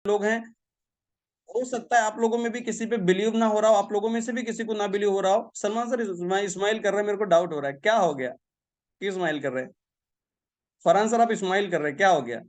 लोग हैं, हो सकता है आप लोगों में भी किसी पे बिलीव ना हो रहा हो, आप लोगों में से भी किसी को ना बिलीव हो रहा हो। सलमान सर स्माइल कर रहे हैं, मेरे को डाउट हो रहा है क्या हो गया, क्यों स्माइल कर रहे हैं? फरहान सर आप स्माइल कर रहे हैं, क्या हो गया?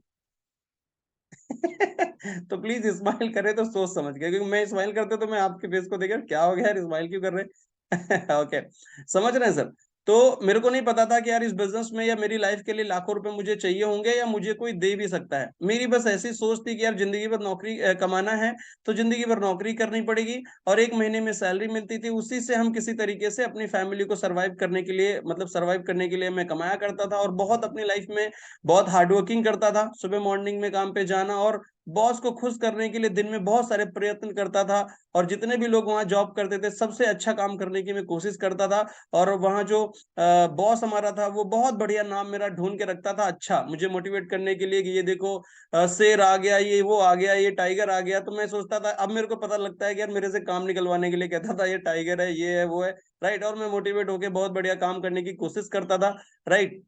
तो प्लीज स्माइल करे तो सोच समझ के, क्योंकि मैं स्माइल करते तो मैं आपके फेस को देखकर क्या हो गया यार, स्माइल क्यों कर रहे हैं? ओके, समझ रहे हैं सर। तो मेरे को नहीं पता था कि यार इस बिजनेस में या मेरी लाइफ के लिए लाखों रुपए मुझे चाहिए होंगे या मुझे कोई दे भी सकता है। मेरी बस ऐसी सोच थी कि यार जिंदगी भर नौकरी कमाना है, तो जिंदगी भर नौकरी करनी पड़ेगी, और एक महीने में सैलरी मिलती थी, उसी से हम किसी तरीके से अपनी फैमिली को सर्वाइव करने के लिए, मतलब सर्वाइव करने के लिए मैं कमाया करता था, और बहुत अपनी लाइफ में बहुत हार्डवर्किंग करता था, सुबह मॉर्निंग में काम पे जाना, और बॉस को खुश करने के लिए दिन में बहुत सारे प्रयत्न करता था, और जितने भी लोग वहां जॉब करते थे सबसे अच्छा काम करने की मैं कोशिश करता था। और वहां जो बॉस हमारा था वो बहुत बढ़िया नाम मेरा ढूंढ के रखता था, अच्छा मुझे मोटिवेट करने के लिए कि ये देखो शेर आ गया, ये वो आ गया, ये टाइगर आ गया। तो मैं सोचता था, अब मेरे को पता लगता है कि यार मेरे से काम निकलवाने के लिए कहता था ये टाइगर है, ये है, वो है, राइट। और मैं मोटिवेट होके बहुत बढ़िया काम करने की कोशिश करता था, राइट।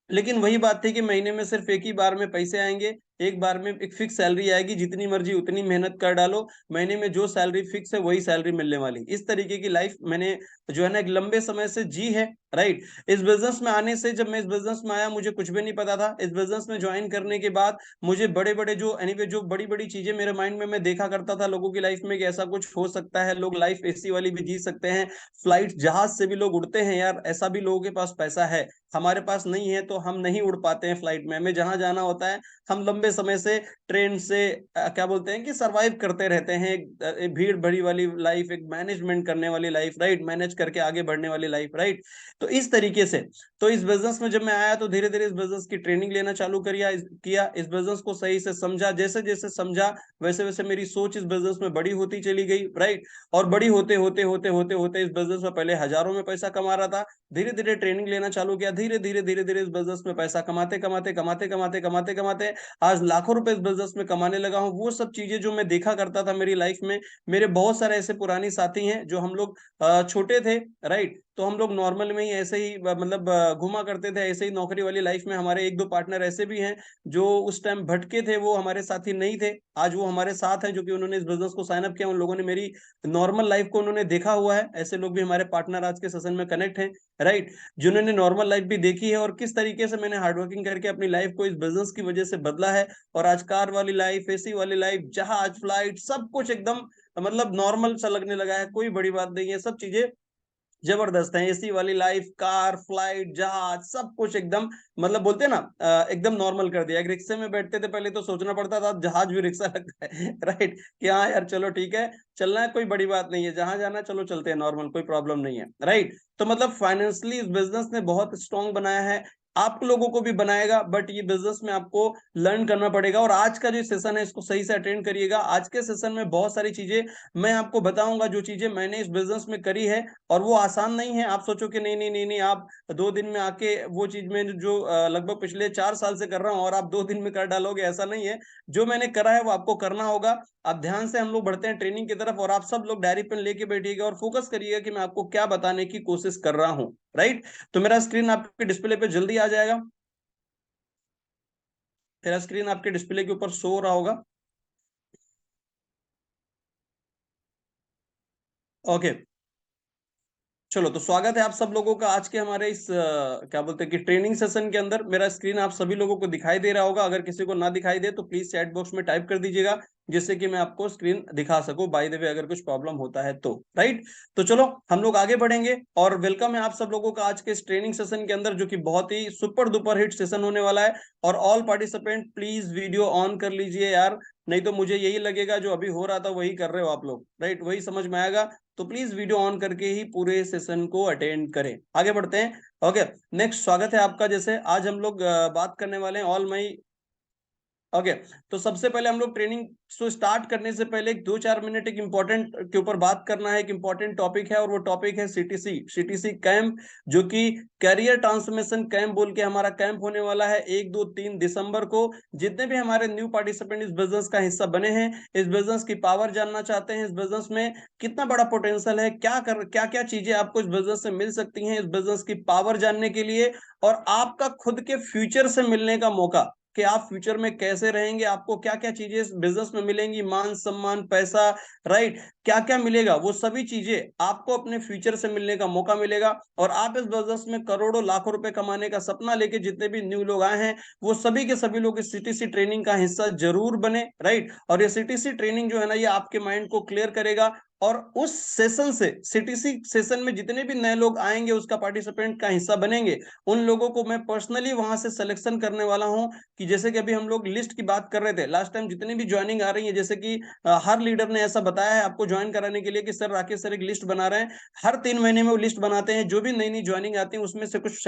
लेकिन वही बात थी कि महीने में सिर्फ एक ही बार में पैसे आएंगे, एक बार में एक फिक्स सैलरी आएगी, जितनी मर्जी उतनी मेहनत कर डालो, महीने में जो सैलरी फिक्स है वही सैलरी मिलने वाली। इस तरीके की लाइफ मैंने जो है ना एक लंबे समय से जी है, राइट। इस बिजनेस में आने से, जब मैं इस बिजनेस में आया मुझे कुछ भी नहीं पता था। इस बिजनेस में ज्वाइन करने के बाद मुझे बड़े बड़े जो एनीवे जो बड़ी बड़ी चीजें मेरे माइंड में मैं देखा करता था लोगों की लाइफ में कि ऐसा कुछ हो सकता है, लोग लाइफ एसी वाली भी जी सकते हैं, फ्लाइट जहाज से भी लोग उड़ते हैं, यार ऐसा भी लोगों के पास पैसा है। हमारे पास नहीं है तो हम नहीं उड़ पाते हैं फ्लाइट में, हमें जहां जाना होता है हम लंबे समय से ट्रेन से क्या बोलते हैं कि सरवाइव करते रहते हैं, एक भीड़ भरी वाली लाइफ, एक मैनेजमेंट करने वाली लाइफ, राइट, मैनेज करके आगे बढ़ने वाली लाइफ, राइट। तो इस तरीके से, तो इस बिजनेस में जब मैं आया तो धीरे धीरे इस बिजनेस की ट्रेनिंग लेना चालू किया, इस बिजनेस को सही से समझा, जैसे जैसे समझा वैसे वैसे मेरी सोच इस बिजनेस में बड़ी होती चली गई, राइट। और बड़ी होते होते होते होते होते इस बिजनेस में पहले हजारों में पैसा कमा रहा था, धीरे धीरे ट्रेनिंग लेना चालू किया, धीरे धीरे धीरे धीरे इस बिजनेस में पैसा कमाते कमाते कमाते कमाते कमाते कमाते आज लाखों रुपए इस बिजनेस में कमाने लगा हूं। वो सब चीजें जो मैं देखा करता था मेरी लाइफ में, मेरे बहुत सारे ऐसे पुरानी साथी हैं जो हम लोग छोटे थे, राइट, तो हम लोग नॉर्मल में ही ऐसे ही मतलब घुमा करते थे, ऐसे ही नौकरी वाली लाइफ में हमारे एक दो पार्टनर ऐसे भी हैं जो उस टाइम भटके थे, वो हमारे साथी नहीं थे, आज वो हमारे साथ हैं, जो कि उन्होंने इस बिजनेस को साइन अप किया, उन लोगों ने मेरी नॉर्मल लाइफ को उन्होंने देखा हुआ है, ऐसे लोग भी हमारे पार्टनर आज के सेशन में कनेक्ट हैं, राइट, जिन्होंने नॉर्मल लाइफ भी देखी है और किस तरीके से मैंने हार्डवर्किंग करके अपनी लाइफ को इस बिजनेस की वजह से बदला है। और आज कार वाली लाइफ, एसी वाली लाइफ, जहाज, फ्लाइट, सब कुछ एकदम मतलब नॉर्मल सा लगने लगा है, कोई बड़ी बात नहीं है, सब चीजें जबरदस्त है। एसी वाली लाइफ, कार, फ्लाइट, जहाज, सब कुछ एकदम मतलब बोलते हैं ना एकदम नॉर्मल कर दिया। एक रिक्शे में बैठते थे पहले तो सोचना पड़ता था, जहाज भी रिक्शा लगता है, राइट, कि हाँ यार चलो ठीक है, चलना है कोई बड़ी बात नहीं है, जहां जाना है चलो चलते हैं, नॉर्मल कोई प्रॉब्लम नहीं है, राइट। तो मतलब फाइनेंशियली इस बिजनेस ने बहुत स्ट्रांग बनाया है, आप लोगों को भी बनाएगा, बट ये बिजनेस में आपको लर्न करना पड़ेगा। और आज का जो सेशन है इसको सही से अटेंड करिएगा, आज के सेशन में बहुत सारी चीजें मैं आपको बताऊंगा जो चीजें मैंने इस बिजनेस में करी है, और वो आसान नहीं है। आप सोचो कि नहीं नहीं नहीं नहीं, आप 2 दिन में आके वो चीज में जो लगभग पिछले 4 साल से कर रहा हूँ और आप 2 दिन में कर डालोगे, ऐसा नहीं है। जो मैंने करा है वो आपको करना होगा। आप ध्यान से, हम लोग बढ़ते हैं ट्रेनिंग की तरफ, और आप सब लोग डायरी पेन लेके बैठिएगा और फोकस करिएगा कि मैं आपको क्या बताने की कोशिश कर रहा हूँ, राइट। तो मेरा स्क्रीन आपके डिस्प्ले पे जल्दी आ जाएगा, मेरा स्क्रीन आपके डिस्प्ले के ऊपर शो हो रहा होगा। ओके, चलो तो स्वागत है आप सब लोगों का आज के हमारे इस क्या बोलते हैं कि ट्रेनिंग सेशन के अंदर। मेरा स्क्रीन आप सभी लोगों को दिखाई दे रहा होगा, अगर किसी को ना दिखाई दे तो प्लीज चैट बॉक्स में टाइप कर दीजिएगा, जिससे कि मैं आपको स्क्रीन दिखा सकूं, बाय द वे अगर कुछ प्रॉब्लम होता है तो, राइट। तो चलो हम लोग आगे बढ़ेंगे, और वेलकम है आप सब लोगों का आज के इस ट्रेनिंग सेशन के अंदर, जो कि बहुत ही सुपर डुपर हिट सेशन होने वाला है। और all participant please video on कर लीजिए यार, नहीं तो मुझे यही लगेगा जो अभी हो रहा था वही कर रहे हो आप लोग, राइट, वही समझ में आएगा। तो प्लीज वीडियो ऑन करके ही पूरे सेशन को अटेंड करें। आगे बढ़ते हैं। ओके, नेक्स्ट स्वागत है आपका। जैसे आज हम लोग बात करने वाले हैं ऑल माई। ओके, तो सबसे पहले हम लोग ट्रेनिंग को स्टार्ट करने से पहले 2-4 मिनट एक इंपॉर्टेंट के ऊपर बात करना है। एक इंपॉर्टेंट टॉपिक है, और वो टॉपिक है सीटीसी, सीटीसी कैंप, जो कि कैरियर ट्रांसफॉर्मेशन कैंप बोल के हमारा कैंप होने वाला है 1, 2, 3 दिसंबर को। जितने भी हमारे न्यू पार्टिसिपेंट इस बिजनेस का हिस्सा बने हैं, इस बिजनेस की पावर जानना चाहते हैं, इस बिजनेस में कितना बड़ा पोटेंशियल है, क्या क्या चीजें आपको इस बिजनेस से मिल सकती हैं, इस बिजनेस की पावर जानने के लिए और आपका खुद के फ्यूचर से मिलने का मौका, कि आप फ्यूचर में कैसे रहेंगे, आपको क्या क्या चीजें बिजनेस में मिलेंगी, मान सम्मान, पैसा, राइट, क्या क्या मिलेगा, वो सभी चीजें आपको अपने फ्यूचर से मिलने का मौका मिलेगा। और आप इस बिजनेस में करोड़ों लाखों रुपए कमाने का सपना लेके जितने भी न्यू लोग आए हैं, वो सभी के सभी लोग इस सीटीसी ट्रेनिंग का हिस्सा जरूर बने, राइट। और ये सीटीसी ट्रेनिंग जो है ना, ये आपके माइंड को क्लियर करेगा। और उस सेशन से, सीटीसी सेशन में जितने भी नए लोग आएंगे, उसका पार्टिसिपेंट का हिस्सा बनेंगे, उन लोगों को मैं पर्सनली वहां से सिलेक्शन करने वाला हूं। कि जैसे कि अभी हम लोग लिस्ट की बात कर रहे थे लास्ट टाइम, जितनी भी ज्वाइनिंग आ रही है, जैसे कि हर लीडर ने ऐसा बताया है आपको ज्वाइन कराने के लिए कि सर राकेश सर एक लिस्ट बना रहे हैं, हर 3 महीने में वो लिस्ट बनाते हैं, जो भी नई नई ज्वाइनिंग आती है उसमें से कुछ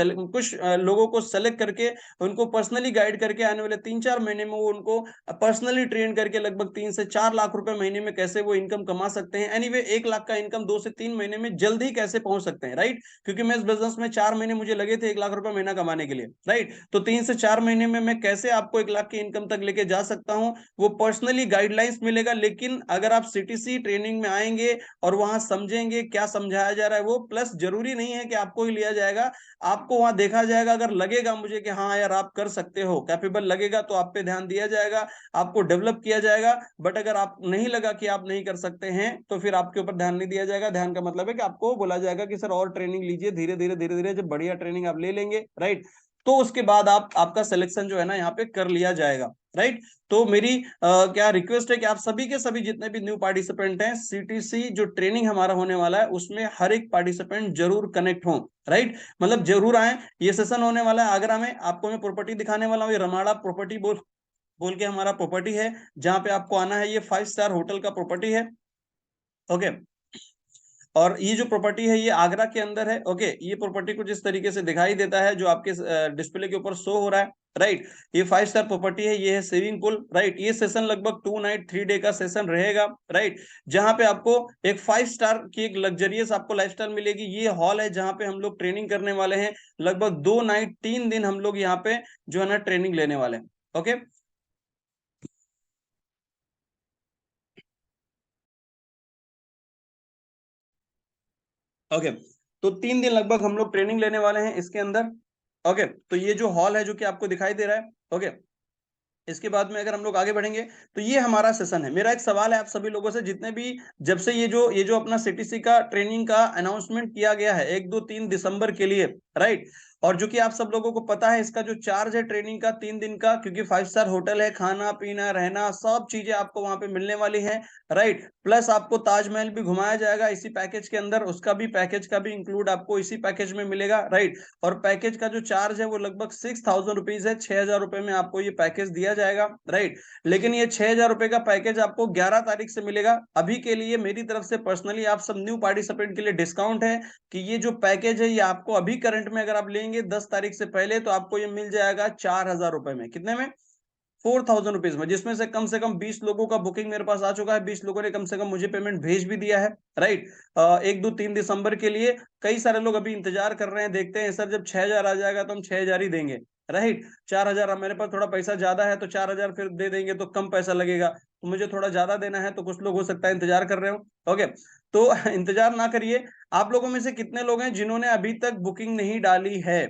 लोगों को सेलेक्ट करके उनको पर्सनली गाइड करके आने वाले 3-4 महीने में वो उनको पर्सनली ट्रेन करके लगभग 3 से 4 लाख रुपए महीने में कैसे वो इनकम कमा सकते हैं। एनीवे 1 लाख का इनकम 2 से 3 महीने में जल्द ही कैसे पहुंच सकते हैं, राइट। क्योंकि मैं इस बिजनेस में 4 महीने मुझे लगे थे 1 लाख रुपए महीना कमाने के लिए, राइट। तो 3 से 4 महीने में मैं कैसे आपको 1 लाख की इनकम तक लेके जा सकता हूं, वो पर्सनली गाइडलाइंस मिलेगा। लेकिन अगर आप सीटीसी ट्रेनिंग में आएंगे और वहां समझेंगे क्या समझाया जा रहा है, वो प्लस जरूरी नहीं है कि आपको ही लिया जाएगा, आपको वहां देखा जाएगा। अगर लगेगा मुझे कि हाँ यार आप कर सकते हो, कैपेबल लगेगा, तो आप पे ध्यान दिया जाएगा, आपको डेवलप किया जाएगा। बट अगर आप नहीं लगा कि आप नहीं कर सकते हैं, तो फिर आपके ऊपर ध्यान नहीं दिया जाएगा। ध्यान का मतलब है कि आपको बोला जाएगा कि सर और ट्रेनिंग लीजिए, धीरे धीरे धीरे धीरे जब बढ़िया ट्रेनिंग आप ले लेंगे, राइट, तो उसके बाद आपका सिलेक्शन जो है ना यहाँ पे कर लिया जाएगा, राइट। तो मेरी क्या रिक्वेस्ट है कि आप सभी के सभी जितने भी न्यू पार्टिसिपेंट हैं, सीटीसी जो ट्रेनिंग हमारा होने वाला है उसमें हर एक पार्टिसिपेंट जरूर कनेक्ट हो, राइट। मतलब जरूर आए। ये सेशन होने वाला है आगरा में, आपको मैं प्रॉपर्टी दिखाने वाला हूँ। ये रमाड़ा प्रॉपर्टी बोल बोल के हमारा प्रॉपर्टी है, जहां पे आपको आना है। ये 5 स्टार होटल का प्रॉपर्टी है, ओके। और ये जो प्रॉपर्टी है ये आगरा के अंदर है, ओके। ये प्रॉपर्टी कुछ इस तरीके से दिखाई देता है जो आपके डिस्प्ले के ऊपर शो हो रहा है, राइट। ये 5 स्टार प्रॉपर्टी है, ये है स्विमिंग पूल, राइट। ये सेशन लगभग 2 नाइट 3 डे का सेशन रहेगा, राइट। जहां पे आपको एक 5 स्टार की एक लग्जरियस आपको लाइफस्टाइल मिलेगी। ये हॉल है जहां पे हम लोग ट्रेनिंग करने वाले हैं। लगभग 2 नाइट 3 दिन हम लोग यहाँ पे जो है ना ट्रेनिंग लेने वाले हैं, ओके। ओके, तो 3 दिन लगभग हम लोग ट्रेनिंग लेने वाले हैं इसके अंदर, ओके। तो ये जो हॉल है जो कि आपको दिखाई दे रहा है, ओके। इसके बाद में अगर हम लोग आगे बढ़ेंगे, तो ये हमारा सेशन है। मेरा एक सवाल है आप सभी लोगों से, जितने भी, जब से ये जो अपना सीटीसी का ट्रेनिंग का अनाउंसमेंट किया गया है 1 2 3 दिसंबर के लिए, राइट। और जो कि आप सब लोगों को पता है इसका जो चार्ज है ट्रेनिंग का 3 दिन का, क्योंकि 5 स्टार होटल है, खाना पीना रहना सब चीजें आपको वहां पे मिलने वाली है, राइट। प्लस आपको ताजमहल भी घुमाया जाएगा इसी पैकेज के अंदर, उसका भी पैकेज का भी इंक्लूड आपको इसी पैकेज में मिलेगा, राइट। और पैकेज का जो चार्ज है वो लगभग 6,000 रुपीज है, 6,000 रुपए में आपको ये पैकेज दिया जाएगा, राइट। लेकिन ये 6,000 रुपए का पैकेज आपको 11 तारीख से मिलेगा। अभी के लिए मेरी तरफ से पर्सनली आप सब न्यू पार्टिसिपेंट के लिए डिस्काउंट है कि ये जो पैकेज है ये आपको अभी करंट में अगर आप लेंगे 10 तारीख से पहले, तो आपको ये मिल जाएगा 4,000 रुपए में। कितने में? 4,000 रुपीज में, जिसमें से कम 20 लोगों का बुकिंग मेरे पास आ चुका है। 20 लोगों ने कम से कम मुझे पेमेंट भेज भी दिया है, राइट। 1 2 3 दिसंबर के लिए कई सारे लोग अभी इंतजार कर रहे हैं, देखते हैं सर जब 6,000 आ जाएगा तो हम 6,000 ही देंगे, राइट। 4,000, अब मेरे पास थोड़ा पैसा ज्यादा है तो 4,000 फिर दे देंगे तो कम पैसा लगेगा, तो मुझे थोड़ा ज्यादा देना है, तो कुछ लोग हो सकता है इंतजार कर रहे हो, ओके। तो इंतजार ना करिए। आप लोगों में से कितने लोग हैं जिन्होंने अभी तक बुकिंग नहीं डाली है,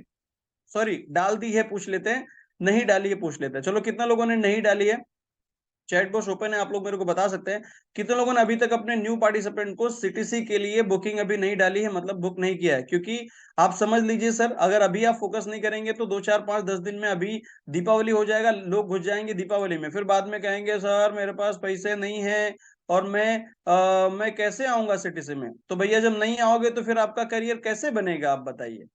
सॉरी डाल दी है पूछ लेते हैं, नहीं डाली है पूछ लेते हैं। चलो कितने लोगों ने नहीं डाली है, चैट बॉक्स ओपन है, आप लोग मेरे को बता सकते हैं कितने लोगों ने अभी तक अपने न्यू पार्टिसिपेंट को सीटीसी के लिए बुकिंग अभी नहीं डाली है, मतलब बुक नहीं किया है। क्योंकि आप समझ लीजिए सर, अगर अभी आप फोकस नहीं करेंगे तो 2 4 5 10 दिन में अभी दीपावली हो जाएगा, लोग घुस जाएंगे दीपावली में, फिर बाद में कहेंगे सर मेरे पास पैसे नहीं है और मैं कैसे आऊंगा सीटीसी में। तो भैया जब नहीं आओगे तो फिर आपका करियर कैसे बनेगा, आप बताइए,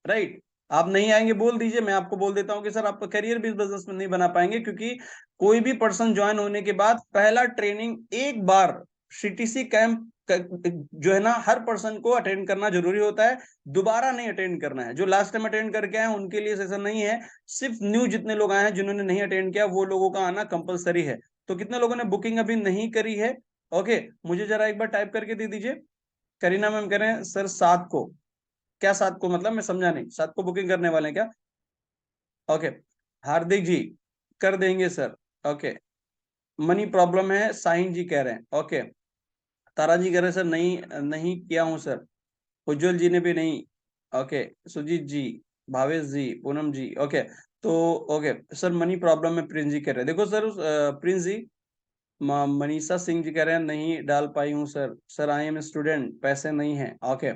राइट। आप नहीं आएंगे बोल दीजिए, मैं आपको बोल देता हूँ कि सर आपका करियर भी इस बिजनेस में नहीं बना पाएंगे। क्योंकि कोई भी पर्सन ज्वाइन होने के बाद पहला ट्रेनिंग एक बार सीटीसी कैंप जो है ना हर पर्सन को अटेंड करना जरूरी होता है, दोबारा नहीं अटेंड करना है। जो लास्ट टाइम अटेंड करके आए उनके लिए सेशन नहीं है, सिर्फ न्यू जितने लोग आए हैं जिन्होंने नहीं अटेंड किया वो लोगों का आना कंपलसरी है। तो कितने लोगों ने बुकिंग अभी नहीं करी है, ओके, मुझे जरा एक बार टाइप करके दे दीजिए। करीना मैम कह रहे हैं सर 7 को, क्या 7 को मतलब मैं समझा नहीं, 7 को बुकिंग करने वाले हैं क्या? ओके, हार्दिक जी कर देंगे सर, ओके। मनी प्रॉब्लम है साहिन जी कह रहे हैं, ओके। तारा जी कह रहे हैं सर नहीं नहीं किया हूं सर। उज्जवल जी ने भी नहीं, ओके। सुजीत जी, भावेश जी, पूनम जी, ओके। तो ओके सर, मनी प्रॉब्लम में प्रिंस जी कह रहे हैं। देखो सर, प्रिंस जी, मनीषा सिंह जी कह रहे हैं नहीं डाल पाई हूँ sir. Sir I am student, पैसे नहीं है। ओके।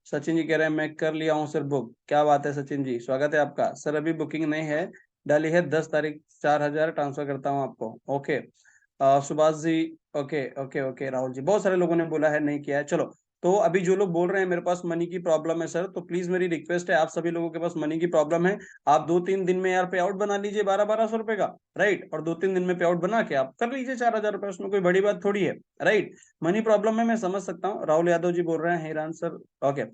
सचिन जी कह रहे हैं मैं कर लिया हूँ सर बुक। क्या बात है सचिन जी, स्वागत है आपका। सर अभी बुकिंग नहीं है, डाली है 10 तारीख, 4,000 ट्रांसफर करता हूँ आपको। Okay. Subhash ji, okay okay okay. Rahul ji, बहुत सारे लोगों ने बोला है नहीं किया है। चलो, तो अभी जो लोग बोल रहे हैं मेरे पास मनी की प्रॉब्लम है सर, तो प्लीज मेरी रिक्वेस्ट है, आप सभी लोगों के पास मनी की प्रॉब्लम है, आप 2-3 दिन में यार पे आउट बना लीजिए 1200-1200 रुपए का। राइट, और 2-3 दिन में पे आउट बना के आप कर लीजिए 4,000 रुपए, उसमें कोई बड़ी बात थोड़ी है। राइट। मनी प्रॉब्लम है, मैं समझ सकता हूँ। राहुल यादव जी बोल रहे हैं हिरान सर। ओके।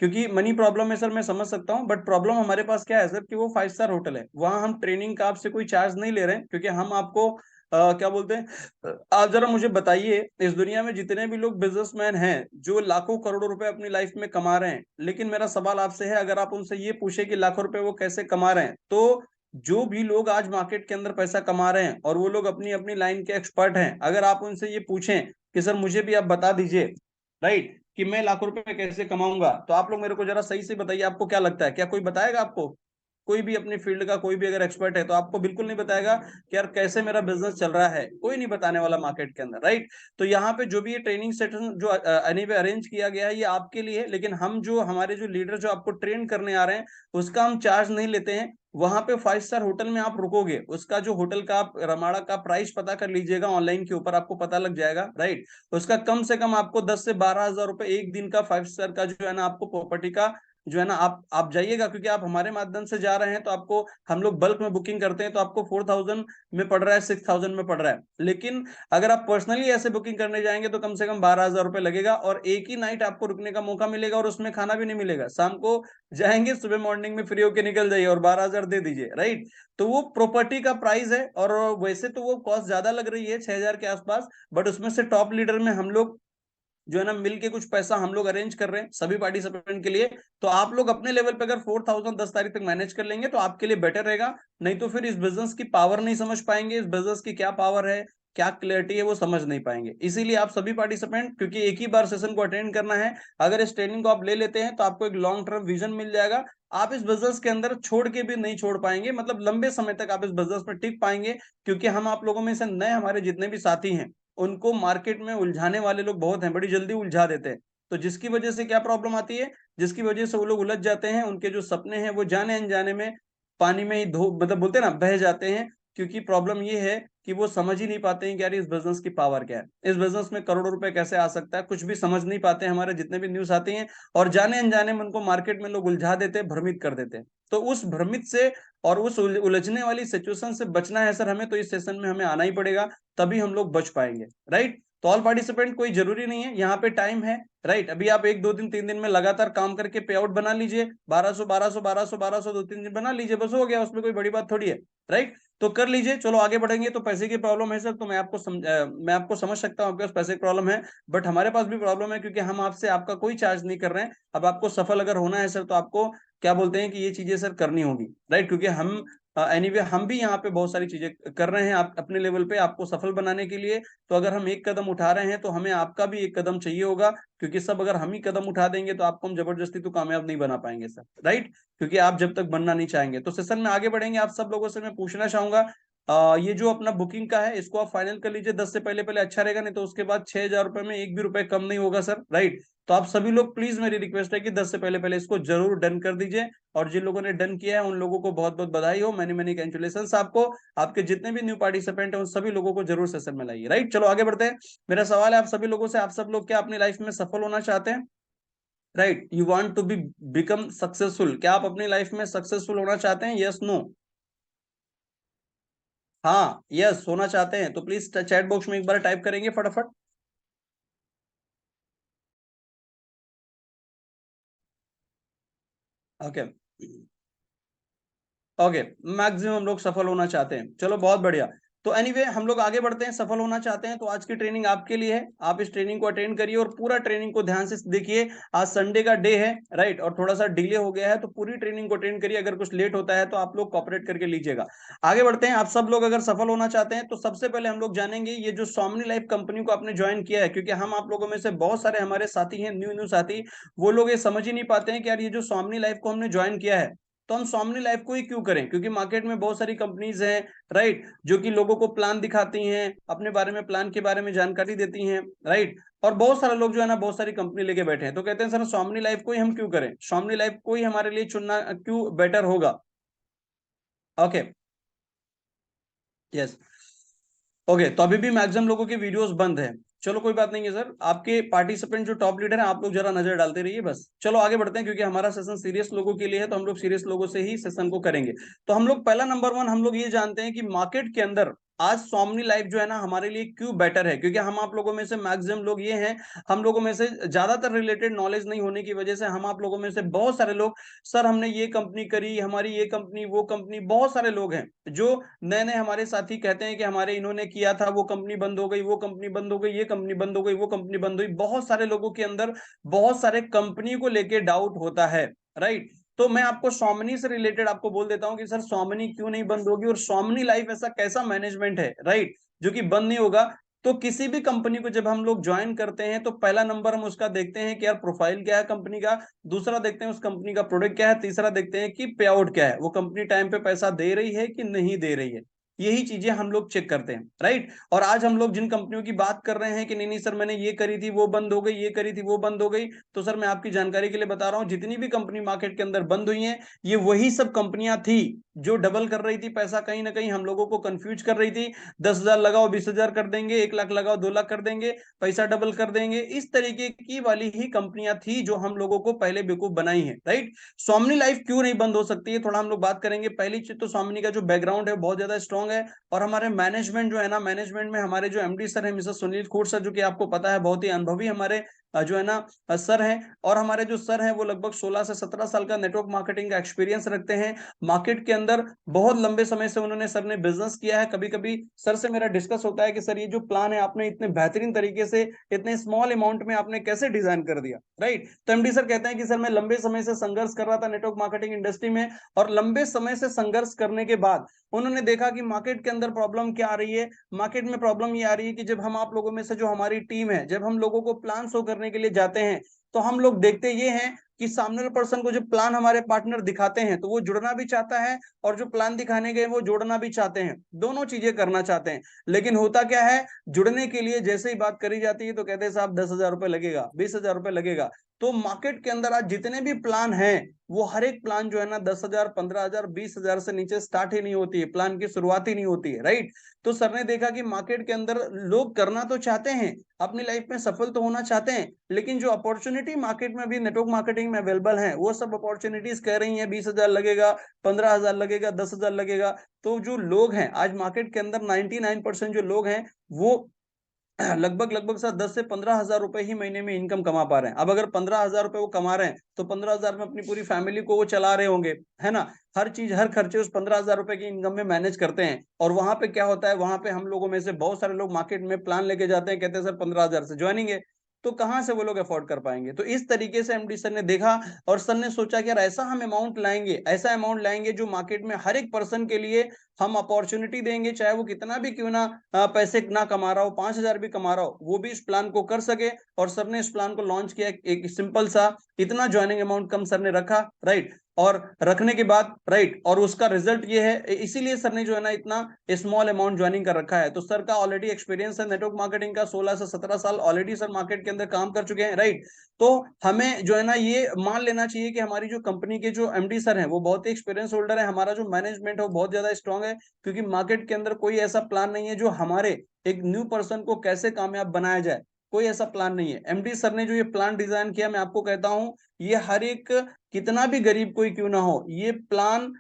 क्योंकि मनी प्रॉब्लम है सर, मैं समझ सकता हूँ, बट प्रॉब्लम हमारे पास क्या है सर कि वो 5 स्टार होटल है, वहां हम ट्रेनिंग का आपसे कोई चार्ज नहीं ले रहे हैं, क्योंकि हम आपको क्या बोलते हैं, आप जरा मुझे बताइए, इस दुनिया में जितने भी लोग बिजनेसमैन हैं जो लाखों करोड़ों रुपए अपनी लाइफ में कमा रहे हैं, लेकिन मेरा सवाल आपसे है, अगर आप उनसे ये पूछे कि लाखों रुपए वो कैसे कमा रहे हैं, तो जो भी लोग आज मार्केट के अंदर पैसा कमा रहे हैं और वो लोग अपनी अपनी लाइन के एक्सपर्ट हैं, अगर आप उनसे ये पूछें कि सर मुझे भी आप बता दीजिए, राइट, कि मैं लाखों रुपए कैसे कमाऊंगा, तो आप लोग मेरे को जरा सही से बताइए, आपको क्या लगता है, क्या कोई बताएगा आपको? कोई भी अपनी फील्ड का कोई भी अगर एक्सपर्ट है तो आपको बिल्कुल नहीं बताएगा कि यार कैसे मेरा बिजनेस चल रहा है, कोई नहीं बताने वाला मार्केट के अंदर। राइट। तो यहाँ पे जो भी ये ट्रेनिंग सेशन जो एनीवे अरेंज किया गया है, ये आपके लिए, लेकिन हम जो हमारे जो लीडर जो आपको ट्रेन करने आ रहे हैं, उसका हम चार्ज नहीं लेते हैं। वहां पे 5 स्टार होटल में आप रुकोगे, उसका जो होटल का आप रमाड़ा का प्राइस पता कर लीजिएगा, ऑनलाइन के ऊपर आपको पता लग जाएगा। राइट। उसका कम से कम आपको 10 से 12 हजार रुपए एक दिन का 5 स्टार का जो है ना आपको प्रॉपर्टी का जो है ना आप जाइएगा, क्योंकि आप हमारे माध्यम से जा रहे हैं, तो आपको हम लोग बल्क में बुकिंग करते हैं, तो आपको 4,000 में पड़ रहा है, 6,000 में पड़ रहा है। लेकिन अगर आप पर्सनली ऐसे बुकिंग करने जाएंगे तो कम से कम 12,000 रुपए लगेगा, और एक ही नाइट आपको रुकने का मौका मिलेगा, और उसमें खाना भी नहीं मिलेगा। शाम को जाएंगे, सुबह मॉर्निंग में फ्री होके निकल जाइए और 12,000 दे दीजिए। राइट। तो वो प्रॉपर्टी का प्राइस है, और वैसे तो वो कॉस्ट ज्यादा लग रही है 6,000 के आसपास, बट उसमें से टॉप लीडर में हम लोग जो है ना मिल के कुछ पैसा हम लोग अरेंज कर रहे हैं सभी पार्टिसिपेंट के लिए। तो आप लोग अपने लेवल पे अगर 4,000 10 तारीख तक मैनेज कर लेंगे तो आपके लिए बेटर रहेगा। नहीं तो फिर इस बिजनेस की पावर नहीं समझ पाएंगे, इस बिजनेस की क्या पावर है, क्या क्लैरिटी है, वो समझ नहीं पाएंगे। इसीलिए आप सभी पार्टिसिपेंट, क्योंकि एक ही बार सेशन को अटेंड करना है, अगर इस ट्रेनिंग को आप ले लेते हैं तो आपको एक लॉन्ग टर्म विजन मिल जाएगा। आप इस बिजनेस के अंदर छोड़ के भी नहीं छोड़ पाएंगे, मतलब लंबे समय तक आप इस बिजनेस में टिक पाएंगे, क्योंकि हम आप लोगों में से नए हमारे जितने भी साथी हैं, उनको मार्केट में उलझाने वाले लोग बहुत हैं, बड़ी जल्दी उलझा देते हैं। तो जिसकी वजह से क्या प्रॉब्लम आती है, जिसकी वजह से वो लोग उलझ जाते हैं, उनके जो सपने हैं वो जाने अनजाने में पानी में ही धो मतलब बोलते हैं ना बह जाते हैं। क्योंकि प्रॉब्लम ये है कि वो समझ ही नहीं पाते हैं कि यार इस बिजनेस की पावर क्या है, इस बिजनेस में करोड़ों रुपए कैसे आ सकता है, कुछ भी समझ नहीं पाते हैं हमारे जितने भी न्यूज आती हैं, और जाने अनजाने में उनको मार्केट में लोग उलझा देते हैं, भ्रमित कर देते हैं। तो उस भ्रमित से और उस उलझने वाली सिचुएशन से बचना है सर हमें, तो इस सेशन में हमें आना ही पड़ेगा, तभी हम लोग बच पाएंगे। राइट। तो ऑल पार्टिसिपेंट कोई जरूरी नहीं है, यहाँ पे टाइम है। राइट। अभी आप 1 2 दिन 3 दिन में लगातार काम करके पे आउट बना लीजिए, 1200 2-3 दिन बना लीजिए, बस हो गया, उसमें कोई बड़ी बात थोड़ी है। राइट। तो कर लीजिए। चलो आगे बढ़ेंगे। तो पैसे की प्रॉब्लम है सर, तो मैं आपको समझ सकता हूँ आपके पास पैसे की प्रॉब्लम है, बट हमारे पास भी प्रॉब्लम है, क्योंकि हम आपसे आपका कोई चार्ज नहीं कर रहे हैं। अब आपको सफल अगर होना है सर, तो आपको क्या बोलते हैं कि ये चीजें सर करनी होगी। राइट। क्योंकि हम एनीवे हम भी यहाँ पे बहुत सारी चीजें कर रहे हैं आप अपने लेवल पे आपको सफल बनाने के लिए। तो अगर हम एक कदम उठा रहे हैं तो हमें आपका भी एक कदम चाहिए होगा, क्योंकि सब अगर हम ही कदम उठा देंगे तो आपको हम जबरदस्ती तो कामयाब नहीं बना पाएंगे सर। राइट। क्योंकि आप जब तक बनना नहीं चाहेंगे। तो सेशन में आगे बढ़ेंगे, आप सब लोगों से मैं पूछना चाहूंगा, ये जो अपना बुकिंग का है इसको आप फाइनल कर लीजिए 10 से पहले पहले, अच्छा रहेगा, नहीं तो उसके बाद 6,000 रुपए में एक भी रुपए कम नहीं होगा सर। राइट। तो आप सभी लोग प्लीज, मेरी रिक्वेस्ट है कि 10 से पहले पहले इसको जरूर डन कर दीजिए। और जिन लोगों ने डन किया है उन लोगों को बहुत बहुत बधाई हो, मैनी मैनी कंग्रेचुलेशन आपको। आपके जितने भी न्यू पार्टिसिपेंट हैं उन सभी लोगों को जरूर सेशन में लाइए। राइट। चलो आगे बढ़ते हैं। मेरा सवाल है आप सभी लोगों से, आप सब लोग क्या अपनी लाइफ में सफल होना चाहते हैं? Right. You want to be become successful, क्या आप अपनी लाइफ में सक्सेसफुल होना चाहते हैं? Yes no? हाँ यस होना चाहते हैं तो प्लीज चैट बॉक्स में एक बार टाइप करेंगे फटाफट। ओके। ओके। मैक्सिमम लोग सफल होना चाहते हैं, चलो बहुत बढ़िया। तो एनीवे हम लोग आगे बढ़ते हैं, सफल होना चाहते हैं तो आज की ट्रेनिंग आपके लिए है। आप इस ट्रेनिंग को अटेंड करिए और पूरा ट्रेनिंग को ध्यान से देखिए। आज संडे का डे है, राइट, और थोड़ा सा डिले हो गया है, तो पूरी ट्रेनिंग को अटेंड करिए। अगर कुछ लेट होता है तो आप लोग कॉपरेट करके लीजिएगा। आगे बढ़ते हैं। आप सब लोग अगर सफल होना चाहते हैं तो सबसे पहले हम लोग जानेंगे ये जो स्वामनी लाइफ कंपनी को आपने ज्वाइन किया है, क्योंकि हम आप लोगों में से बहुत सारे हमारे साथी हैं न्यू न्यू साथी, वो लोग ये समझ ही नहीं पाते हैं कि यार ये जो स्वामनी लाइफ को हमने ज्वाइन किया है, तो हम सोमनी लाइफ को ही क्यों करें? क्योंकि मार्केट में बहुत सारी कंपनीज हैं, राइट, जो कि लोगों को प्लान दिखाती हैं, अपने बारे में, प्लान के बारे में जानकारी देती हैं, राइट। और बहुत सारे लोग जो है ना बहुत सारी कंपनी लेके बैठे हैं, तो कहते हैं सर सोमनी लाइफ को ही हम क्यों करें, सोमनी लाइफ को ही हमारे लिए चुनना क्यों बेटर होगा। Okay, yes, okay. तो अभी भी मैक्सिमम लोगों की वीडियोस बंद है। चलो कोई बात नहीं है सर, आपके पार्टिसिपेंट जो टॉप लीडर हैं आप लोग जरा नजर डालते रहिए बस। चलो आगे बढ़ते हैं, क्योंकि हमारा सेशन सीरियस लोगों के लिए है, तो हम लोग सीरियस लोगों से ही सेशन को करेंगे। तो हम लोग पहला नंबर वन हम लोग ये जानते हैं कि मार्केट के अंदर आज सोमनी लाइफ जो है ना हमारे लिए क्यों बेटर है। क्योंकि हम आप लोगों में से मैक्सिमम लोग ये हैं, हम लोगों में से ज्यादातर रिलेटेड नॉलेज नहीं होने की वजह से हम आप लोगों में से बहुत सारे लोग, सर हमने ये कंपनी करी, हमारी ये कंपनी, वो कंपनी, बहुत सारे लोग हैं जो नए नए हमारे साथी कहते हैं कि हमारे इन्होंने किया था, वो कंपनी बंद हो गई, वो कंपनी बंद हो गई, ये कंपनी बंद हो गई, वो कंपनी बंद हुई। बहुत सारे लोगों के अंदर बहुत सारे कंपनी को लेके डाउट होता है, राइट। तो मैं आपको सोमनी से रिलेटेड आपको बोल देता हूं कि सर सोमनी क्यों नहीं बंद होगी, और सोमनी लाइफ ऐसा कैसा मैनेजमेंट है, राइट, जो कि बंद नहीं होगा। तो किसी भी कंपनी को जब हम लोग ज्वाइन करते हैं तो पहला नंबर हम उसका देखते हैं कि यार प्रोफाइल क्या है कंपनी का, दूसरा देखते हैं उस कंपनी का प्रोडक्ट क्या है, तीसरा देखते हैं कि पे आउट क्या है, वो कंपनी टाइम पे पैसा दे रही है कि नहीं दे रही है। यही चीजें हम लोग चेक करते हैं, राइट। और आज हम लोग जिन कंपनियों की बात कर रहे हैं कि नहीं नहीं सर मैंने ये करी थी वो बंद हो गई, ये करी थी वो बंद हो गई, तो सर मैं आपकी जानकारी के लिए बता रहा हूं जितनी भी कंपनी मार्केट के अंदर बंद हुई हैं, ये वही सब कंपनियां थी जो डबल कर रही थी पैसा, कहीं ना कहीं हम लोगों को कंफ्यूज कर रही थी। 10,000 लगाओ 20,000 कर देंगे, 1 लाख लगाओ 2 लाख कर देंगे, पैसा डबल कर देंगे, इस तरीके की वाली ही कंपनियां थी जो हम लोगों को पहले बेवकूफ बनाई है, राइट। सोमनी लाइफ क्यों नहीं बंद हो सकती है, थोड़ा हम लोग बात करेंगे। पहली चीज तो सोमनी का जो बैकग्राउंड है बहुत ज्यादा स्ट्रॉन्ग है, और हमारे मैनेजमेंट जो है ना, मैनेजमेंट में हमारे जो एमडी सर है मिस्टर सुनील खूर सर, जो कि आपको पता है बहुत ही अनुभवी हमारे जो है ना सर हैं। और हमारे जो सर हैं वो लगभग 16 से 17 साल का नेटवर्क मार्केटिंग का एक्सपीरियंस रखते हैं। मार्केट के अंदर बहुत लंबे समय से उन्होंने, सर ने बिजनेस किया है। कभी कभी सर से मेरा डिस्कस होता है कि सर ये जो प्लान है आपने इतने बेहतरीन तरीके से, इतने स्मॉल अमाउंट में आपने कैसे डिजाइन कर दिया, राइट। तो एमडी सर कहते हैं कि सर मैं लंबे समय से संघर्ष कर रहा था नेटवर्क मार्केटिंग इंडस्ट्री में, और लंबे समय से संघर्ष करने के बाद उन्होंने देखा कि मार्केट के अंदर प्रॉब्लम क्या आ रही है। मार्केट में प्रॉब्लम ये आ रही है कि जब हम आप लोगों में से जो हमारी टीम है, जब हम लोगों को प्लान शो करने के लिए जाते हैं, तो हम लोग देखते ये हैं कि सामने वाले पर्सन को जो प्लान हमारे पार्टनर दिखाते हैं तो वो जुड़ना भी चाहता है, और जो प्लान दिखाने गए वो जोड़ना भी चाहते हैं, दोनों चीजें करना चाहते हैं। लेकिन होता क्या है, जुड़ने के लिए जैसे ही बात करी जाती है तो कहते हैं साहब 10,000 रुपए लगेगा, 20,000 रुपए लगेगा। तो मार्केट के अंदर आज जितने भी प्लान हैं वो हर एक प्लान जो है ना 10,000, 15,000, 20,000 से नीचे स्टार्ट ही नहीं होती है, प्लान की शुरुआत ही नहीं होती है, राइट। तो सर ने देखा कि मार्केट के अंदर लोग करना तो चाहते हैं, अपनी लाइफ में सफल तो होना चाहते हैं, लेकिन जो अपॉर्चुनिटी मार्केट में भी नेटवर्क मार्केटिंग में अवेलेबल है वो सब अपॉर्चुनिटीज कह रही हैं 20,000 लगेगा, 15,000 लगेगा, 10,000 लगेगा। तो जो लोग हैं आज मार्केट के अंदर 99% जो लोग हैं वो लगभग लगभग सर 10 से 15 हजार रुपए ही महीने में इनकम कमा पा रहे हैं। अब अगर 15 हजार रुपए वो कमा रहे हैं तो 15,000 में अपनी पूरी फैमिली को वो चला रहे होंगे, है ना। हर चीज हर खर्चे उस 15,000 रुपए की इनकम में मैनेज करते हैं। और वहां पे क्या होता है, वहां पे हम लोगों में से बहुत सारे लोग मार्केट में प्लान लेके जाते हैं, कहते हैं सर 15,000 से ज्वाइनिंग है। तो कहाँ से वो लोग अफोर्ड कर पाएंगे। तो इस तरीके से एमडी सर ने देखा, और सर ने सोचा कि यार ऐसा हम अमाउंट लाएंगे, ऐसा अमाउंट लाएंगे जो मार्केट में हर एक पर्सन के लिए हम अपॉर्चुनिटी देंगे, चाहे वो कितना भी क्यों ना पैसे ना कमा रहा हो, 5,000 भी कमा रहा हो, वो भी इस प्लान को कर सके। और सर ने इस प्लान को लॉन्च किया, एक सिंपल सा इतना ज्वाइनिंग अमाउंट कम सर ने रखा, राइट। और रखने के बाद, राइट, और उसका रिजल्ट ये है, इसीलिए सर ने जो है ना इतना स्मॉल अमाउंट ज्वाइनिंग कर रखा है। तो सर का ऑलरेडी एक्सपीरियंस है नेटवर्क मार्केटिंग का, 16 से 17 साल ऑलरेडी सर मार्केट के अंदर काम कर चुके हैं, राइट। तो हमें जो है ना ये मान लेना चाहिए कि हमारी जो कंपनी के जो एमडी सर हैं वो बहुत ही एक्सपीरियंस होल्डर है, हमारा जो मैनेजमेंट है वो बहुत ज्यादा स्ट्रांग है। क्योंकि मार्केट के अंदर कोई ऐसा प्लान नहीं है जो हमारे एक न्यू पर्सन को कैसे कामयाब बनाया जाए, कोई ऐसा प्लान नहीं है। एमडी सर ने जो ये प्लान डिजाइन किया, मैं आपको कहता हूं ये हर एक, कितना भी गरीब कोई क्यों ना हो, ये प्लान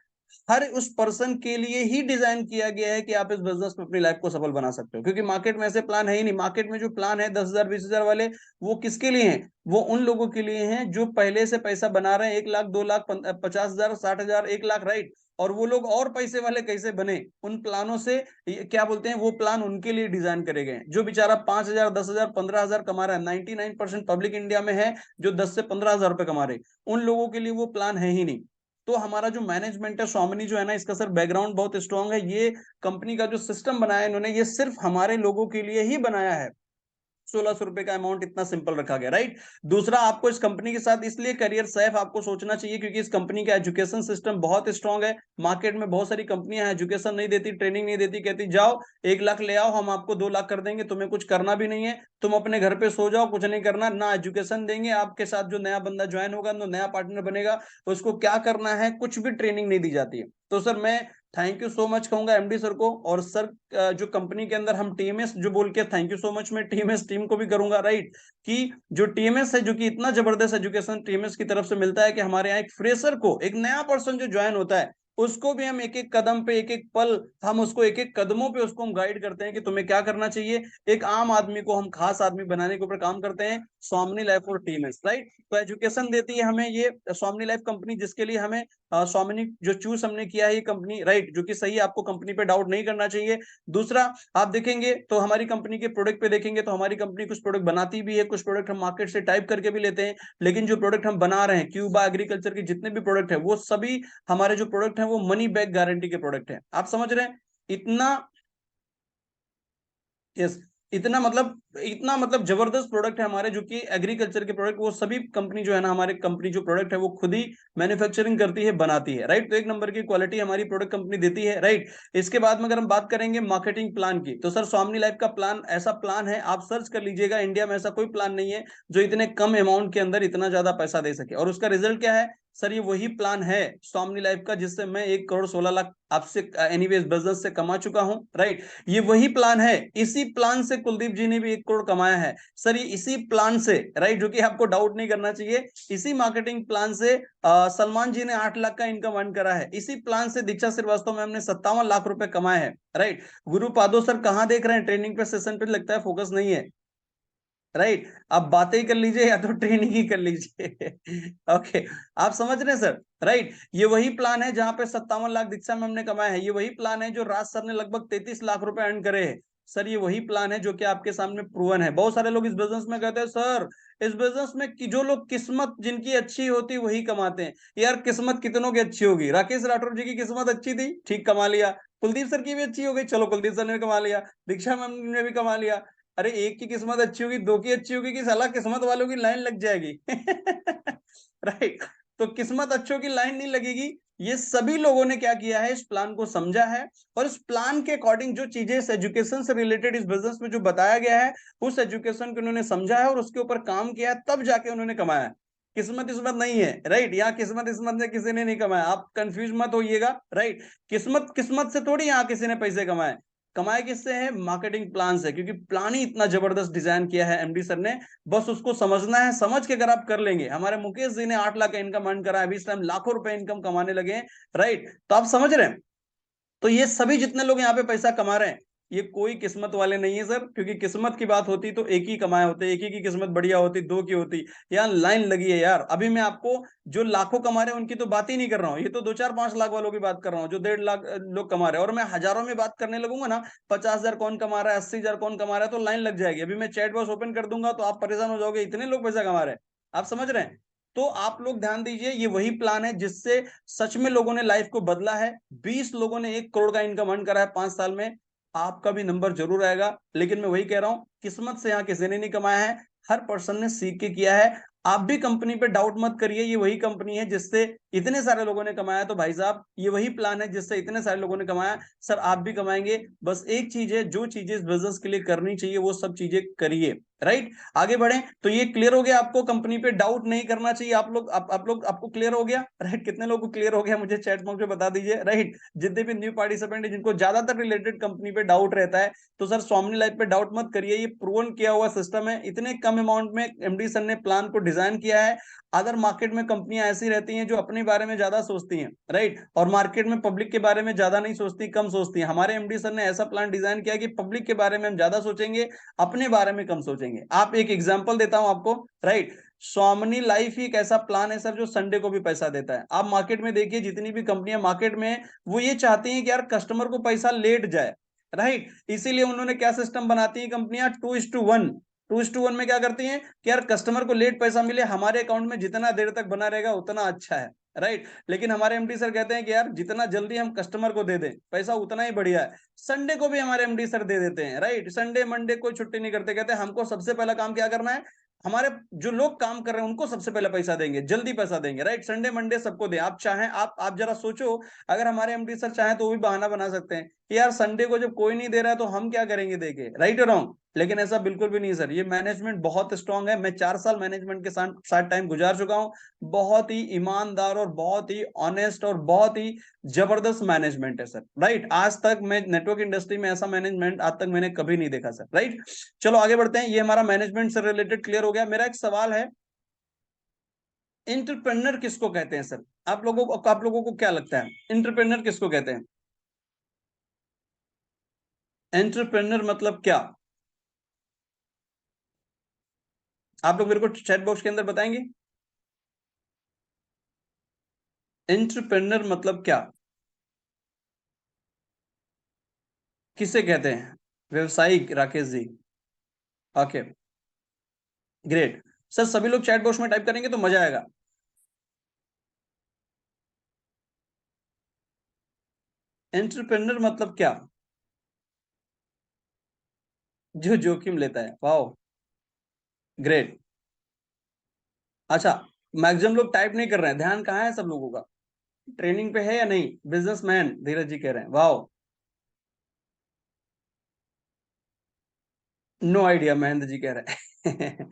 हर उस पर्सन के लिए ही डिजाइन किया गया है कि आप इस बिजनेस में अपनी लाइफ को सफल बना सकते हो। क्योंकि मार्केट में ऐसे प्लान है ही नहीं। मार्केट में जो प्लान है 10,000 20,000 वाले, वो किसके लिए हैं, वो उन लोगों के लिए हैं जो पहले से पैसा बना रहे हैं, 1 लाख 2 लाख 50,000 60,000 1 लाख, राइट। और वो लोग और पैसे वाले कैसे बने उन प्लानों से, क्या बोलते हैं, वो प्लान उनके लिए डिजाइन करे गए। जो बेचारा 5,000 10,000 15,000 कमा रहा है, 99% पब्लिक इंडिया में है जो 10 से 15,000 रुपए कमा रहे, उन लोगों के लिए वो प्लान है ही नहीं। तो हमारा जो मैनेजमेंट है सोमनी जो है ना, इसका सर बैकग्राउंड बहुत स्ट्रांग है। ये कंपनी का जो सिस्टम बनाया है इन्होंने, ये सिर्फ हमारे लोगों के लिए ही बनाया है। ₹1600 का अमाउंट इतना सिंपल रखा गया, राइट। दूसरा, आपको इस कंपनी के साथ इसलिए करियर सेफ आपको सोचना चाहिए क्योंकि इस कंपनी का एजुकेशन सिस्टम बहुत स्ट्रांग है। मार्केट में बहुत सारी कंपनियां हैं, एजुकेशन नहीं देती, ट्रेनिंग नहीं देती, कहती जाओ 1 लाख ले आओ, हम आपको 2 लाख कर देंगे, तुम्हें कुछ करना भी नहीं है, तुम अपने घर पे सो जाओ, कुछ नहीं करना, ना एजुकेशन देंगे। आपके साथ जो नया बंदा ज्वाइन होगा, जो नया पार्टनर बनेगा, उसको क्या करना है कुछ भी ट्रेनिंग नहीं दी जाती है। तो सर मैं थैंक यू सो मच कहूंगा एमडी सर को। और सर जो कंपनी के अंदर हम टीएमएस जो बोल के थैंक यू सो मच, मैं टीएमएस टीम को भी करूंगा, राइट। कि जो टीएमएस है, जो कि इतना जबरदस्त एजुकेशन टीएमएस की तरफ से मिलता है कि हमारे यहाँ एक फ्रेशर को, एक नया पर्सन जो ज्वाइन होता है, उसको भी हम एक एक कदम पे, एक एक पल, हम उसको एक एक कदमों पे उसको हम गाइड करते हैं कि तुम्हें क्या करना चाहिए। एक आम आदमी को हम खास आदमी बनाने के ऊपर काम करते हैं, स्वामिनी लाइफ और टीएमएस, राइट। तो एजुकेशन देती है हमें ये स्वामिनी लाइफ कंपनी, जिसके लिए हमें स्वामिनी जो चूज हमने किया है ये कंपनी, राइट, जो कि सही है, आपको कंपनी पे डाउट नहीं करना चाहिए। दूसरा, आप देखेंगे तो हमारी कंपनी के प्रोडक्ट पे देखेंगे तो हमारी कंपनी कुछ प्रोडक्ट बनाती भी है, कुछ प्रोडक्ट हम मार्केट से टाइप करके भी लेते हैं, लेकिन जो प्रोडक्ट हम बना रहे हैं, क्यूबा एग्रीकल्चर के जितने भी प्रोडक्ट है, वो सभी हमारे जो प्रोडक्ट है वो मनी बैक गारंटी के प्रोडक्ट है। आप समझ रहे हैं इतना? यस, इतना मतलब जबरदस्त प्रोडक्ट है हमारे, जो कि एग्रीकल्चर के प्रोडक्ट, वो सभी कंपनी जो है ना, हमारे कंपनी जो प्रोडक्ट है वो खुद ही मैन्युफैक्चरिंग करती है, बनाती है, राइट। तो एक नंबर की क्वालिटी हमारी प्रोडक्ट कंपनी देती है, राइट। इसके बाद में अगर हम बात करेंगे मार्केटिंग प्लान की, तो सर स्वामिनी लाइफ का प्लान ऐसा प्लान है, आप सर्च कर लीजिएगा, इंडिया में ऐसा कोई प्लान नहीं है जो इतने कम अमाउंट के अंदर इतना ज्यादा पैसा दे सके। और उसका रिजल्ट क्या है सर? ये वही प्लान है स्वामिनी लाइफ का, जिससे मैं 1 करोड़ 16 लाख आपसे एनीवेज बिजनेस से कमा चुका हूं, राइट। ये वही प्लान है, इसी प्लान से कुलदीप जी ने भी 1 करोड़ कमाया है सर, ये इसी प्लान से, राइट, जो कि आपको डाउट नहीं करना चाहिए। इसी मार्केटिंग प्लान से सलमान जी ने 8 लाख का इनकम अर्न करा है, इसी प्लान से दीक्षा श्रीवास्तव मैम ने 57 लाख रुपए कमाए हैं, राइट। गुरु पादो सर कहां देख रहे हैं? ट्रेनिंग पे, सेशन पे, लगता है फोकस नहीं है, राइट। आप बातें ही कर लीजिए या तो ट्रेनिंग ही कर लीजिए। ओके, आप समझ रहे हैं सर, राइट। ये वही प्लान है जहां पे 57 लाख दीक्षा में हमने कमाया है, ये वही प्लान है जो राज सर ने लगभग 33 लाख रुपए अर्न करे हैं सर, ये वही प्लान है जो कि आपके सामने प्रूवन है। बहुत सारे लोग इस बिजनेस में कहते हैं सर, इस बिजनेस में जो लोग किस्मत जिनकी अच्छी होती वही कमाते हैं। यार किस्मत कितनों की अच्छी होगी? राकेश राठौर जी की किस्मत अच्छी थी, ठीक, कमा लिया। कुलदीप सर की भी अच्छी हो गई, चलो कुलदीप सर ने भी कमा लिया, दीक्षा मैम ने भी कमा लिया। अरे एक की किस्मत अच्छी होगी, दो की अच्छी होगी, कि साला किस्मत वालों की लाइन लग जाएगी। राइट। तो किस्मत अच्छों की लाइन नहीं लगेगी। ये सभी लोगों ने क्या किया है, इस प्लान को समझा है, और इस प्लान के अकॉर्डिंग जो चीजें इस एजुकेशन से रिलेटेड इस बिजनेस में जो बताया गया है, उस एजुकेशन को उन्होंने समझा है और उसके ऊपर काम किया है, तब जाके उन्होंने कमाया है। किस्मत इसमत नहीं है, राइट। यहाँ किस्मत इसमत ने किसी ने नहीं कमाया, आप कंफ्यूज मत होइएगा, राइट। किस्मत किस्मत से थोड़ी यहाँ किसी ने पैसे कमाए, कमाए किससे है? मार्केटिंग प्लान से, क्योंकि प्लान ही इतना जबरदस्त डिजाइन किया है एमडी सर ने। बस उसको समझना है, समझ के अगर आप कर लेंगे, हमारे मुकेश जी ने 8 लाख का इनकम अर्न करा है, अभी इस टाइम लाखों रुपए इनकम कमाने लगे हैं, राइट। तो आप समझ रहे हैं, तो ये सभी जितने लोग यहाँ पे पैसा कमा रहे हैं, ये कोई किस्मत वाले नहीं है सर, क्योंकि किस्मत की बात होती तो एक ही कमाए होते, एक ही की किस्मत बढ़िया होती, दो की होती। यहाँ लाइन लगी है यार। अभी मैं आपको जो लाखों कमा रहे हैं उनकी तो बात ही नहीं कर रहा हूँ, ये तो 2 4 5 लाख वालों की बात कर रहा हूँ, जो 1.5 लाख लोग कमा रहे हैं। और मैं हजारों में बात करने लगूंगा ना, 50,000 कौन कमा रहा है, 80,000 कौन कमा रहा है, तो लाइन लग जाएगी। अभी मैं चैट बॉक्स ओपन कर दूंगा तो आप परेशान हो जाओगे, इतने लोग पैसा कमा रहे हैं। आप समझ रहे हैं? तो आप लोग ध्यान दीजिए, ये वही प्लान है जिससे सच में लोगों ने लाइफ को बदला है। 20 लोगों ने 1 करोड़ का इनकम अर्न करा है 5 साल में। आपका भी नंबर जरूर आएगा, लेकिन मैं वही कह रहा हूं, किस्मत से यहाँ किसी ने नहीं कमाया है, हर पर्सन ने सीख के किया है। आप भी कंपनी पे डाउट मत करिए, ये वही कंपनी है जिससे इतने सारे लोगों ने कमाया। तो भाई साहब, ये वही प्लान है जिससे इतने सारे लोगों ने कमाया। सर आप भी कमाएंगे, बस एक चीज है, जो चीजें इस बिजनेस के लिए करनी चाहिए वो सब चीजें करिए, राइट। आगे बढ़े तो ये क्लियर हो गया आपको, कंपनी पे डाउट नहीं करना चाहिए। आप लोग आपको क्लियर हो गया, राइट। कितने लोगों को क्लियर हो गया मुझे चैट बॉक्स में बता दीजिए, राइट। जितने भी न्यू पार्टिसिपेंट है जिनको ज्यादातर रिलेटेड कंपनी पे डाउट रहता है, तो सर स्वामिनी लाइफ पे डाउट मत करिए, ये प्रूवन किया हुआ सिस्टम है। इतने कम अमाउंट में एमडी सर ने प्लान को डिजाइन किया है। अदर मार्केट में कंपनियां ऐसी रहती हैं जो अपने बारे में ज्यादा सोचती हैं, राइट, और मार्केट में पब्लिक के बारे में ज्यादा नहीं सोचती, कम सोचती हैं। हमारे एमडी सर ने ऐसा प्लान डिजाइन किया कि पब्लिक के बारे में हम ज्यादा सोचेंगे, अपने बारे में कम सोचेंगे। आप एक एग्जांपल देता हूं आपको, राइट। स्वामिनी लाइफ ही एक ऐसा प्लान है सर जो संडे को भी पैसा देता है। आप मार्केट में देखिए, जितनी भी कंपनियां मार्केट में है, वो ये चाहती हैं कि यार कस्टमर को पैसा लेट जाए, राइट। इसीलिए उन्होंने क्या सिस्टम बनाती है कंपनियां, 2:1। 2:1 में क्या करती हैं कि यार कस्टमर को लेट पैसा मिले, हमारे अकाउंट में जितना देर तक बना रहेगा उतना अच्छा है। राइट। लेकिन हमारे एमडी सर कहते हैं कि यार जितना जल्दी हम कस्टमर को दे दें पैसा उतना ही बढ़िया है। संडे को भी हमारे एमडी सर दे देते हैं, राइट। संडे मंडे कोई छुट्टी नहीं करते, कहते हैं हमको सबसे पहला काम क्या करना है, हमारे जो लोग काम कर रहे हैं उनको सबसे पहले पैसा देंगे, जल्दी पैसा देंगे, राइट। संडे मंडे सबको दे, आप चाहें आप जरा सोचो, अगर हमारे एमडी सर चाहें तो वो भी बहाना बना सकते हैं कि यार संडे को जब कोई नहीं दे रहा है तो हम क्या करेंगे देके, राइट और रॉन्ग। लेकिन ऐसा बिल्कुल भी नहीं सर, ये मैनेजमेंट बहुत स्ट्रांग है। मैं 4 साल मैनेजमेंट के साथ टाइम गुजार चुका हूं। बहुत ही ईमानदार और बहुत ही ऑनेस्ट और बहुत ही जबरदस्त मैनेजमेंट है सर, राइट। आज तक मैं नेटवर्क इंडस्ट्री में ऐसा मैनेजमेंट आज तक मैंने कभी नहीं देखा सर, राइट। चलो आगे बढ़ते हैं, ये हमारा मैनेजमेंट से रिलेटेड क्लियर हो गया। मेरा एक सवाल है, एंटरप्रेन्योर किसको कहते हैं सर? आप लोगों को क्या लगता है एंटरप्रेन्योर किसको कहते हैं? एंटरप्रेन्योर मतलब क्या? आप लोग मेरे को चैट बॉक्स के अंदर बताएंगे एंटरप्रेन्योर मतलब क्या, किसे कहते हैं? व्यवसायिक, Rakesh ji. Okay, great. Sir सभी लोग चैट बॉक्स में टाइप करेंगे तो मजा आएगा। एंटरप्रेन्योर मतलब क्या? जो जोखिम लेता है, वाओ, ग्रेट। अच्छा, मैक्सिमम लोग टाइप नहीं कर रहे हैं, ध्यान कहाँ है सब लोगों का? ट्रेनिंग पे है या नहीं? बिजनेसमैन धीरज जी कह रहे हैं, wow. No idea, Mahendra ji कह रहे हैं।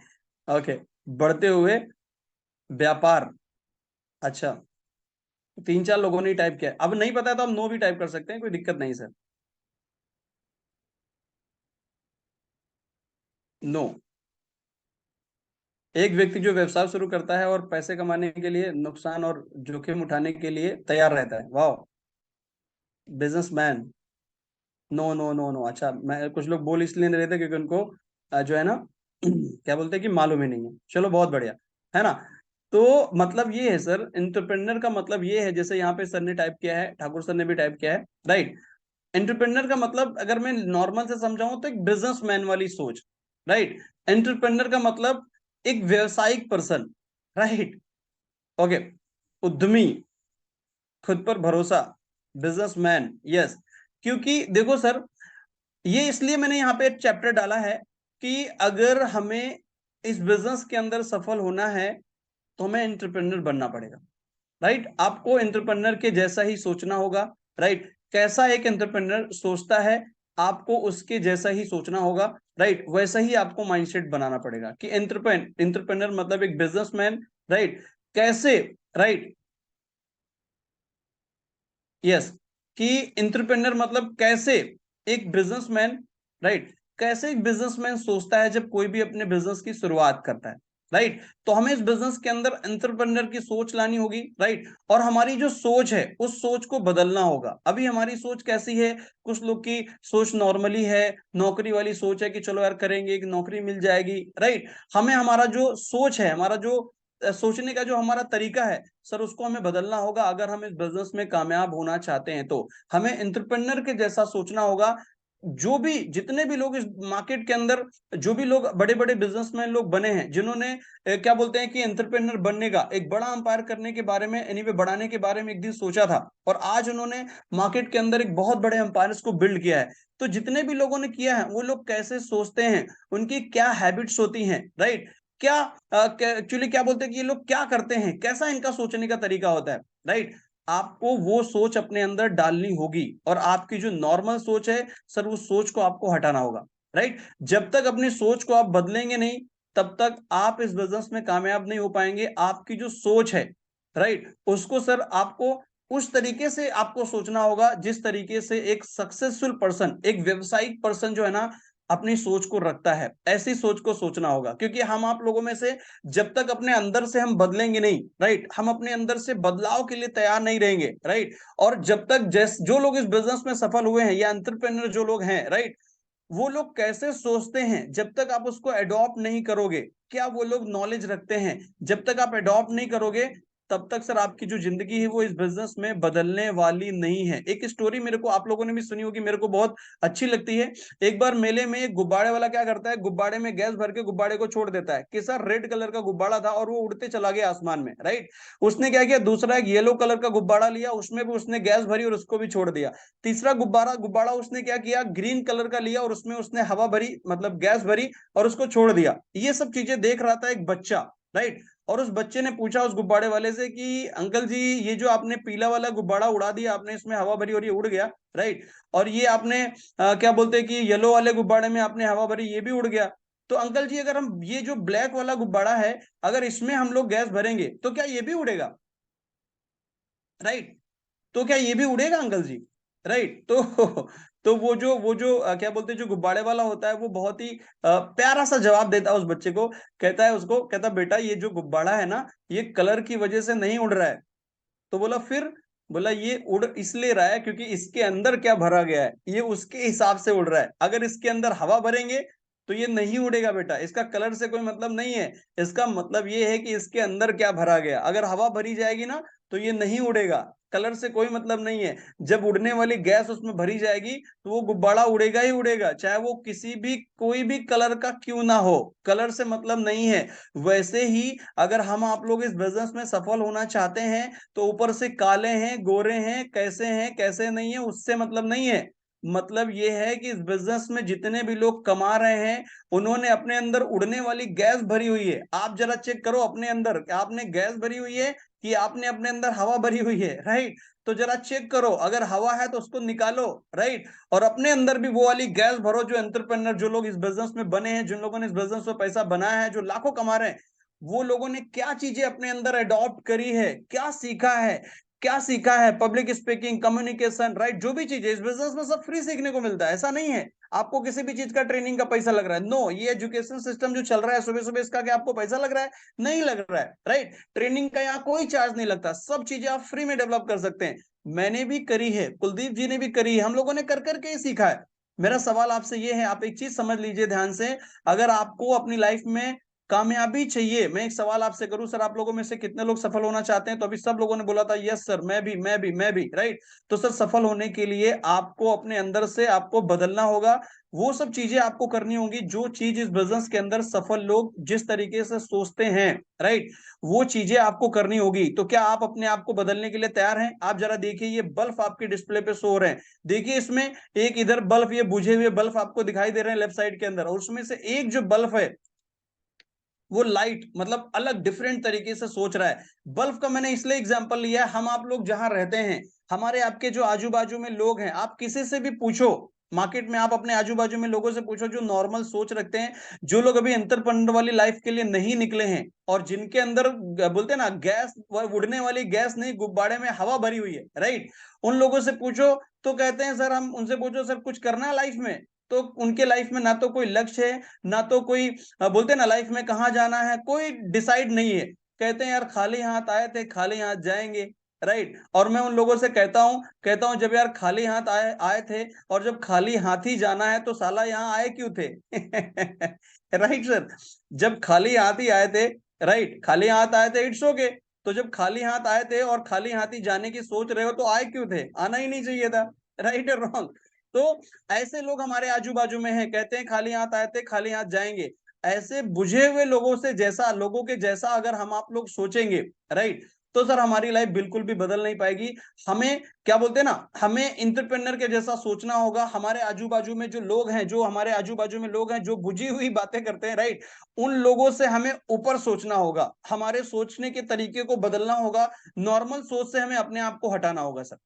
ओके, बढ़ते हुए व्यापार। अच्छा, 3-4 लोगों ने टाइप किया, अब नहीं पता है तो हम नो भी टाइप कर सकते हैं, कोई दिक्कत नहीं सर। नो, एक व्यक्ति जो व्यवसाय शुरू करता है और पैसे कमाने के लिए नुकसान और जोखिम उठाने के लिए तैयार रहता है, वाह। Businessman, no no no no. अच्छा, मैं कुछ लोग बोल इसलिए नहीं रहे थे क्योंकि उनको जो है ना क्या बोलते हैं कि मालूम ही नहीं है। चलो बहुत बढ़िया, है ना। तो मतलब ये है सर, एंटरप्रेन्योर का मतलब ये है, जैसे यहाँ पे सर ने टाइप किया है, ठाकुर सर ने भी टाइप किया है, राइट। एंटरप्रेन्योर का मतलब अगर मैं नॉर्मल से समझाऊं तो एक बिजनेसमैन वाली सोच, राइट। एंटरप्रेन्योर का मतलब एक व्यवसायिक पर्सन, राइट। ओके, उद्यमी, खुद पर भरोसा, बिजनेसमैन, यस। क्योंकि देखो सर, ये इसलिए मैंने यहाँ पे एक चैप्टर डाला है कि अगर हमें इस बिजनेस के अंदर सफल होना है तो हमें एंटरप्रेन्योर बनना पड़ेगा, राइट। आपको एंटरप्रेन्योर के जैसा ही सोचना होगा, राइट। कैसा एक एंटरप्रेन्योर सोचता है, आपको उसके जैसा ही सोचना होगा, राइट। वैसा ही आपको माइंडसेट बनाना पड़ेगा कि एंटरप्रेन्योर मतलब एक बिजनेसमैन, राइट। कैसे, राइट, यस, कि एंटरप्रेन्योर मतलब कैसे एक बिजनेसमैन, राइट, कैसे एक बिजनेसमैन सोचता है जब कोई भी अपने बिजनेस की शुरुआत करता है, राइट। तो हमें इस बिजनेस के अंदर एंटरप्रेन्योर की सोच लानी होगी, राइट। और हमारी जो सोच है उस सोच को बदलना होगा। अभी हमारी सोच कैसी है? कुछ लोग की सोच नॉर्मली है, नौकरी वाली सोच है कि चलो यार करेंगे, एक नौकरी मिल जाएगी, राइट। हमें हमारा जो सोच है, हमारा जो सोचने का जो हमारा तरीका है सर, उसको हमें बदलना होगा। अगर हम इस बिजनेस में कामयाब होना चाहते हैं तो हमें एंटरप्रेन्योर के जैसा सोचना होगा। जो भी जितने भी लोग इस मार्केट के अंदर, जो भी लोग बड़े बड़े बिजनेसमैन लोग बने हैं, जिन्होंने क्या बोलते हैं कि एंटरप्रेन्योर बनने का, एक बड़ा अंपायर करने के बारे में, एनीवे बढ़ाने के बारे में एक दिन सोचा था, और आज उन्होंने मार्केट के अंदर एक बहुत बड़े अंपायर्स को बिल्ड किया है। तो जितने भी लोगों ने किया है वो लोग कैसे सोचते हैं, उनकी क्या हैबिट्स होती हैं, राइट। क्या एक्चुअली क्या बोलते हैं कि ये लोग क्या करते हैं, कैसा इनका सोचने का तरीका होता है, राइट। आपको वो सोच अपने अंदर डालनी होगी, और आपकी जो नॉर्मल सोच है सर, उस सोच को आपको हटाना होगा, राइट। जब तक अपनी सोच को आप बदलेंगे नहीं, तब तक आप इस बिजनेस में कामयाब नहीं हो पाएंगे। आपकी जो सोच है, राइट, उसको सर आपको उस तरीके से आपको सोचना होगा जिस तरीके से एक सक्सेसफुल पर्सन, एक व्यवसायिक पर्सन जो है ना, अपनी सोच को रखता है। ऐसी सोच को सोचना होगा, क्योंकि हम आप लोगों में से जब तक अपने अंदर से हम बदलेंगे नहीं, राइट, हम अपने अंदर से बदलाव के लिए तैयार नहीं रहेंगे, राइट। और जब तक जो लोग इस बिजनेस में सफल हुए हैं या एंटरप्रेन्योर जो लोग हैं, राइट, वो लोग कैसे सोचते हैं, जब तक आप उसको अडॉप्ट नहीं करोगे, क्या वो लोग नॉलेज रखते हैं, जब तक आप अडॉप्ट नहीं करोगे, तब तक सर आपकी जो जिंदगी है वो इस बिजनेस में बदलने वाली नहीं है। एक स्टोरी मेरे को आप लोगों ने भी सुनी होगी, मेरे को बहुत अच्छी लगती है। एक बार मेले में एक गुब्बारे वाला क्या करता है, गुब्बारे में गैस भर के गुब्बारे को छोड़ देता है कि सर रेड कलर का गुब्बारा था और वो उड़ते चला गया आसमान में, राइट। उसने क्या किया, दूसरा एक येलो कलर का गुब्बारा लिया, उसमें भी उसने गैस भरी और उसको भी छोड़ दिया। तीसरा गुब्बारा गुब्बारा उसने क्या किया, ग्रीन कलर का लिया और उसमें उसने हवा भरी, मतलब गैस भरी और उसको छोड़ दिया। ये सब चीजें देख रहा था एक बच्चा, राइट। और उस बच्चे ने पूछा उस गुब्बारे वाले से कि अंकल जी, ये जो आपने पीला वाला गुब्बारा उड़ा दिया, आपने इसमें हवा भरी और ये उड़ गया, राइट। और ये आपने क्या बोलते हैं कि येलो वाले गुब्बारे में आपने हवा भरी, ये भी उड़ गया। तो अंकल जी, अगर हम ये जो ब्लैक वाला गुब्बारा है, अगर इसमें हम लोग गैस भरेंगे तो क्या ये भी उड़ेगा, राइट। तो क्या ये भी उड़ेगा अंकल जी, राइट। तो तो वो जो क्या बोलते हैं, जो गुब्बारे वाला होता है, वो बहुत ही प्यारा सा जवाब देता है उस बच्चे को। कहता है उसको, कहता बेटा, ये जो गुब्बारा है ना, ये कलर की वजह से नहीं उड़ रहा है। तो बोला फिर, बोला ये उड़ इसलिए रहा है क्योंकि इसके अंदर क्या भरा गया है, ये उसके हिसाब से उड़ रहा है। अगर इसके अंदर हवा भरेंगे तो ये नहीं उड़ेगा बेटा, इसका कलर से कोई मतलब नहीं है। इसका मतलब ये है कि इसके अंदर क्या भरा गया। अगर हवा भरी जाएगी ना तो ये नहीं उड़ेगा, कलर से कोई मतलब नहीं है। जब उड़ने वाली गैस उसमें भरी जाएगी तो वो गुब्बारा उड़ेगा ही उड़ेगा, चाहे वो किसी भी कोई भी कलर का क्यों ना हो, कलर से मतलब नहीं है। वैसे ही अगर हम आप लोग इस बिजनेस में सफल होना चाहते हैं तो ऊपर से काले हैं गोरे हैं कैसे नहीं है, उससे मतलब नहीं है। मतलब ये है कि इस बिजनेस में जितने भी लोग कमा रहे हैं, उन्होंने अपने अंदर उड़ने वाली गैस भरी हुई है। आप जरा चेक करो अपने अंदर, आपने गैस भरी हुई है कि आपने अपने अंदर हवा भरी हुई है, राइट। तो जरा चेक करो, अगर हवा है तो उसको निकालो, राइट। और अपने अंदर भी वो वाली गैस भरो। जो एंटरप्रेन्योर, जो लोग इस बिजनेस में बने हैं, जिन लोगों ने इस बिजनेस में पैसा बनाया है, जो लाखों कमा रहे हैं, वो लोगों ने क्या चीजें अपने अंदर अडॉप्ट करी है, क्या सीखा है, क्या सीखा है। Public speaking, communication, right. जो भी चीजें इस बिजनेस में सब फ्री सीखने को मिलता है, ऐसा नहीं है आपको किसी भी चीज का ट्रेनिंग का पैसा लग रहा है। नो, ये एजुकेशन सिस्टम जो चल रहा है सुबह सुबह, इसका क्या आपको पैसा लग रहा है? नहीं लग रहा है, राइट। ट्रेनिंग का यहाँ कोई चार्ज नहीं लगता, सब चीजें आप फ्री में डेवलप कर सकते हैं। मैंने भी करी है, कुलदीप जी ने भी करी है, हम लोगों ने कर करके ही सीखा है। मेरा सवाल आपसे ये है, आप एक चीज समझ लीजिए ध्यान से। अगर आपको अपनी लाइफ में कामयाबी चाहिए, मैं एक सवाल आपसे करूं, सर आप लोगों में से कितने लोग सफल होना चाहते हैं? तो अभी सब लोगों ने बोला था यस सर, मैं भी, राइट। तो सर सफल होने के लिए आपको अपने अंदर से आपको बदलना होगा। वो सब चीजें आपको करनी होंगी जो चीज इस बिजनेस के अंदर सफल लोग जिस तरीके से सोचते हैं, राइट। वो चीजें आपको करनी होगी। तो क्या आप अपने आप को बदलने के लिए तैयार हैं? आप जरा देखिए, ये बल्ब आपके डिस्प्ले पे शो हो रहे हैं, देखिए इसमें एक इधर बल्ब, ये बुझे हुए बल्ब आपको दिखाई दे रहे हैं लेफ्ट साइड के अंदर, और उसमें से एक जो बल्ब है वो लाइट, मतलब अलग डिफरेंट तरीके से सोच रहा है। बल्ब का मैंने इसलिए एग्जांपल लिया है, हम आप लोग जहां रहते हैं, हमारे आपके जो आजू बाजू में लोग हैं, आप किसी से भी पूछो मार्केट में, आप अपने आजू बाजू में लोगों से पूछो जो नॉर्मल सोच रखते हैं, जो लोग अभी एंटरप्रेन्योर वाली लाइफ के लिए नहीं निकले हैं, और जिनके अंदर बोलते हैं ना गैस, उड़ने वाली गैस नहीं, गुब्बारे में हवा भरी हुई है, राइट। उन लोगों से पूछो तो कहते हैं सर, हम उनसे पूछो सर कुछ करना है लाइफ में, तो उनके लाइफ में ना तो कोई लक्ष्य है, ना तो कोई बोलते हैं ना लाइफ में कहाँ जाना है, कोई डिसाइड नहीं है। कहते हैं यार खाली हाथ आए थे, खाली हाथ जाएंगे, राइट। और मैं उन लोगों से कहता हूं जब यार खाली हाथ आए आए थे और जब खाली हाथ ही जाना है तो साला यहाँ आए क्यों थे? Right sir. जब खाली हाथ ही आए थे, राइट, खाली हाथ आए थे, इट्स ओके। तो जब खाली हाथ आए थे और खाली हाथ ही जाने की सोच रहे हो तो आए क्यों थे? आना ही नहीं चाहिए था, राइट और रॉन्ग। तो ऐसे लोग हमारे आजू बाजू में हैं, कहते हैं खाली हाथ आए थे खाली हाथ जाएंगे। ऐसे बुझे हुए लोगों से जैसा, लोगों के जैसा अगर हम आप लोग सोचेंगे, राइट, तो सर हमारी लाइफ बिल्कुल भी बदल नहीं पाएगी। हमें क्या बोलते हैं ना, हमें इंटरप्रेन्योर के जैसा सोचना होगा। हमारे आजू बाजू में जो लोग हैं, जो हमारे आजू बाजू में लोग हैं जो बुझी हुई बातें करते हैं, राइट, उन लोगों से हमें ऊपर सोचना होगा, हमारे सोचने के तरीके को बदलना होगा। नॉर्मल सोच से हमें अपने आप को हटाना होगा सर,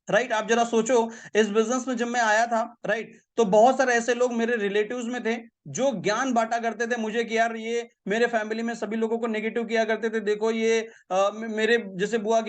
राइट। आप जरा सोचो, इस बिजनेस में जब मैं आया था, राइट, तो बहुत सारे ऐसे लोग मेरे रिलेटिव्स में थे जो ज्ञान बांटा करते थे मुझे कि यार ये मेरे फैमिली में सभी लोगों को नेगेटिव किया करते थे, देखो ये मेरे जैसे बुआ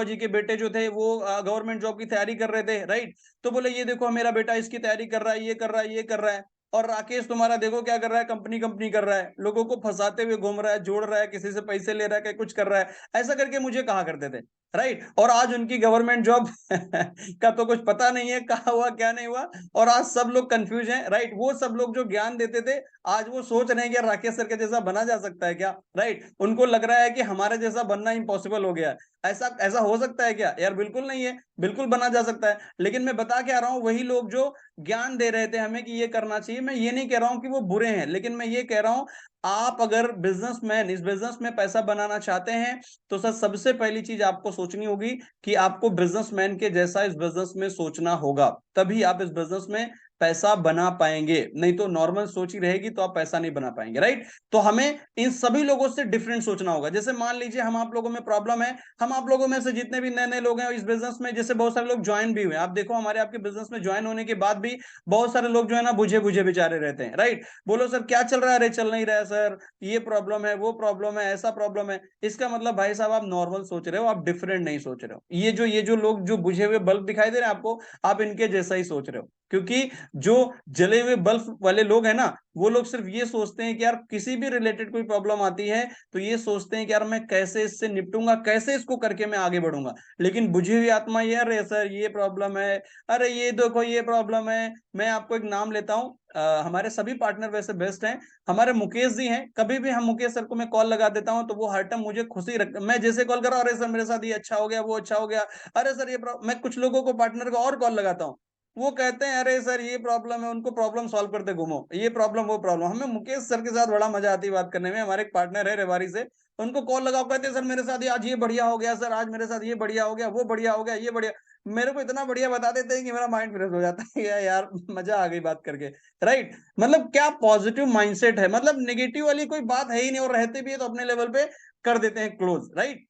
जी के बेटे जो थे वो गवर्नमेंट जॉब की तैयारी कर रहे थे, राइट। तो बोले ये देखो मेरा बेटा इसकी तैयारी कर रहा है, ये कर रहा है, ये कर रहा है। और राकेश तुम्हारा देखो क्या कर रहा है, कंपनी कंपनी कर रहा है, लोगों को फंसाते हुए घूम रहा है, जोड़ रहा है, किसी से पैसे ले रहा है, कुछ कर रहा है, ऐसा करके मुझे कहा करते थे, राइट। और आज उनकी गवर्नमेंट जॉब का तो कुछ पता नहीं है, कहा हुआ क्या नहीं हुआ, और आज सब लोग कंफ्यूज हैं, राइट। वो सब लोग जो ज्ञान देते थे, आज वो सोच रहे हैं कि राकेश सर के जैसा बना जा सकता है क्या, राइट। उनको लग रहा है कि हमारे जैसा बनना इम्पॉसिबल हो गया है। ऐसा ऐसा हो सकता है क्या यार? बिल्कुल नहीं है, बिल्कुल बना जा सकता है। लेकिन मैं बता क्या रहा हूं, वही लोग जो ज्ञान दे रहे थे हमें कि ये करना चाहिए, मैं ये नहीं कह रहा हूं कि वो बुरे हैं, लेकिन मैं ये कह रहा हूं आप अगर बिजनेसमैन इस बिजनेस में पैसा बनाना चाहते हैं, तो सर सबसे पहली चीज आपको सोचनी होगी कि आपको बिजनेसमैन के जैसा इस बिजनेस में सोचना होगा, तभी आप इस बिजनेस में पैसा बना पाएंगे। नहीं तो नॉर्मल सोच ही रहेगी तो आप पैसा नहीं बना पाएंगे, राइट। तो हमें इन सभी लोगों से डिफरेंट सोचना होगा। जैसे मान लीजिए हम आप लोगों में प्रॉब्लम है, हम आप लोगों में से जितने भी नए नए लोग हैं इस बिजनेस में, जैसे बहुत सारे लोग ज्वाइन भी हुए, आप देखो हमारे आपके बिजनेस में ज्वाइन होने के बाद भी बहुत सारे लोग जो है ना बुझे बुझे बेचारे रहते हैं, राइट। बोलो सर क्या चल रहा है? अरे चल नहीं रहा है सर, ये प्रॉब्लम है, वो प्रॉब्लम है, ऐसा प्रॉब्लम है। इसका मतलब भाई साहब आप नॉर्मल सोच रहे हो, आप डिफरेंट नहीं सोच रहे हो। ये जो लोग जो बुझे हुए बल्ब दिखाई दे रहे हैं आपको, आप इनके जैसा ही सोच रहे हो। क्योंकि जो जले हुए बल्ब वाले लोग हैं ना, वो लोग सिर्फ ये सोचते हैं कि यार किसी भी रिलेटेड कोई प्रॉब्लम आती है तो ये सोचते हैं कि यार मैं कैसे इससे निपटूंगा, कैसे इसको करके मैं आगे बढ़ूंगा। लेकिन बुझी हुई आत्मा ये, अरे सर ये प्रॉब्लम है, अरे ये देखो ये प्रॉब्लम है। मैं आपको एक नाम लेता हूँ, हमारे सभी पार्टनर वैसे बेस्ट हैं, हमारे मुकेश जी हैं। कभी भी हम मुकेश सर को मैं कॉल लगा देता हूं तो वो हर टाइम मुझे खुशी रख, मैं जैसे कॉल कर रहा हूँ, अरे सर मेरे साथ ये अच्छा हो गया, वो अच्छा हो गया, अरे सर ये मैं कुछ लोगों को पार्टनर को और कॉल लगाता हूँ, वो कहते हैं अरे सर ये प्रॉब्लम है, उनको प्रॉब्लम सॉल्व करते घूमो, ये प्रॉब्लम वो प्रॉब्लम। हमें मुकेश सर के साथ बड़ा मजा आती है बात करने में। हमारे एक पार्टनर है रेवारी से, उनको कॉल लगाओ, कहते हैं सर मेरे साथ आज ये बढ़िया हो गया, सर आज मेरे साथ ये बढ़िया हो गया, वो बढ़िया हो गया, ये बढ़िया। मेरे को इतना बढ़िया बता देते हैं कि मेरा माइंड फ्रेश हो जाता है यार, मजा आ गई बात करके, राइट। मतलब क्या पॉजिटिव माइंडसेट है, मतलब नेगेटिव वाली कोई बात है ही नहीं, और रहते भी है तो अपने लेवल पे कर देते हैं क्लोज, राइट।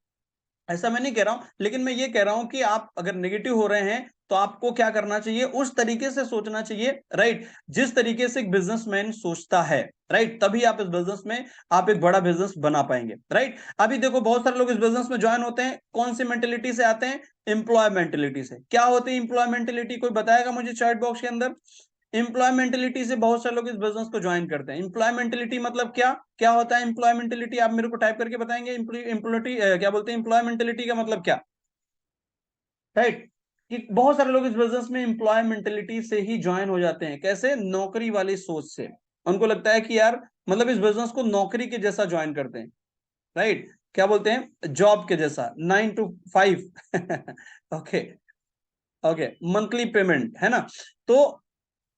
ऐसा मैं नहीं कह रहा हूं, लेकिन मैं ये कह रहा हूं कि आप अगर नेगेटिव हो रहे हैं तो आपको क्या करना चाहिए, उस तरीके से सोचना चाहिए, राइट, जिस तरीके से एक बिजनेसमैन सोचता है, राइट। तभी आप इस बिजनेस में आप एक बड़ा बिजनेस बना पाएंगे, राइट। अभी देखो बहुत सारे लोग इस बिजनेस में ज्वाइन होते हैं, कौन सी मेंटेलिटी से आते हैं? एम्प्लॉय मेंटेलिटी से। क्या होती है एम्प्लॉय मेंटेलिटी, कोई बताएगा मुझे चैट बॉक्स के अंदर? इंप्लॉयमेंटलिटी से बहुत सारे लोग इस बिजनेस को ज्वाइन करते हैं। इंप्लॉयमेंटलिटी मतलब क्या, क्या होता है इंप्लॉयमेंटलिटी? आप मेरे को टाइप करके बताएंगे, इम्प्लॉयमेंटलिटी क्या बोलते हैं, इंप्लॉयमेंटलिटी का मतलब क्या, राइट। कि बहुत सारे लोग इस बिजनेस में इंप्लॉयमेंटलिटी से ही ज्वाइन हो जाते हैं। कैसे? नौकरी वाली सोच से। उनको लगता है कि यार मतलब इस बिजनेस को नौकरी के जैसा ज्वाइन करते हैं, राइट। क्या बोलते हैं, जॉब के जैसा, 9 to 5 okay, okay, monthly payment है ना। तो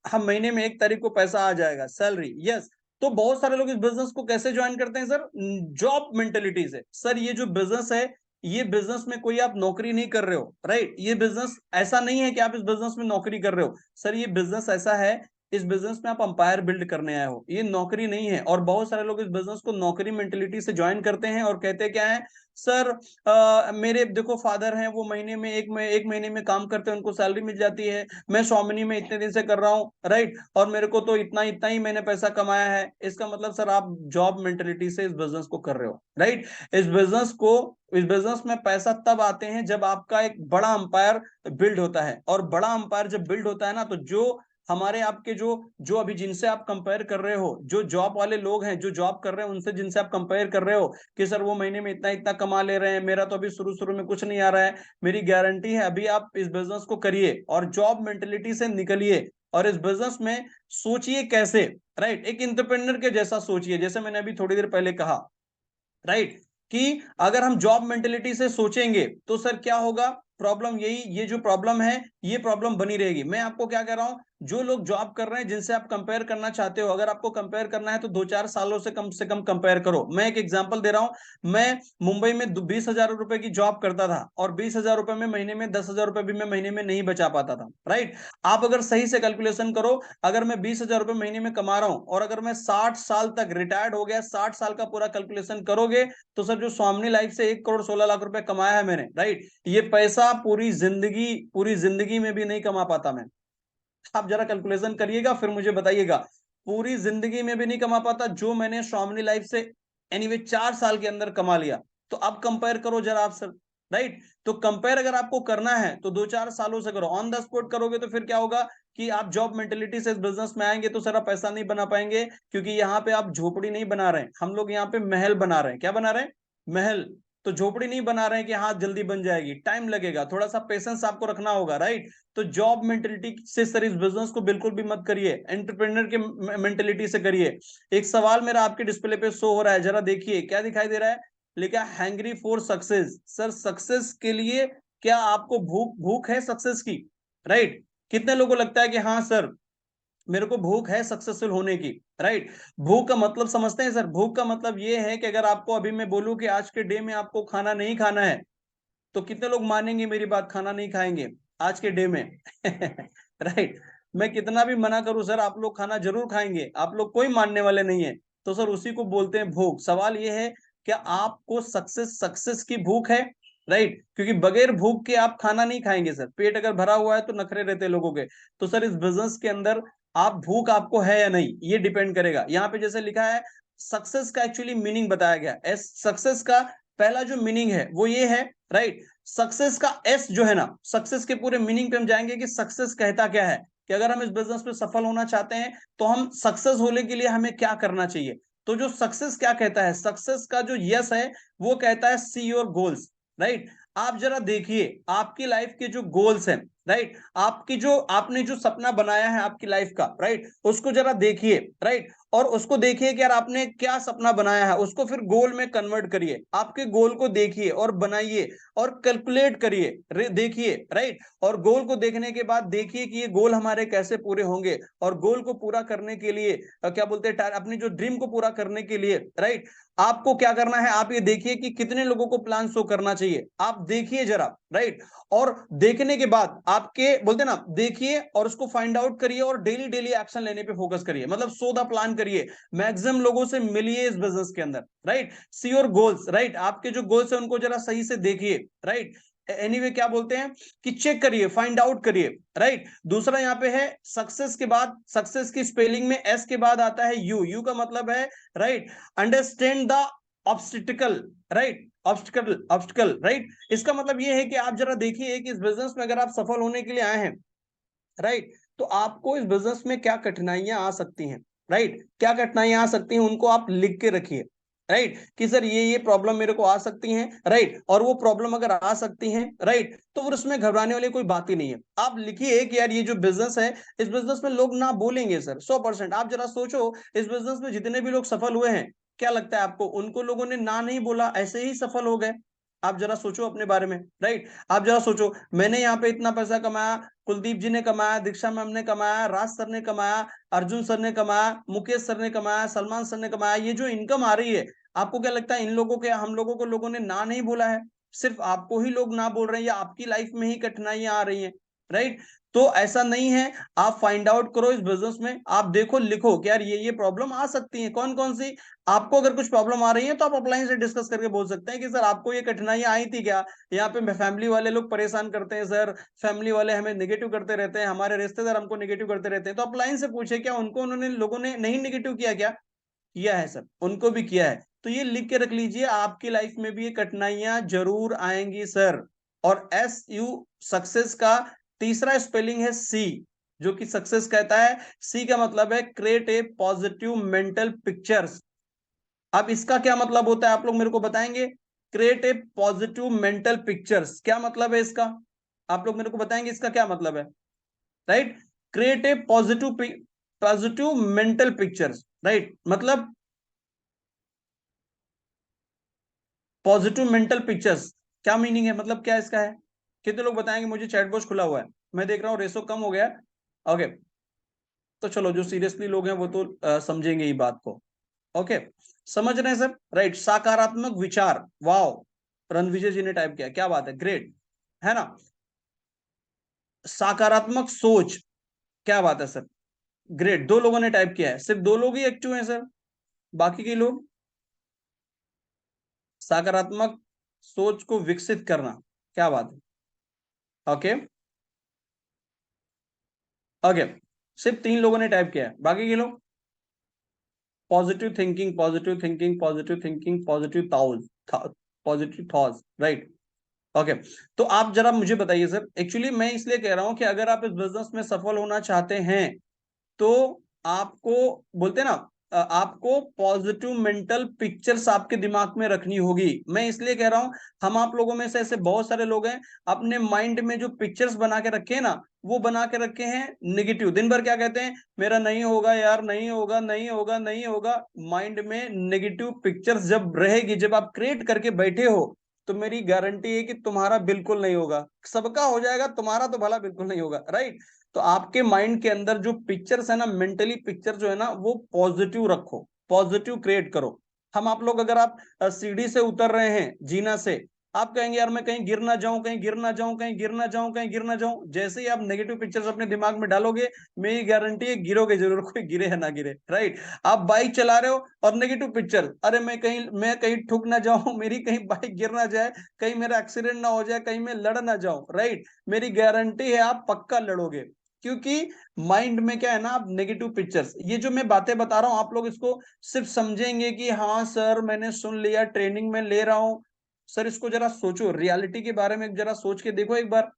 हम महीने में 1 तारीख को पैसा आ जाएगा, सैलरी, यस। तो बहुत सारे लोग इस बिजनेस को कैसे ज्वाइन करते हैं सर? जॉब मेंटेलिटी से। सर ये जो बिजनेस है, ये बिजनेस में कोई आप नौकरी नहीं कर रहे हो, राइट। ये बिजनेस ऐसा नहीं है कि आप इस बिजनेस में नौकरी कर रहे हो। सर ये बिजनेस ऐसा है, इस बिजनेस में आप अंपायर बिल्ड करने आए हो, ये नौकरी नहीं है। और बहुत सारे लोग इस बिजनेस को नौकरी मेंटेलिटी से ज्वाइन करते हैं और कहते क्या है, सर मेरे देखो फादर हैं, वो महीने में एक महीने में काम करते हैं, उनको सैलरी मिल जाती है, मैं स्वामिनी में इतने दिन से कर रहा हूँ, राइट, और मेरे को तो इतना इतना ही मैंने पैसा कमाया है। इसका मतलब सर आप जॉब मेंटेलिटी से इस बिजनेस को कर रहे हो, राइट। इस बिजनेस में पैसा तब आते हैं जब आपका एक बड़ा अंपायर बिल्ड होता है, और बड़ा अंपायर जब बिल्ड होता है ना, तो जो हमारे आपके जो जो अभी जिनसे आप कंपेयर कर रहे हो, जो जॉब वाले लोग हैं जो जॉब कर रहे हैं, उनसे जिनसे आप कंपेयर कर रहे हो कि सर वो महीने में इतना इतना कमा ले रहे हैं, मेरा तो अभी शुरू शुरू में कुछ नहीं आ रहा है, मेरी गारंटी है अभी आप इस बिजनेस को करिए और जॉब मेंटेलिटी से निकलिए और इस बिजनेस में सोचिए कैसे, राइट। एक इंटरप्रेन्योर के जैसा सोचिए, जैसे मैंने अभी थोड़ी देर पहले कहा, राइट, कि अगर हम जॉब मेंटेलिटी से सोचेंगे तो सर क्या होगा, प्रॉब्लम यही, ये जो प्रॉब्लम है ये प्रॉब्लम बनी रहेगी। मैं आपको क्या कह रहा हूं, जो लोग जॉब कर रहे हैं जिनसे आप कंपेयर करना चाहते हो, अगर आपको कंपेयर करना है तो 2-4 सालों से कम कंपेयर करो। मैं एक एग्जांपल दे रहा हूं, मैं मुंबई में 20,000 रुपए की जॉब करता था और 20,000 रुपए में महीने में 10,000 रुपए भी मैं महीने में नहीं बचा पाता था, राइट। आप अगर सही से कैलकुलेशन करो, अगर मैं 20,000 रुपए महीने में कमा रहा हूं और अगर मैं 60 साल तक रिटायर्ड हो गया, 60 साल का पूरा कैलकुलेशन करोगे तो सर जो स्वामी लाइफ से 1,16,00,000 रुपए कमाया है मैंने, राइट, ये पैसा पूरी जिंदगी में भी नहीं कमा पाता मैं। आप जरा कैलकुलेशन करिएगा फिर मुझे बताइएगा, पूरी जिंदगी में भी नहीं कमा पाता जो मैंने स्वामी लाइफ से एनीवे 4 साल के अंदर कमा लिया। तो अब कंपेयर करो जरा आप सर, राइट। तो कंपेयर अगर आपको करना है तो 2-4 सालों से करो, ऑन द स्पॉट करोगे तो फिर क्या होगा कि आप जॉब मेंटेलिटी से इस बिजनेस में आएंगे तो सारा पैसा नहीं बना पाएंगे, क्योंकि यहाँ पे आप झोपड़ी नहीं बना रहे हैं, हम लोग यहाँ पे महल बना रहे हैं। क्या बना रहे हैं? महल। तो झोपड़ी नहीं बना रहे हैं कि हाँ जल्दी बन जाएगी, टाइम लगेगा, थोड़ा सा पेशेंस आपको रखना होगा, राइट। तो जॉब मेंटेलिटी से सर इस बिजनेस को बिल्कुल भी मत करिए, एंटरप्रेन्योर के मेंटेलिटी से करिए। एक सवाल मेरा आपके डिस्प्ले पे शो हो रहा है, जरा देखिए क्या दिखाई दे रहा है, लिखा hangry for success. Sir success के लिए क्या आपको भूख भूख है सक्सेस की, राइट। कितने लोगों को लगता है कि हाँ सर मेरे को भूख है सक्सेसफुल होने की, राइट। भूख का मतलब समझते हैं सर? भूख का मतलब ये है कि अगर आपको अभी मैं बोलूं कि आज के डे में आपको खाना नहीं खाना है, तो कितने लोग मानेंगे मेरी बात, खाना नहीं खाएंगे आज के डे में? राइट। मैं कितना भी मना करूं सर आप लोग खाना जरूर खाएंगे, आप लोग कोई मानने वाले नहीं है। तो सर उसी को बोलते हैं भूख। सवाल ये है क्या आपको सक्सेस सक्सेस की भूख है, राइट। क्योंकि बगैर भूख के आप खाना नहीं खाएंगे सर, पेट अगर भरा हुआ है तो नखरे रहते हैं लोगों के। तो सर इस बिजनेस के अंदर आप भूख आपको है या नहीं ये डिपेंड करेगा। यहाँ पे जैसे लिखा है सक्सेस का एक्चुअली मीनिंग बताया गया है, सक्सेस का पहला जो मीनिंग है वो ये है, राइट। सक्सेस का एस जो है ना, सक्सेस के पूरे मीनिंग पे हम जाएंगे कि सक्सेस कहता क्या है, कि अगर हम इस बिजनेस में सफल होना चाहते हैं तो हम सक्सेस होने के लिए हमें क्या करना चाहिए। तो जो सक्सेस क्या कहता है, सक्सेस का जो यस है वो कहता है सी योर गोल्स, राइट। आप जरा देखिए आपकी लाइफ के जो गोल्स हैं, राइट, आपकी जो आपने जो सपना बनाया है आपकी लाइफ का, राइट, उसको जरा देखिए, राइट। और उसको देखिए कि यार आपने क्या सपना बनाया है, उसको फिर गोल में कन्वर्ट करिए, आपके गोल को देखिए और बनाइए और कैलकुलेट करिए, देखिए, राइट। और गोल को देखने के बाद देखिए कि ये गोल हमारे कैसे पूरे होंगे, और गोल को पूरा करने के लिए क्या बोलते हैं, अपनी जो ड्रीम को पूरा करने के लिए, राइट, आपको क्या करना है, आप ये देखिए कि कितने लोगों को प्लान शो करना चाहिए, आप देखिए जरा, राइट। और देखने के बाद आपके बोलते ना, देखिए और उसको फाइंड आउट करिए और डेली डेली एक्शन लेने पे फोकस करिए, मतलब सो द प्लान करिए, मैक्सिमम लोगों से मिलिए इस बिजनेस के अंदर, right. See your goals, right, आपके जो गोल्स है उनको जरा सही से देखिए, राइट। एनीवे क्या बोलते हैं कि चेक करिए, फाइंड आउट करिए, राइट। दूसरा यहाँ पे है सक्सेस के बाद, सक्सेस की स्पेलिंग में एस के बाद आता है यू, यू का मतलब है, right, understand the obstacle, right, obstacle, obstacle, right. इसका मतलब ये है कि आप जरा देखिए कि इस बिजनेस में अगर आप सफल होने के लिए आए हैं, राइट, तो आपको इस बिजनेस में क्या कठिनाइयां आ सकती हैं, राइट, क्या कठिनाइयां आ सकती हैं उनको आप लिख के रखिए, राइट, कि सर ये प्रॉब्लम मेरे को आ सकती हैं, राइट। और वो प्रॉब्लम अगर आ सकती हैं, राइट, तो फिर उसमें घबराने वाली कोई बात ही नहीं है। आप लिखिए कि यार ये जो बिजनेस है, इस बिजनेस में लोग ना बोलेंगे सर 100%। आप जरा सोचो इस बिजनेस में जितने भी लोग सफल हुए हैं, क्या लगता है आपको उनको लोगों ने ना नहीं बोला, ऐसे ही सफल हो गए? आप जरा सोचो अपने बारे में, राइट। आप जरा सोचो मैंने यहाँ पे इतना पैसा कमाया, कुलदीप जी ने कमाया, दीक्षा मैम ने कमाया, राज सर ने कमाया, अर्जुन सर ने कमाया, मुकेश सर ने कमाया, सलमान सर ने कमाया, ये जो इनकम आ रही है, आपको क्या लगता है इन लोगों के, हम लोगों को लोगों ने ना नहीं बोला है? सिर्फ आपको ही लोग ना बोल रहे हैं या आपकी लाइफ में ही कठिनाइयां आ रही हैं, राइट। तो ऐसा नहीं है, आप फाइंड आउट करो इस बिजनेस में, आप देखो लिखो कि यार ये प्रॉब्लम आ सकती है, कौन कौन सी। आपको अगर कुछ प्रॉब्लम आ रही है तो आप अपलाइन से डिस्कस करके बोल सकते हैं कि सर आपको ये कठिनाइयां आई थी क्या, यहाँ पे फैमिली वाले लोग परेशान करते हैं सर, फैमिली वाले हमें नेगेटिव करते रहते हैं, हमारे रिश्तेदार हमको नेगेटिव करते रहते हैं। तो अपलाइन से पूछे क्या उनको उन्होंने लोगों ने नहीं नेगेटिव किया क्या? किया है सर, उनको भी किया है। तो ये लिख के रख लीजिए, आपकी लाइफ में भी ये कठिनाइयां जरूर आएंगी सर। और एस यू सक्सेस का तीसरा स्पेलिंग है सी, जो कि सक्सेस कहता है, सी का मतलब है create a positive mental pictures. अब इसका क्या मतलब होता है आप लोग मेरे को बताएंगे? Create a positive mental pictures क्या मतलब है इसका? आप लोग मेरे को बताएंगे इसका क्या मतलब है, right. Create a positive positive mental pictures, right, मतलब पॉजिटिव मेंटल पिक्चर्स क्या मीनिंग है, मतलब क्या इसका है? कितने लोग बताएंगे? मुझे चैट बॉक्स खुला हुआ है, मैं देख रहा हूँ रेशो कम हो गया। ओके, तो चलो जो सीरियसली लोग हैं वो तो समझेंगे ही बात को। ओके, समझ रहे हैं सर, राइट। सकारात्मक विचार, वाओ, रणविजय जी ने टाइप किया, क्या बात है, ग्रेट, है ना। सकारात्मक सोच, क्या बात है सर, ग्रेट, दो लोगों ने टाइप किया है, सिर्फ दो लोग ही एक्टिव हैं सर, बाकी के लोग। सकारात्मक सोच को विकसित करना, क्या बात है, ओके। ओके, सिर्फ तीन लोगों ने टाइप किया है, बाकी के लोग positive thinking, positive thinking, positive thinking, positive thoughts, positive thoughts, right. Okay, तो आप जरा मुझे बताइए सर, एक्चुअली मैं इसलिए कह रहा हूं कि अगर आप इस बिजनेस में सफल होना चाहते हैं तो आपको, बोलते हैं ना, आपको पॉजिटिव मेंटल पिक्चर्स आपके दिमाग में रखनी होगी। मैं इसलिए कह रहा हूं, हम आप लोगों में से ऐसे बहुत सारे लोग हैं, अपने माइंड में जो पिक्चर्स बना के रखे हैं ना, वो बना के रखे हैं नेगेटिव। दिन भर क्या कहते हैं, मेरा नहीं होगा यार, नहीं होगा, नहीं होगा, नहीं होगा। माइंड में नेगेटिव पिक्चर्स जब रहेगी, जब आप क्रिएट करके बैठे हो, तो मेरी गारंटी है कि तुम्हारा बिल्कुल नहीं होगा। सबका हो जाएगा, तुम्हारा तो भला बिल्कुल नहीं होगा, राइट। तो आपके माइंड के अंदर जो पिक्चर्स है ना, मेंटली पिक्चर जो है ना, वो पॉजिटिव रखो, पॉजिटिव क्रिएट करो। हम आप लोग, अगर आप सीढ़ी से उतर रहे हैं, जीना से, आप कहेंगे यार मैं कहीं गिर ना जाऊं, कहीं गिर ना जाऊं, कहीं गिर ना जाऊं, कहीं गिर ना जाऊं। जैसे ही आप नेगेटिव पिक्चर्स अपने दिमाग में डालोगे, मेरी गारंटी है गिरोगे जरूर, कोई गिरे है ना गिरे, राइट। आप बाइक चला रहे हो और नेगेटिव पिक्चर, अरे मैं कहीं ठुक ना जाऊं, मेरी कहीं बाइक गिर ना जाए, कहीं मेरा एक्सीडेंट ना हो जाए, कहीं मैं लड़ ना जाऊं, राइट। मेरी गारंटी है आप पक्का लड़ोगे, क्योंकि माइंड में क्या है ना, आप नेगेटिव पिक्चर्स, ये जो मैं बातें बता रहा हूं, आप लोग इसको सिर्फ समझेंगे कि हाँ सर मैंने सुन लिया, ट्रेनिंग में ले रहा हूं। सर इसको जरा सोचो, रियलिटी के बारे में जरा सोच के देखो एक बार,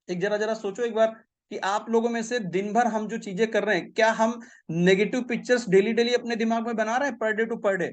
एक जरा जरा सोचो एक बार, कि आप लोगों में से दिन भर हम जो चीजें कर रहे हैं, क्या हम नेगेटिव पिक्चर्स डेली डेली अपने दिमाग में बना रहे हैं, per day to per day?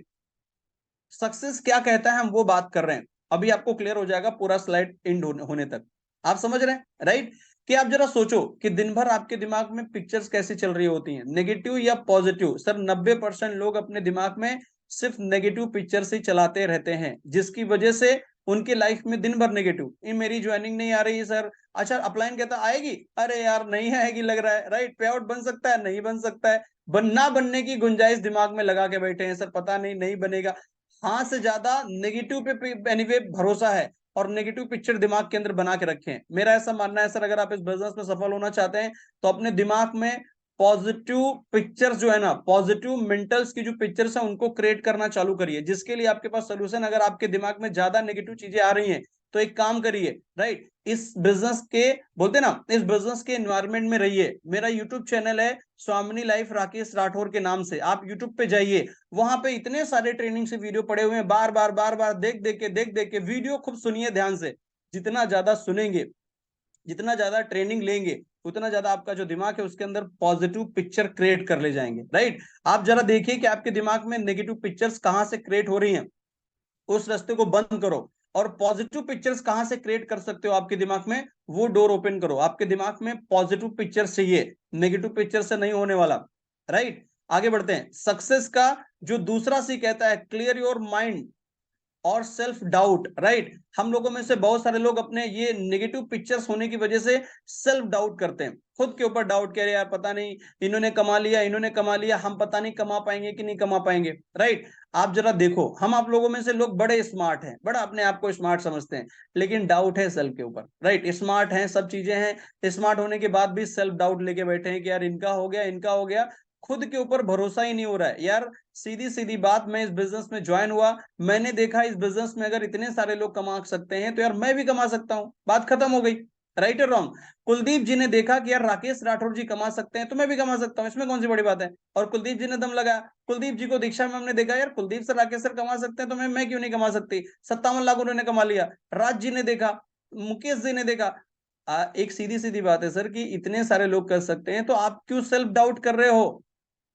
Success क्या कहता है, हम वो बात कर रहे हैं। अभी आपको क्लियर हो जाएगा पूरा स्लाइड एंड होने तक। आप समझ रहे हैं, राइट। कि आप जरा सोचो कि दिन भर आपके दिमाग में पिक्चर्स कैसी चल रही होती हैं, नेगेटिव या पॉजिटिव। सर 90% लोग अपने दिमाग में सिर्फ नेगेटिव पिक्चर्स ही चलाते रहते हैं, जिसकी वजह से उनके लाइफ में दिन भर नेगेटिव, ये मेरी ज्वाइनिंग नहीं आ रही है सर। अच्छा, अपलाइन कहता आएगी, अरे यार नहीं आएगी लग रहा है, राइट। पे आउट बन सकता है, नहीं बन सकता है, ना बनने की गुंजाइश दिमाग में लगा के बैठे हैं, सर पता नहीं, नहीं बनेगा। हाँ से ज्यादा नेगेटिव पे एनीवे भरोसा है, और नेगेटिव पिक्चर दिमाग के अंदर बना के रखे हैं। मेरा ऐसा मानना है सर, अगर आप इस बिजनेस में सफल होना चाहते हैं, तो अपने दिमाग में पॉजिटिव पिक्चर्स जो है ना, पॉजिटिव मेंटल्स की जो पिक्चर्स है, उनको क्रिएट करना चालू करिए। जिसके लिए आपके पास सोल्यूशन, अगर आपके दिमाग में ज्यादा नेगेटिव चीजें आ रही हैं, तो एक काम करिए, राइट। इस बिजनेस के, बोलते ना, इस बिजनेस के एनवायरनमेंट में रहिए। मेरा यूट्यूब चैनल है स्वामिनी लाइफ राकेश राठौर के नाम से, आप यूट्यूब पे जाइए, वहां पे इतने सारे ट्रेनिंग से वीडियो पड़े हुए हैं, बार बार बार बार देख देख के वीडियो खूब सुनिए ध्यान से। जितना ज्यादा सुनेंगे, जितना ज्यादा ट्रेनिंग लेंगे, उतना ज्यादा आपका जो दिमाग है उसके अंदर पॉजिटिव पिक्चर क्रिएट कर ले जाएंगे, राइट। आप जरा देखिए कि आपके दिमाग में नेगेटिव पिक्चर्स कहां से क्रिएट हो रही हैं, उस रास्ते को बंद करो। और पॉजिटिव पिक्चर्स कहां से क्रिएट कर सकते हो आपके दिमाग में, वो डोर ओपन करो। आपके दिमाग में पॉजिटिव पिक्चर्स चाहिए, नेगेटिव पिक्चर से नहीं होने वाला, राइट। आगे बढ़ते हैं। सक्सेस का जो दूसरा सी कहता है, क्लियर योर माइंड और सेल्फ डाउट, राइट। हम लोगों में से बहुत सारे लोग अपने ये नेगेटिव पिक्चर्स होने की वजह से सेल्फ डाउट करते हैं, खुद के ऊपर डाउट कह रहे यार पता नहीं, इन्होंने कमा लिया, इन्होंने कमा लिया, हम पता नहीं कमा पाएंगे कि नहीं कमा पाएंगे, राइट। आप जरा देखो, हम आप लोगों में से लोग बड़े स्मार्ट हैं, बड़ा अपने आप को स्मार्ट समझते हैं, लेकिन डाउट है सेल्फ के ऊपर, राइट। स्मार्ट हैं, सब चीजें हैं, स्मार्ट होने के बाद भी सेल्फ डाउट लेके बैठे हैं कि यार इनका हो गया, इनका हो गया। खुद के ऊपर भरोसा ही नहीं हो रहा है यार। सीधी सीधी बात, मैं इस बिजनेस में ज्वाइन हुआ, मैंने देखा इस बिजनेस में अगर इतने सारे लोग कमा सकते हैं, तो यार मैं भी कमा सकता हूं, बात खत्म हो गई, राइट और रॉन्ग। कुलदीप जी ने देखा कि यार राकेश राठौर जी कमा सकते हैं, तो मैं भी कमा सकता हूं, इसमें कौन सी बड़ी बात है। और कुलदीप जी ने दम लगाया, कुलदीप जी को दीक्षा में हमने देखा, यार कुलदीप सर, राकेश सर कमा सकते हैं, तो मैं क्यों नहीं कमा सकती। 57 लाख उन्होंने कमा लिया। राज जी ने देखा, मुकेश जी ने देखा। एक सीधी सीधी बात है सर, कि इतने सारे लोग कर सकते हैं, तो आप क्यों सेल्फ डाउट कर रहे हो।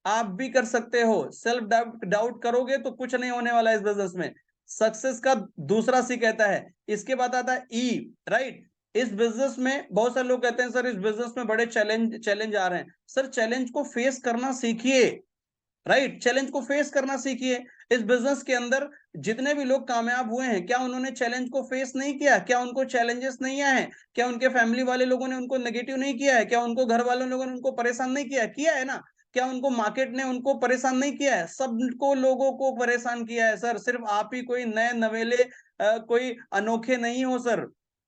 आप भी कर सकते हो, सेल्फ डाउट डाउट करोगे तो कुछ नहीं होने वाला इस बिजनेस में। सक्सेस का दूसरा सी कहता है, इसके बाद आता है ई, राइट। इस बिजनेस में बहुत सारे लोग कहते हैं सर इस बिजनेस में बड़े चैलेंज चैलेंज आ रहे हैं। सर चैलेंज को फेस करना सीखिए, राइट। चैलेंज को फेस करना सीखिए। इस बिजनेस के अंदर जितने भी लोग कामयाब हुए हैं, क्या उन्होंने चैलेंज को फेस नहीं किया, क्या उनको चैलेंजेस नहीं आए हैं, क्या उनके फैमिली वाले लोगों ने उनको नेगेटिव नहीं किया है, क्या उनको घर वालों लोगों ने उनको परेशान नहीं किया है, किया है ना। क्या उनको मार्केट ने उनको परेशान नहीं किया है, सबको लोगों को परेशान किया है सर। सिर्फ आप ही कोई नए नवेले कोई अनोखे नहीं हो सर,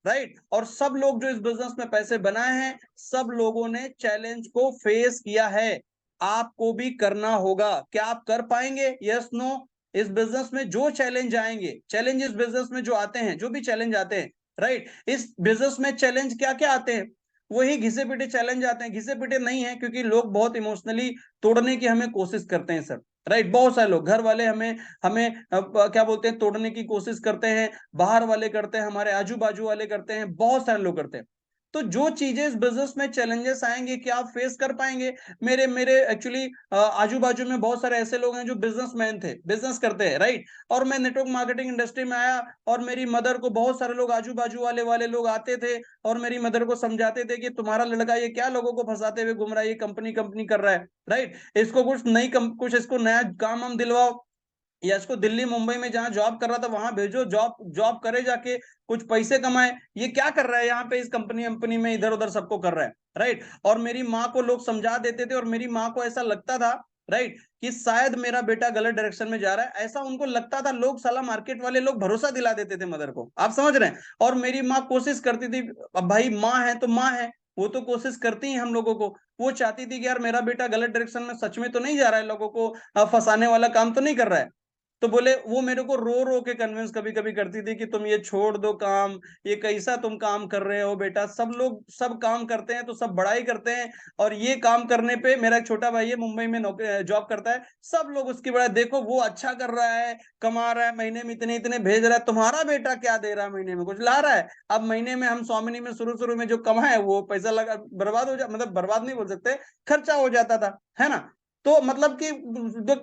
राइट। और सब लोग जो इस बिजनेस में पैसे बनाए हैं, सब लोगों ने चैलेंज को फेस किया है। आपको भी करना होगा। क्या आप कर पाएंगे, यस नो। इस बिजनेस में जो चैलेंज आएंगे, चैलेंज इस बिजनेस में जो आते हैं, जो भी चैलेंज आते हैं, राइट। इस बिजनेस में चैलेंज क्या क्या आते हैं, वही घिसे पिटे चैलेंज आते हैं। घिसे पिटे नहीं है, क्योंकि लोग बहुत इमोशनली तोड़ने की हमें कोशिश करते हैं सर। राइट। बहुत सारे लोग, घर वाले हमें हमें क्या बोलते हैं, तोड़ने की कोशिश करते हैं, बाहर वाले करते हैं, हमारे आजू बाजू वाले करते हैं, बहुत सारे लोग करते हैं। तो जो चीजें इस बिजनेस में चैलेंजेस आएंगे, क्या आप फेस कर पाएंगे? मेरे मेरे एक्चुअली आजू बाजू में बहुत सारे ऐसे लोग हैं जो बिजनेसमैन थे, बिजनेस करते हैं, राइट। और मैं नेटवर्क मार्केटिंग इंडस्ट्री में आया, और मेरी मदर को बहुत सारे लोग आजू बाजू वाले वाले लोग आते थे, और मेरी मदर को समझाते थे कि तुम्हारा लड़का ये क्या लोगों को फंसाते हुए घूम रहा है, ये कंपनी कंपनी कर रहा है, राइट। इसको कुछ नई कुछ इसको नया काम हम दिलवाओ, या इसको दिल्ली मुंबई में जहां जॉब कर रहा था वहां भेजो, जॉब जॉब करे जाके, कुछ पैसे कमाए। ये क्या कर रहा है यहाँ पे इस कंपनी कंपनी में, इधर उधर सबको कर रहा है, राइट। और मेरी माँ को लोग समझा देते थे, और मेरी माँ को ऐसा लगता था, राइट, कि शायद मेरा बेटा गलत डायरेक्शन में जा रहा है, ऐसा उनको लगता था। लोग साला मार्केट वाले लोग भरोसा दिला देते थे मदर को, आप समझ रहे हैं। और मेरी माँ कोशिश करती थी, अब भाई माँ है तो माँ है, वो तो कोशिश करती है हम लोगों को। वो चाहती थी कि यार मेरा बेटा गलत डायरेक्शन में सच में तो नहीं जा रहा है, लोगों को फंसाने वाला काम तो नहीं कर रहा है। तो बोले, वो मेरे को रो रो के कन्विंस कभी कभी करती थी कि तुम ये छोड़ दो काम, ये कैसा तुम काम कर रहे हो बेटा, सब लोग सब काम करते हैं तो सब बड़ाई करते हैं, और ये काम करने पे, मेरा एक छोटा भाई है मुंबई में नौकरी जॉब करता है, सब लोग उसकी बड़ाई, देखो वो अच्छा कर रहा है, कमा रहा है, महीने में इतने इतने भेज रहा है, तुम्हारा बेटा क्या दे रहा है, महीने में कुछ ला रहा है? अब महीने में हम स्वामिनी में शुरू शुरू में जो कमाए वो पैसा लगा बर्बाद हो जा, मतलब बर्बाद नहीं बोल सकते, खर्चा हो जाता था, है ना। तो मतलब कि जो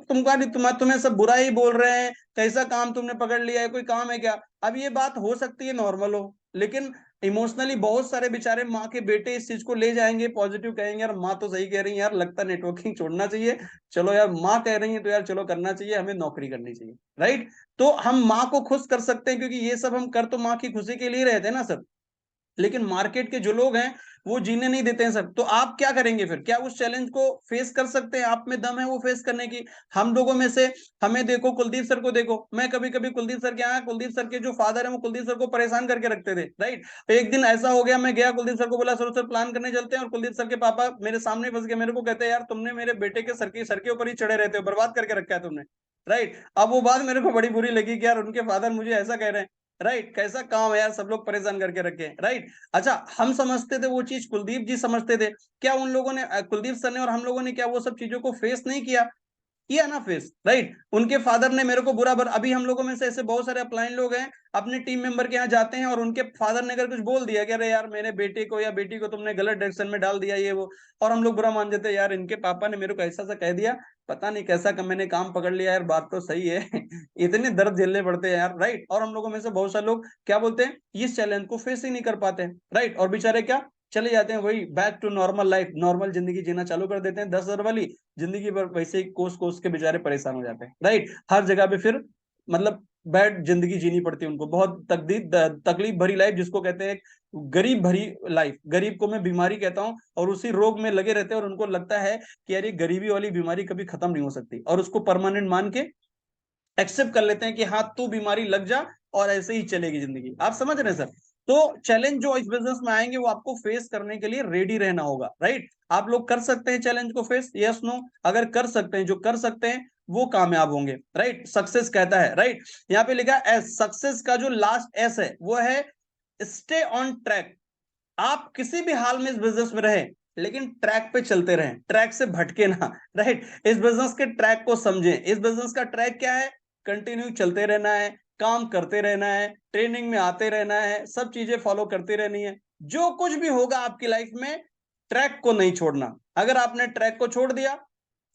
तुम्हें सब बुरा ही बोल रहे हैं, कैसा काम तुमने पकड़ लिया है, कोई काम है क्या? अब ये बात हो सकती है नॉर्मल हो, लेकिन इमोशनली बहुत सारे बेचारे माँ के बेटे इस चीज को ले जाएंगे, पॉजिटिव कहेंगे, यार माँ तो सही कह रही है यार, लगता नेटवर्किंग छोड़ना चाहिए, चलो यार माँ कह रही है तो यार चलो करना चाहिए, हमें नौकरी करनी चाहिए, राइट। तो हम माँ को खुश कर सकते हैं, क्योंकि ये सब हम कर तो माँ की खुशी के लिए रहते हैं ना सर। लेकिन मार्केट के जो लोग हैं वो जीने नहीं देते हैं सर। तो आप क्या करेंगे फिर? क्या उस चैलेंज को फेस कर सकते हैं? आप में दम है वो फेस करने की? हम लोगों में से, हमें देखो, कुलदीप सर को देखो, मैं कभी कभी कुलदीप सर के यहाँ, कुलदीप सर के जो फादर है वो कुलदीप सर को परेशान करके रखते थे, राइट। एक दिन ऐसा हो गया, मैं गया कुलदीप सर को बोला, सर सर प्लान करने चलते हैं, और कुलदीप सर के पापा मेरे सामने फंस गए, मेरे को कहते हैं यार तुमने मेरे बेटे के सर के ऊपर ही चढ़े रहते हो, बर्बाद करके रखा है तुमने, राइट। अब वो बात मेरे को बड़ी बुरी लगी कि यार उनके फादर मुझे ऐसा कह रहे हैं, राइट। कैसा काम है यार, सब लोग परेशान करके रखे, राइट। अच्छा, हम समझते थे वो चीज, कुलदीप जी समझते थे, क्या उन लोगों ने, कुलदीप सर ने और हम लोगों ने, क्या वो सब चीजों को फेस नहीं किया? किया ना फेस, राइट। उनके फादर ने मेरे को बुरा भर, अभी हम लोगों में से ऐसे बहुत सारे अपलाइन लोग हैं, अपने टीम मेंबर के यहाँ जाते हैं, और उनके फादर ने अगर कुछ बोल दिया कि अरे यार मेरे बेटे को या बेटी को तुमने गलत डायरेक्शन में डाल दिया ये वो, और हम लोग बुरा मान जाते हैं, यार इनके पापा ने मेरे को ऐसा सा कह दिया, पता नहीं कैसा मैंने काम पकड़ लिया यार, बात तो सही है। इतने दर्द झेलने पड़ते हैं यार, राइट। और हम लोगों में से बहुत सारे लोग क्या बोलते हैं, इस चैलेंज को फेस ही नहीं कर पाते, राइट। और बेचारे क्या, चले जाते हैं वही back to normal life, normal जिंदगी जीना चालू कर देते हैं, 10,000 वाली जिंदगी पर, वैसे ही कोस कोस के बेचारे परेशान हो जाते हैं, राइट। हर जगह पे फिर मतलब बैड जिंदगी जीनी पड़ती है उनको, बहुत तकलीफ भरी लाइफ, जिसको कहते हैं गरीब भरी लाइफ। गरीब को मैं बीमारी कहता हूँ, और उसी रोग में लगे रहते हैं, और उनको लगता है कि यार ये गरीबी वाली बीमारी कभी खत्म नहीं हो सकती, और उसको परमानेंट मान के एक्सेप्ट कर लेते हैं कि हाँ तू बीमारी लग जा, और ऐसे ही चलेगी जिंदगी। आप समझ रहे हैं सर? तो चैलेंज जो इस बिजनेस में आएंगे वो आपको फेस करने के लिए रेडी रहना होगा, राइट। आप लोग कर सकते हैं चैलेंज को फेस, यस नो? अगर कर सकते हैं, जो कर सकते हैं वो कामयाब होंगे, राइट। सक्सेस कहता है, राइट, यहाँ पे लिखा है एस, सक्सेस का जो लास्ट एस है वो है स्टे ऑन ट्रैक। आप किसी भी हाल में इस बिजनेस में रहे, लेकिन ट्रैक पे चलते रहें, ट्रैक से भटके ना, राइट। इस बिजनेस के ट्रैक को समझें। इस बिजनेस का ट्रैक क्या है? कंटिन्यू चलते रहना है, काम करते रहना है, ट्रेनिंग में आते रहना है, सब चीजें फॉलो करती रहनी है। जो कुछ भी होगा आपकी लाइफ में, ट्रैक को नहीं छोड़ना। अगर आपने ट्रैक को छोड़ दिया,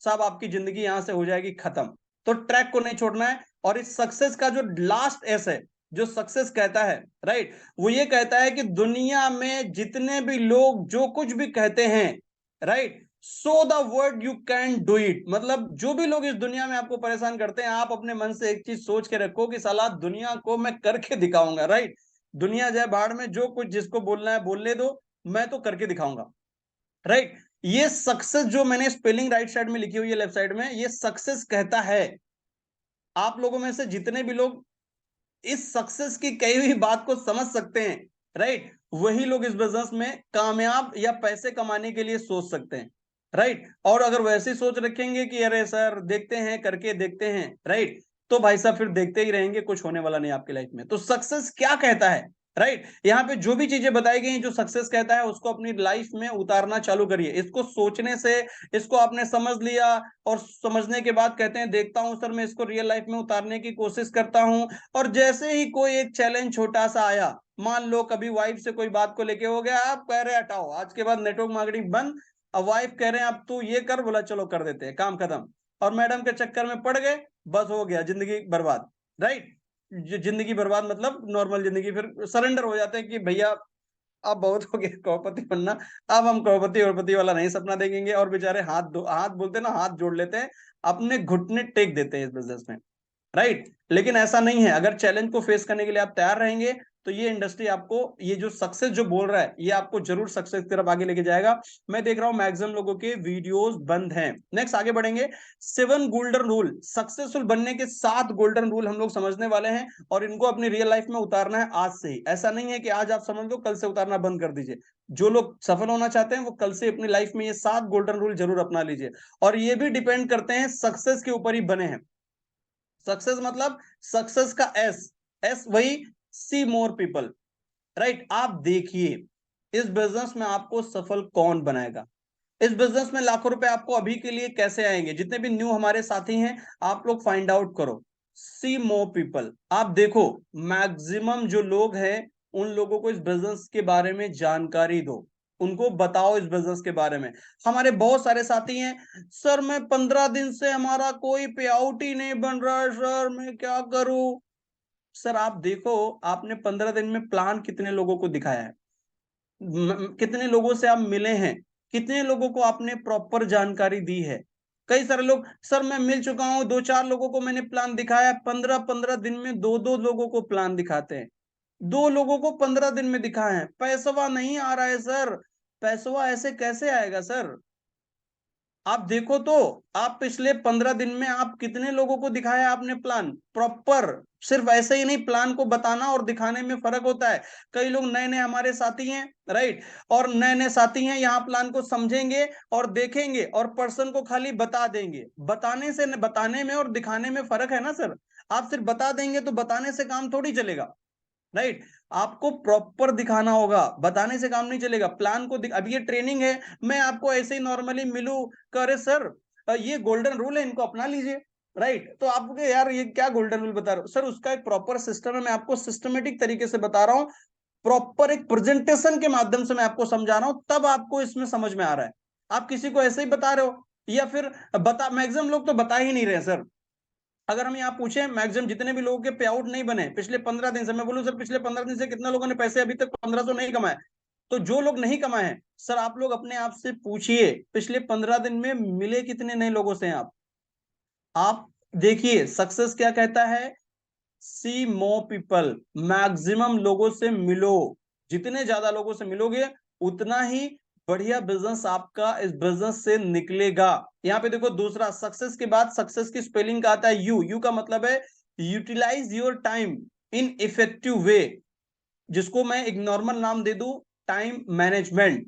सब आपकी जिंदगी यहां से हो जाएगी खत्म। तो ट्रैक को नहीं छोड़ना है। और इस सक्सेस का जो लास्ट एस है, जो सक्सेस कहता है, राइट, वो ये कहता है कि दुनिया में जितने भी लोग जो कुछ भी कहते हैं, right, so the word you can do it. मतलब जो भी लोग इस दुनिया में आपको परेशान करते हैं, आप अपने मन से एक चीज सोच के रखो कि साला दुनिया को मैं करके दिखाऊंगा, राइट। दुनिया जाए बाहर में, जो कुछ जिसको बोलना है बोलने दो, मैं तो करके दिखाऊंगा, राइट। ये सक्सेस जो मैंने स्पेलिंग राइट साइड में लिखी हुई है, लेफ्ट साइड में, ये सक्सेस कहता है। आप लोगों में से जितने भी लोग इस सक्सेस की कही हुई बात को समझ सकते हैं, राइट, वही लोग इस बिजनेस में कामयाब या पैसे कमाने के लिए सोच सकते हैं, राइट। और अगर वैसे सोच रखेंगे कि अरे सर देखते हैं, करके देखते हैं, राइट, तो भाई साहब फिर देखते ही रहेंगे, कुछ होने वाला नहीं आपकी लाइफ में। तो सक्सेस क्या कहता है, राइट। यहाँ पे जो भी चीजें बताई गई जो सक्सेस कहता है उसको अपनी लाइफ में उतारना चालू करिए। इसको सोचने से, इसको आपने समझ लिया और समझने के बाद कहते हैं देखता हूं सर मैं इसको रियल लाइफ में उतारने की कोशिश करता हूं। और जैसे ही कोई एक चैलेंज छोटा सा आया, मान लो कभी वाइफ से कोई बात को लेके हो गया, आप कह रहे हटाओ आज के बाद नेटवर्क मार्केटिंग बंद। अब वाइफ कह रहे हैं अब तू ये कर, बोला चलो कर देते हैं, काम खत्म। और मैडम के चक्कर में पड़ गए, बस हो गया जिंदगी बर्बाद। राइट। जिंदगी बर्बाद मतलब नॉर्मल जिंदगी, फिर सरेंडर हो जाते हैं कि भैया अब बहुत हो गया करोड़पति बनना, अब हम करोड़पति औरपति वाला नहीं सपना देखेंगे। और बेचारे हाथ बोलते हैं ना, हाथ जोड़ लेते हैं, अपने घुटने टेक देते हैं इस बिजनेस में। राइट। लेकिन ऐसा नहीं है, अगर चैलेंज को फेस करने के लिए आप तैयार रहेंगे तो ये इंडस्ट्री आपको, ये जो सक्सेस जो बोल रहा है ये आपको जरूर सक्सेस की तरफ आगे लेके जाएगा। मैं देख रहा हूं मैक्सिमम लोगों के वीडियोस बंद हैं। नेक्स्ट आगे बढ़ेंगे। 7 गोल्डन रूल, सक्सेसफुल बनने के 7 गोल्डन रूल हम लोग समझने वाले हैं और इनको अपनी रियल लाइफ में उतारना है आज से ही। ऐसा नहीं है कि आज आप समझ लो कल से उतारना बंद कर दीजिए। जो लोग सफल होना चाहते हैं वो कल से अपनी लाइफ में ये 7 गोल्डन रूल जरूर अपना लीजिए। और ये भी डिपेंड करते हैं सक्सेस के ऊपर ही बने हैं। सक्सेस मतलब सक्सेस का एस, एस वही सी मोर पीपल। राइट। आप देखिए इस बिजनेस में आपको सफल कौन बनाएगा। इस बिजनेस में लाखों रुपए आपको अभी के लिए कैसे आएंगे। जितने भी न्यू हमारे साथी हैं आप लोग फाइंड आउट करो, सी मोर पीपल। आप देखो मैक्सिमम जो लोग हैं उन लोगों को इस बिजनेस के बारे में जानकारी दो, उनको बताओ इस बिजनेस के बारे में। हमारे बहुत सारे साथी हैं, सर मैं 15 दिन से हमारा कोई पे आउट ही नहीं बन रहा है सर, मैं क्या करूं। सर आप देखो आपने 15 दिन में प्लान कितने लोगों को दिखाया है, कितने लोगों से आप मिले हैं, कितने लोगों को आपने प्रॉपर जानकारी दी है। कई सारे लोग, सर मैं मिल चुका हूं 2-4 लोगों को मैंने प्लान दिखाया, 15-15 दिन में 2-2 लोगों को प्लान दिखाते हैं। 2 लोगों को 15 दिन में दिखाए हैं, पैसवा नहीं आ रहा है सर। पैसवा ऐसे कैसे आएगा सर। आप देखो तो आप पिछले 15 दिन में आप कितने लोगों को दिखाया आपने प्लान प्रॉपर। सिर्फ ऐसे ही नहीं, प्लान को बताना और दिखाने में फर्क होता है। कई लोग नए नए हमारे साथी हैं, राइट, और नए नए साथी हैं यहाँ प्लान को समझेंगे और देखेंगे और पर्सन को खाली बता देंगे। बताने से, बताने में और दिखाने में फर्क है ना सर। आप सिर्फ बता देंगे तो बताने से काम थोड़ी चलेगा। राइट। आपको प्रॉपर दिखाना होगा, बताने से काम नहीं चलेगा। प्लान को अब ये ट्रेनिंग है, मैं आपको ऐसे ही नॉर्मली मिलूं करे सर ये गोल्डन रूल है इनको अपना लीजिए। राइट। तो आपको यार ये क्या गोल्डन रूल बता रहे हो सर, उसका एक प्रॉपर सिस्टम है, मैं आपको सिस्टमेटिक तरीके से बता रहा हूँ, प्रॉपर एक प्रेजेंटेशन के माध्यम से मैं आपको समझा रहा हूं, तब आपको इसमें समझ में आ रहा है। आप किसी को ऐसे ही बता रहे हो या फिर बता, मैक्सिमम लोग तो बता ही नहीं रहे सर। अगर हम यहाँ पूछे मैक्सिमम जितने भी लोगों के पे आउट नहीं बने पिछले 15 दिन से, मैं बोलूं सर पिछले 15 दिन से कितने लोगों ने पैसे अभी तक 1500 नहीं कमाए, तो जो लोग नहीं कमाए हैं सर आप लोग अपने आप से पूछिए पिछले 15 दिन में मिले कितने नए लोगों से हैं आप देखिए सक्सेस क्या कहता है, सी मोर पीपल। मैक्सिमम लोगों से मिलो, जितने ज्यादा लोगों से मिलोगे उतना ही बढ़िया बिजनेस आपका इस बिजनेस से निकलेगा। यहाँ पे देखो दूसरा, सक्सेस के बाद सक्सेस की स्पेलिंग का आता है यू। यू का मतलब है utilise your time in effective way, जिसको मैं एक नॉर्मल नाम दे दूं, टाइम मैनेजमेंट।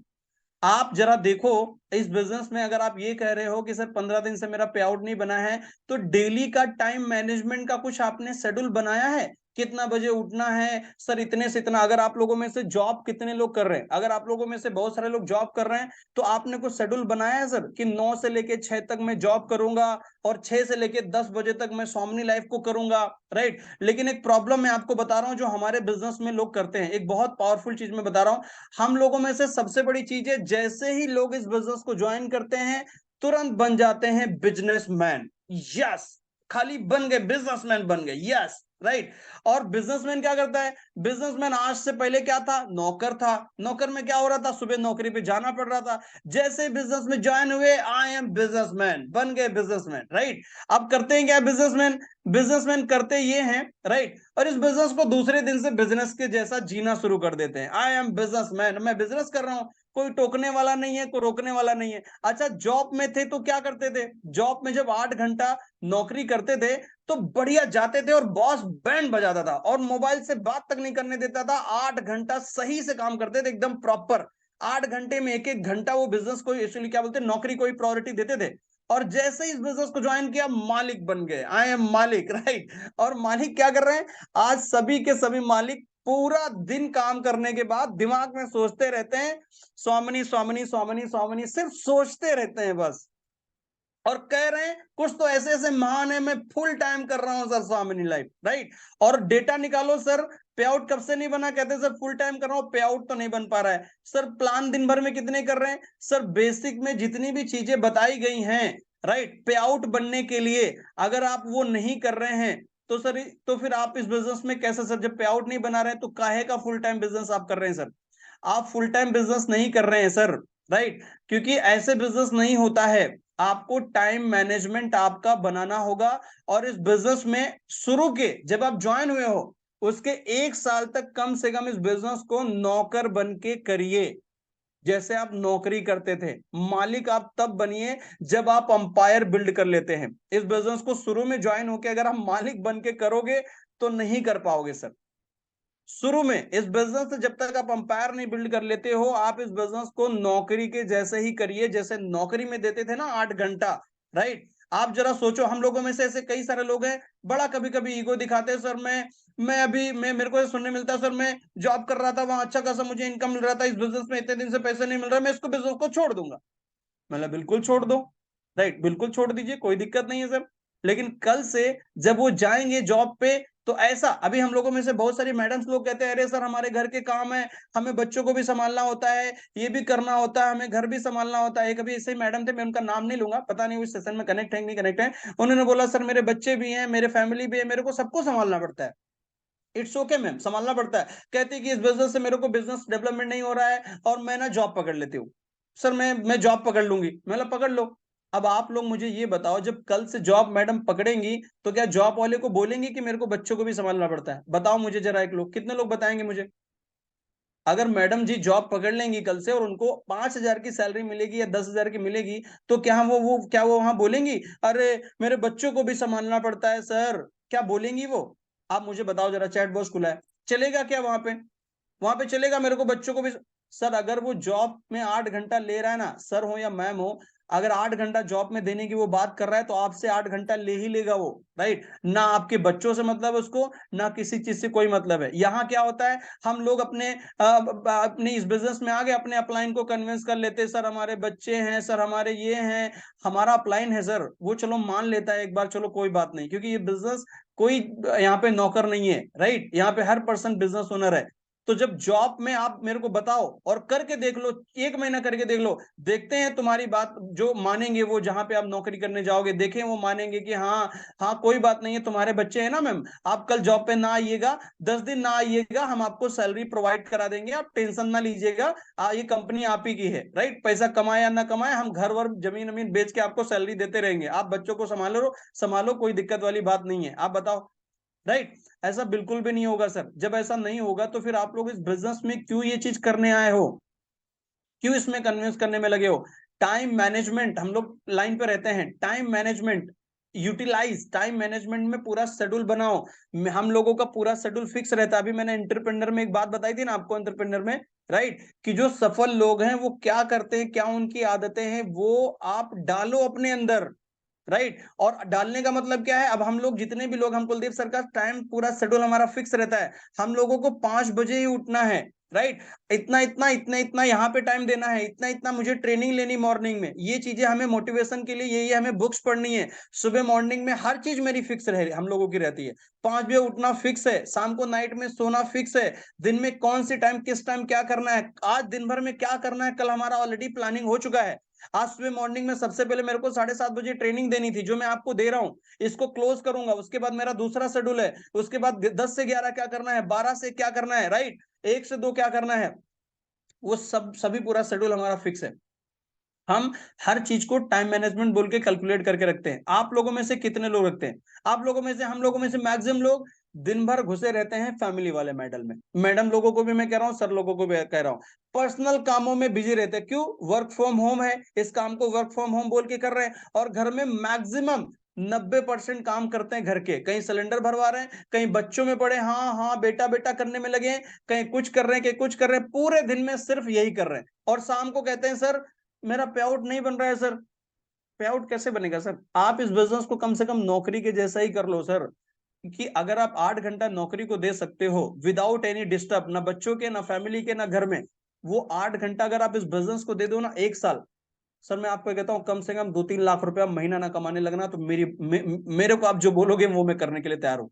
आप जरा देखो इस बिजनेस में, अगर आप ये कह रहे हो कि सर 15 दिन से मेरा पे आउट नहीं बना है, तो डेली का टाइम मैनेजमेंट का कुछ आपने शेड्यूल बनाया है, कितना बजे उठना है सर, इतने से इतना। अगर आप लोगों में से जॉब कितने लोग कर रहे हैं, अगर आप लोगों में से बहुत सारे लोग जॉब कर रहे हैं तो आपने कुछ शेड्यूल बनाया है सर कि 9 से लेके 6 तक मैं जॉब करूंगा और 6 से लेके 10 बजे तक मैं स्वामनी लाइफ को करूंगा। राइट। लेकिन एक प्रॉब्लम मैं आपको बता रहा हूं जो हमारे बिजनेस में लोग करते हैं, एक बहुत पावरफुल चीज मैं बता रहा हूं। हम लोगों में से सबसे बड़ी चीज है, जैसे ही लोग इस बिजनेस को ज्वाइन करते हैं तुरंत बन जाते हैं बिजनेसमैन। यस, खाली बन गए, बिजनेसमैन बन गए, यस, राइट। और बिजनेसमैन क्या करता है, बिजनेसमैन आज से पहले क्या था, नौकर था। नौकर में क्या हो रहा था, सुबह नौकरी पे जाना पड़ रहा था। जैसे बिजनेस में ज्वाइन हुए, आई एम बिजनेसमैन, बन गए बिजनेसमैन। राइट। अब करते हैं क्या बिजनेसमैन, बिजनेसमैन करते ये हैं, राइट, और इस बिजनेस को दूसरे दिन से बिजनेस के जैसा जीना शुरू कर देते हैं। आई एम बिजनेसमैन, मैं बिजनेस कर रहा हूं, कोई टोकने वाला नहीं है, कोई रोकने वाला नहीं है। अच्छा जॉब में थे तो क्या करते थे, जॉब में जब 8 घंटा नौकरी करते थे तो बढ़िया जाते थे और बॉस बैंड बजाता था और मोबाइल से बात तक नहीं करने देता था। 8 घंटा सही से काम करते थे एकदम प्रॉपर। 8 घंटे में एक एक घंटा वो बिजनेस को, एक्चुअली क्या बोलते हैं, नौकरी को ही प्रायोरिटी देते थे। और जैसे ही इस बिजनेस को ज्वाइन किया मालिक बन गए, आई एम मालिक, राइट। और मालिक क्या कर रहे हैं, आज सभी के सभी मालिक पूरा दिन काम करने के बाद दिमाग में सोचते रहते हैं स्वामिनी स्वामिनी स्वामिनी स्वामिनी, सिर्फ सोचते रहते हैं बस। और कह रहे हैं कुछ तो ऐसे ऐसे महान है, मैं फुल टाइम कर रहा हूं सर स्वामिनी लाइफ, राइट। और डेटा निकालो सर, पे आउट कब से नहीं बना, कहते सर फुल टाइम कर रहा हूं, पे आउट तो नहीं बन पा रहा है। सर प्लान दिन भर में कितने कर रहे हैं सर, बेसिक में जितनी भी चीजें बताई गई हैं, राइट, पे आउट बनने के लिए अगर आप वो नहीं कर रहे हैं तो सर, तो फिर आप इस बिजनेस में कैसे सर, जब पे आउट नहीं बना रहे हैं तो काहे का फुल टाइम बिजनेस आप कर रहे हैं सर। आप फुल टाइम बिजनेस नहीं कर रहे हैं सर, राइट, क्योंकि ऐसे बिजनेस नहीं होता है। आपको टाइम मैनेजमेंट आपका बनाना होगा। और इस बिजनेस में शुरू के जब आप ज्वाइन हुए हो उसके 1 साल तक कम से कम इस बिजनेस को नौकर बन के करिए, जैसे आप नौकरी करते थे। मालिक आप तब बनिए जब आप अंपायर बिल्ड कर लेते हैं। इस बिजनेस को शुरू में ज्वाइन होकर अगर आप मालिक बन के करोगे तो नहीं कर पाओगे सर। शुरू में इस बिजनेस से जब तक आप अंपायर नहीं बिल्ड कर लेते हो, आप इस बिजनेस को नौकरी के जैसे ही करिए, जैसे नौकरी में देते थे ना 8 घंटा, राइट। आप जरा सोचो, हम लोगों में से ऐसे कई सारे लोग हैं, बड़ा कभी कभी ईगो दिखाते हैं, सर मैं अभी मैं मेरे को ये सुनने मिलता है सर, मैं जॉब कर रहा था वहां अच्छा खासा मुझे इनकम मिल रहा था, इस बिजनेस में इतने दिन से पैसे नहीं मिल रहा, मैं इसको बिजनेस को छोड़ दूंगा। मतलब बिल्कुल छोड़ दो, राइट, बिल्कुल छोड़ दीजिए, कोई दिक्कत नहीं है सर। लेकिन कल से जब वो जाएंगे जॉब पे तो ऐसा, अभी हम लोगों में से बहुत सारी मैडम्स लोग कहते हैं अरे सर हमारे घर के काम है, हमें बच्चों को भी संभालना होता है, ये भी करना होता है, हमें घर भी संभालना होता है। कभी ऐसे मैडम थे, मैं उनका नाम नहीं लूंगा, पता नहीं उस सेशन में कनेक्ट है नहीं कनेक्ट है, उन्होंने बोला सर मेरे बच्चे भी हैं, मेरे फैमिली भी है, मेरे को सबको संभालना पड़ता है। इट्स ओके मैम, संभालना पड़ता है। कहती है कि इस बिजनेस से मेरे को बिजनेस डेवलपमेंट नहीं हो रहा है और मैं ना जॉब पकड़ लेती हूँ। सर मैं जॉब पकड़ लूंगी, मतलब पकड़ लो। अब आप लोग मुझे ये बताओ, जब कल से जॉब मैडम पकड़ेंगी तो क्या जॉब वाले को बोलेंगे कि मेरे को बच्चों को भी संभालना पड़ता है? बताओ मुझे जरा, एक लोग, कितने लोग बताएंगे मुझे? अगर मैडम जी जॉब पकड़ लेंगी कल से और उनको 5,000 की सैलरी मिलेगी या 10,000 की मिलेगी, तो क्या वो वहां बोलेंगी अरे मेरे बच्चों को भी संभालना पड़ता है सर? क्या बोलेंगी वो? आप मुझे बताओ जरा, चैट बॉक्स खुला है, चलेगा क्या वहां पे? वहां पे चलेगा मेरे को बच्चों को भी? सर अगर वो जॉब में 8 घंटा ले रहा है ना, सर हो या मैम हो, अगर 8 घंटा जॉब में देने की वो बात कर रहा है तो आपसे 8 घंटा ले ही लेगा वो, राइट। ना आपके बच्चों से मतलब है उसको, ना किसी चीज से कोई मतलब है। यहाँ क्या होता है, हम लोग अपने इस बिजनेस में आगे अपने अपलाइन को कन्विंस कर लेते हैं, सर हमारे बच्चे हैं, सर हमारे ये हैं, हमारा अपलाइन है सर, वो चलो मान लेता है एक बार, चलो कोई बात नहीं, क्योंकि ये बिजनेस कोई यहाँ पे नौकर नहीं है, राइट, यहाँ पे हर पर्सन बिजनेस ओनर है। तो जब जॉब में आप मेरे को बताओ और करके देख लो, 1 महीना करके देख लो, देखते हैं तुम्हारी बात जो मानेंगे वो, जहां पे आप नौकरी करने जाओगे देखें वो मानेंगे कि हाँ हाँ कोई बात नहीं है, तुम्हारे बच्चे हैं ना मैम, आप कल जॉब पे ना आइएगा, 10 दिन ना आइएगा, हम आपको सैलरी प्रोवाइड करा देंगे, आप टेंशन ना लीजिएगा, ये कंपनी आप ही की है, राइट। पैसा कमाए या ना कमाए, हम घर वर जमीन जमीन बेच के आपको सैलरी देते रहेंगे, आप बच्चों को संभालो संभालो, कोई दिक्कत वाली बात नहीं है। आप बताओ, राइट। ऐसा बिल्कुल भी नहीं होगा सर। जब ऐसा नहीं होगा तो फिर आप लोग इस बिजनेस में क्यों ये चीज करने आए हो, क्यों इसमें कन्विंस करने में लगे हो? टाइम मैनेजमेंट, हम लोग लाइन पे रहते हैं, time management, utilise time management में पूरा शेड्यूल बनाओ। हम लोगों का पूरा शेड्यूल फिक्स रहता है। अभी मैंने एंटरप्रेन्योर में एक बात बताई थी ना आपको, एंटरप्रेन्योर में, राइट, कि जो सफल लोग हैं वो क्या करते हैं, क्या उनकी आदतें हैं, वो आप डालो अपने अंदर, राइट। और डालने का मतलब क्या है, अब हम लोग जितने भी लोग, हम कुलदीप सर का टाइम पूरा शेड्यूल हमारा फिक्स रहता है, हम लोगों को 5 बजे ही उठना है, राइट। इतना इतना इतना इतना यहाँ पे टाइम देना है, इतना इतना मुझे ट्रेनिंग लेनी मॉर्निंग में, ये चीजें हमें मोटिवेशन के लिए, यही हमें बुक्स पढ़नी है। सुबह मॉर्निंग में हर चीज मेरी फिक्स रह हम लोगों की रहती है। 5 बजे उठना फिक्स है, शाम को नाइट में सोना फिक्स है, दिन में कौन सी टाइम किस टाइम क्या करना है, आज दिन भर में क्या करना है, कल हमारा ऑलरेडी प्लानिंग हो चुका है। आज सुबह मॉर्निंग में सबसे पहले मेरे को 7:30 बजे ट्रेनिंग देनी थी, जो मैं आपको दे रहा हूँ, इसको क्लोज करूंगा, उसके बाद मेरा दूसरा शेड्यूल है, उसके बाद 10 से 11 क्या करना है, 12 से क्या करना है, राइट, 1 से 2 क्या करना है, वो सब सभी पूरा शेड्यूल हमारा फिक्स है। हम हर चीज को टाइम मैनेजमेंट बोल के कैलकुलेट करके रखते हैं। आप लोगों में से कितने लोग रखते हैं? आप लोगों में से, हम लोगों में से मैक्सिमम लोग दिन भर घुसे रहते हैं फैमिली वाले मेडल में। मैडम लोगों को भी मैं कह रहा हूँ, सर लोगों को भी कह रहा हूँ, पर्सनल कामों में बिजी रहते हैं। क्यों? वर्क फ्रॉम होम है, इस काम को वर्क फ्रॉम होम बोल के कर रहे हैं, और घर में मैक्सिमम 90% काम करते हैं घर के, कहीं सिलेंडर भरवा रहे हैं, कहीं बच्चों में पड़े, हाँ हाँ बेटा बेटा करने में लगे हैं, कहीं कुछ कर रहे हैं, कहीं कुछ कर रहे हैं, पूरे दिन में सिर्फ यही कर रहे हैं। और शाम को कहते हैं सर मेरा पे आउट नहीं बन रहा है सर। पे आउट कैसे बनेगा सर? आप इस बिजनेस को कम से कम नौकरी के जैसा ही कर लो सर। कि अगर आप 8 घंटा नौकरी को दे सकते हो विदाउट एनी डिस्टर्ब, ना बच्चों के, ना फैमिली के, ना घर में, वो 8 घंटा अगर आप इस बिजनेस को दे दो ना 1 साल, सर मैं आपको कहता हूँ कम से कम 2-3 लाख रुपया महीना ना कमाने लगना, तो मेरे को आप जो बोलोगे वो मैं करने के लिए तैयार हूँ।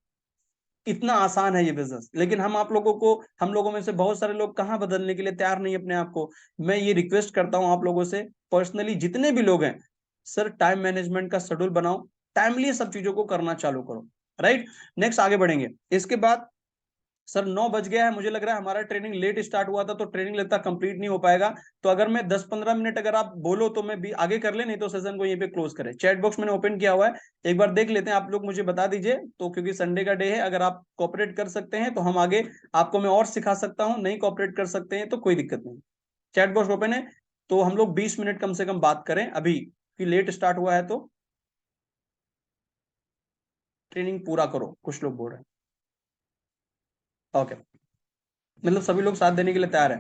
इतना आसान है ये बिजनेस। लेकिन हम लोगों में से बहुत सारे लोग कहाँ बदलने के लिए तैयार नहीं अपने आप को। मैं ये रिक्वेस्ट करता हूँ आप लोगों से पर्सनली, जितने भी लोग हैं, सर टाइम मैनेजमेंट का शेड्यूल बनाओ, टाइमली सब चीजों को करना चालू करो। राइट, नेक्स्ट आगे बढ़ेंगे। इसके बाद सर 9 बज गया है, मुझे लग रहा है हमारा ट्रेनिंग लेट स्टार्ट हुआ था, तो ट्रेनिंग लगता कंप्लीट नहीं हो पाएगा। तो अगर मैं 10-15 मिनट अगर आप बोलो तो मैं भी आगे कर ले, नहीं तो सेशन को यहीं पे क्लोज करें। चैट बॉक्स मैंने ओपन किया हुआ है, एक बार देख लेते हैं, आप लोग मुझे बता दीजिए। तो क्योंकि संडे का डे है, अगर आप कोऑपरेट कर सकते हैं तो हम आगे आपको मैं और सिखा सकता हूँ, नहीं कोऑपरेट कर सकते हैं तो कोई दिक्कत नहीं। चैट बॉक्स ओपन है, तो हम लोग 20 मिनट कम से कम बात करें अभी, कि लेट स्टार्ट हुआ है तो ट्रेनिंग पूरा करो, कुछ लोग बोल रहे हैं। ओके, मतलब सभी लोग साथ देने के लिए तैयार है।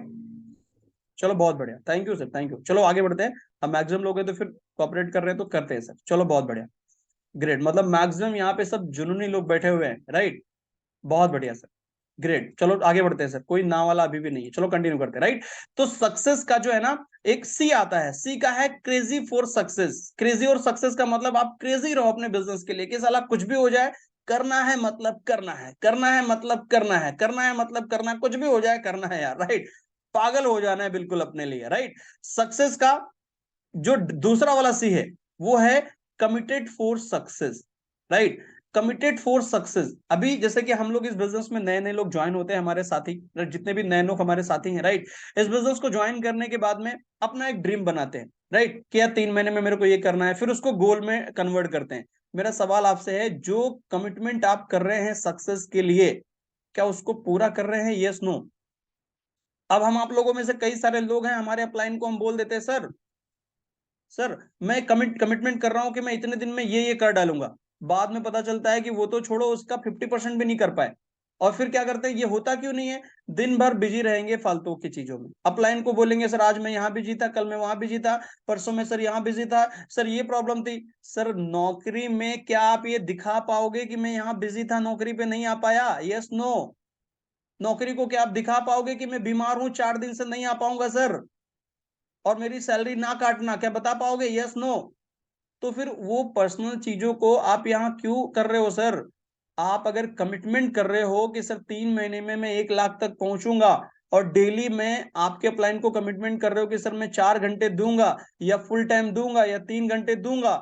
चलो बहुत बढ़िया, thank you sir, thank you. चलो आगे बढ़ते हैं। अब मैक्सिमम लोग हैं तो फिर कॉपरेट कर रहे हैं तो करते हैं सर। चलो बहुत बढ़िया, ग्रेट। मतलब मैक्सिमम यहाँ पे सब जुनूनी लोग बैठे हुए हैं, राइट। बहुत बढ़िया सर, ग्रेट। चलो आगे बढ़ते हैं सर, कोई ना वाला अभी भी नहीं है। चलो कंटिन्यू करते हैं, राइट। तो सक्सेस का जो है ना, एक सी आता है, सी का है क्रेजी फॉर सक्सेस। क्रेजी और सक्सेस का मतलब आप क्रेजी रहो अपने बिजनेस के लिए, कि साला कुछ भी हो जाए, करना है मतलब करना है, करना है मतलब करना है, करना है मतलब करना है, कुछ भी हो जाए करना है यार, राइट। पागल हो जाना है बिल्कुल अपने लिए, राइट। सक्सेस का जो दूसरा वाला सी है वो है committed for success, right. Committed for success. अभी जैसे कि हम लोग इस बिजनेस में नए नए लोग ज्वाइन होते हैं, हमारे साथी, जितने भी नए लोग हमारे साथी हैं, राइट। इस बिजनेस को ज्वाइन करने के बाद में अपना एक ड्रीम बनाते हैं, राइट, कि यार 3 महीने में मेरे को ये करना है, फिर उसको गोल में कन्वर्ट करते हैं। मेरा सवाल आपसे है, जो कमिटमेंट आप कर रहे हैं सक्सेस के लिए, क्या उसको पूरा कर रहे हैं, यस नो? अब हम आप लोगों में से कई सारे लोग हैं, हमारे अपलाइन को हम बोल देते हैं, सर मैं कमिटमेंट कर रहा हूं कि मैं इतने दिन में ये कर डालूंगा। बाद में पता चलता है कि वो तो छोड़ो, उसका 50% भी नहीं कर पाए। और फिर क्या करते हैं, ये होता क्यों नहीं है? दिन भर बिजी रहेंगे फालतू की चीजों में। अपलाइन को बोलेंगे सर आज मैं यहाँ बिजी था, कल मैं वहां बिजी था, परसों में सर यहाँ बिजी था, सर ये प्रॉब्लम थी। सर नौकरी में क्या आप ये दिखा पाओगे कि मैं यहाँ बिजी था, नौकरी पे नहीं आ पाया, यस नो? नौकरी को क्या आप दिखा पाओगे कि मैं बीमार हूं, 4 दिन से नहीं आ पाऊंगा सर, और मेरी सैलरी ना काटना, क्या बता पाओगे, यस नो? तो फिर वो पर्सनल चीजों को आप यहाँ क्यों कर रहे हो सर? आप अगर कमिटमेंट कर रहे हो कि सर 3 महीने में मैं 1 लाख तक पहुंचूंगा, और डेली में आपके अपलाइन को कमिटमेंट कर रहे हो कि सर मैं 4 घंटे दूंगा, या फुल टाइम दूंगा, या 3 घंटे दूंगा,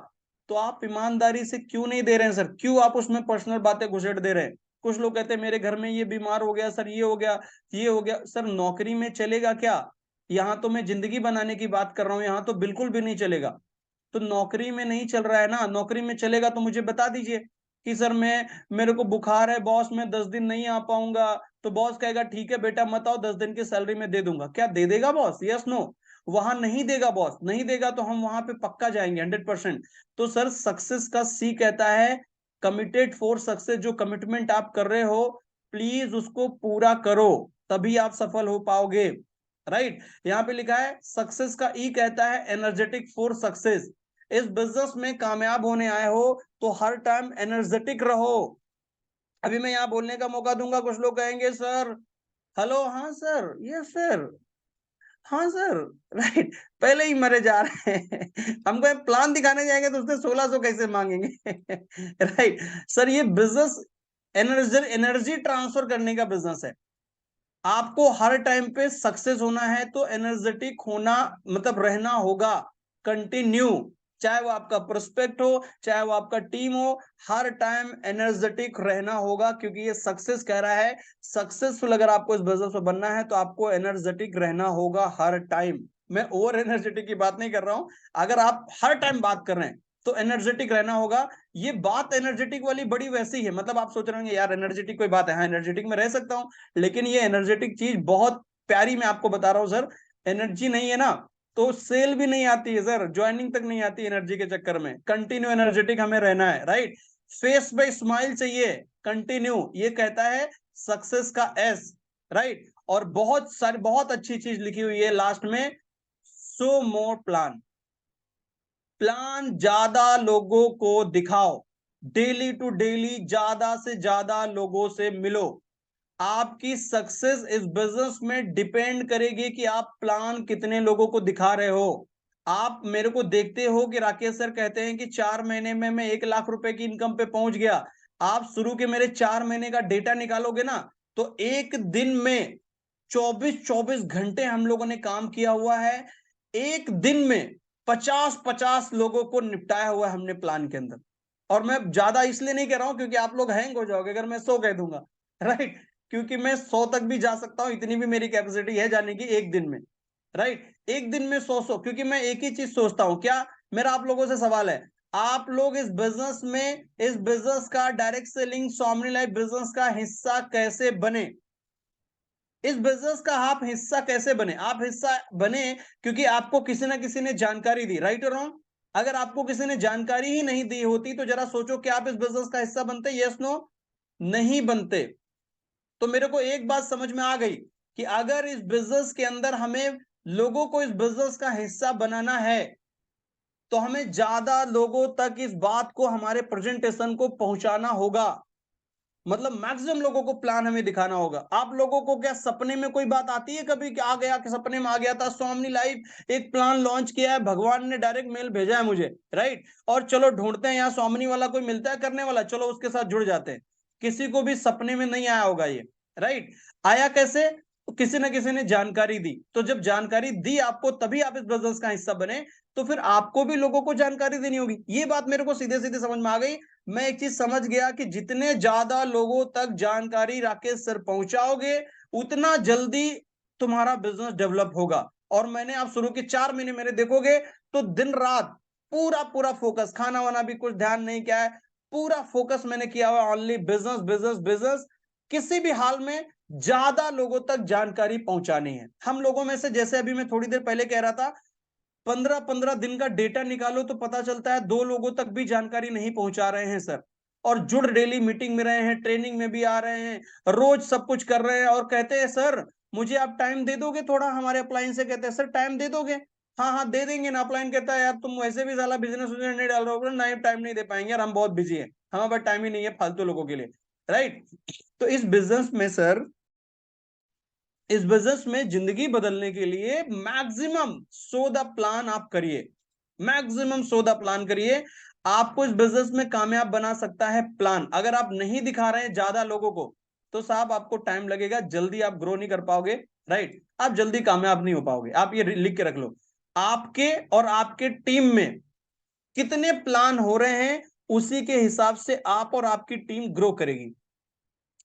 तो आप ईमानदारी से क्यों नहीं दे रहे हैं सर? क्यों आप उसमें पर्सनल बातें घुसेड़ दे रहे हैं? कुछ लोग कहते हैं मेरे घर में ये बीमार हो गया सर, ये हो गया, ये हो गया। सर नौकरी में चलेगा क्या? यहाँ तो मैं जिंदगी बनाने की बात कर रहा हूँ, यहाँ तो बिल्कुल भी नहीं चलेगा। तो नौकरी में नहीं चल रहा है ना, नौकरी में चलेगा तो मुझे बता दीजिए कि सर मेरे को बुखार है बॉस, मैं 10 दिन नहीं आ पाऊंगा। तो बॉस कहेगा ठीक है बेटा मत आओ, 10 दिन की सैलरी में दे दूंगा। क्या दे देगा बॉस, यस नो? वहां नहीं देगा बॉस, नहीं देगा तो हम वहां पे पक्का जाएंगे 100%। तो सर सक्सेस का सी कहता है कमिटेड फॉर सक्सेस। जो कमिटमेंट आप कर रहे हो प्लीज उसको पूरा करो, तभी आप सफल हो पाओगे, राइट। यहाँ पे लिखा है सक्सेस का ई कहता है एनर्जेटिक फॉर सक्सेस। इस बिजनेस में कामयाब होने आए हो तो हर टाइम एनर्जेटिक रहो। अभी मैं यहाँ बोलने का मौका दूंगा, कुछ लोग कहेंगे सर, हेलो, हाँ सर, यस सर, हाँ सर, राइट, पहले ही मरे जा रहे हैं। हमको प्लान दिखाने जाएंगे तो उसने 1600 कैसे मांगेंगे? राइट। सर ये बिजनेस एनर्जी एनर्जी ट्रांसफर करने का बिजनेस है। आपको हर टाइम पे सक्सेस होना है तो एनर्जेटिक होना, मतलब रहना होगा कंटिन्यू। चाहे वो आपका प्रोस्पेक्ट हो, चाहे वो आपका टीम हो, हर टाइम एनर्जेटिक रहना होगा, क्योंकि ये सक्सेस कह रहा है। सक्सेसफुल अगर आपको इस बिजनेस में बनना है तो आपको एनर्जेटिक रहना होगा हर टाइम। मैं ओवर एनर्जेटिक की बात नहीं कर रहा हूं, अगर आप हर टाइम बात कर रहे हैं तो एनर्जेटिक रहना होगा। ये बात एनर्जेटिक वाली बड़ी वैसी है, मतलब आप सोच रहे होंगे यार एनर्जेटिक कोई बात है, हाँ एनर्जेटिक में रह सकता हूं, लेकिन ये एनर्जेटिक चीज बहुत प्यारी, मैं आपको बता रहा हूँ सर। एनर्जी नहीं है ना तो सेल भी नहीं आती है सर, ज्वाइनिंग तक नहीं आती एनर्जी के चक्कर में। कंटिन्यू एनर्जेटिक हमें रहना है, राइट। फेस पे स्माइल चाहिए कंटिन्यू, ये कहता है सक्सेस का एस, राइट। और बहुत सारी बहुत अच्छी चीज लिखी हुई है लास्ट में, सो मोर प्लान। प्लान ज्यादा लोगों को दिखाओ, डेली टू डेली ज्यादा से ज्यादा लोगों से मिलो। आपकी सक्सेस इस बिजनेस में डिपेंड करेगी कि आप प्लान कितने लोगों को दिखा रहे हो। आप मेरे को देखते हो कि राकेश सर कहते हैं कि 4 महीने में मैं 1 लाख रुपए की इनकम पे पहुंच गया। आप शुरू के मेरे 4 महीने का डेटा निकालोगे ना, तो एक दिन में 24-24 घंटे हम लोगों ने काम किया हुआ है। एक दिन में 50-50 लोगों को निपटाया हुआ है हमने प्लान के अंदर। और मैं ज्यादा इसलिए नहीं कह रहा हूं क्योंकि आप लोग हैंग हो जाओगे अगर मैं 100 कह दूंगा, राइट। क्योंकि मैं 100 तक भी जा सकता हूं, इतनी भी मेरी कैपेसिटी है जाने की एक दिन में, राइट। एक दिन में 100 क्योंकि मैं एक ही चीज सोचता हूं। क्या मेरा आप लोगों से सवाल है, आप लोग इस बिजनेस का डायरेक्ट सेलिंग स्वामी लाइफ बिजनेस का हिस्सा कैसे बने? इस बिजनेस का आप हिस्सा कैसे बने? आप हिस्सा बने क्योंकि आपको किसी ना किसी ने जानकारी दी, राइट और रॉन्ग? अगर आपको किसी ने जानकारी ही नहीं दी होती तो जरा सोचो कि आप इस बिजनेस का हिस्सा बनते? Yes no? नहीं बनते। तो मेरे को एक बात समझ में आ गई कि अगर इस बिजनेस के अंदर हमें लोगों को इस बिजनेस का हिस्सा बनाना है तो हमें ज्यादा लोगों तक इस बात को, हमारे प्रेजेंटेशन को पहुंचाना होगा। मतलब मैक्सिमम लोगों को प्लान हमें दिखाना होगा। आप लोगों को क्या सपने में कोई बात आती है कभी कि आ गया कि सपने में आ गया था स्वामी लाइफ एक प्लान लॉन्च किया है, भगवान ने डायरेक्ट मेल भेजा है मुझे, राइट, और चलो ढूंढते हैं यहाँ स्वामी वाला कोई मिलता है करने वाला, चलो उसके साथ जुड़ जाते हैं। किसी को भी सपने में नहीं आया होगा ये, राइट। आया कैसे? तो किसी ना किसी ने जानकारी दी। तो जब जानकारी दी आपको तभी आप इस बिजनेस का हिस्सा बने, तो फिर आपको भी लोगों को जानकारी देनी होगी। ये बात मेरे को सीधे सीधे समझ में आ गई। मैं एक चीज समझ गया कि जितने ज्यादा लोगों तक जानकारी राकेश सर पहुंचाओगे उतना जल्दी तुम्हारा बिजनेस डेवलप होगा। और मैंने आप शुरू के 4 महीने मेरे देखोगे तो दिन रात पूरा पूरा फोकस, खाना वाना भी कुछ ध्यान नहीं किया है, पूरा फोकस मैंने किया हुआ ओनली बिजनेस बिजनेस बिजनेस। किसी भी हाल में ज्यादा लोगों तक जानकारी पहुंचानी है। हम लोगों में से, जैसे अभी मैं थोड़ी देर पहले कह रहा था, 15-15 दिन का डेटा निकालो तो पता चलता है 2 लोगों तक भी जानकारी नहीं पहुंचा रहे हैं सर। और जुड़ डेली मीटिंग में रहे हैं, ट्रेनिंग में भी आ रहे हैं, रोज सब कुछ कर रहे हैं और कहते हैं सर मुझे आप टाइम दे दोगे थोड़ा? हमारे अपलाइन से कहते हैं सर टाइम दे दोगे? हाँ हाँ दे देंगे ना। अपलाइन कहता है यार तुम वैसे भी साला बिजनेस नहीं डाल रहे हो ना, टाइम नहीं दे पाएंगे यार, हम बहुत बिजी हैं, हमारे पास टाइम ही नहीं है फालतू लोगों के लिए, राइट। तो इस बिजनेस में सर, इस बिजनेस में जिंदगी बदलने के लिए मैक्सिमम सो द प्लान आप करिए, मैक्सिमम सो द प्लान करिए। आपको इस बिजनेस में कामयाब बना सकता है प्लान। अगर आप नहीं दिखा रहे हैं ज्यादा लोगों को तो साहब आपको टाइम लगेगा, जल्दी आप ग्रो नहीं कर पाओगे, राइट। आप जल्दी कामयाब नहीं हो पाओगे। आप ये लिख के रख लो, आपके और आपके टीम में कितने प्लान हो रहे हैं उसी के हिसाब से आप और आपकी टीम ग्रो करेगी।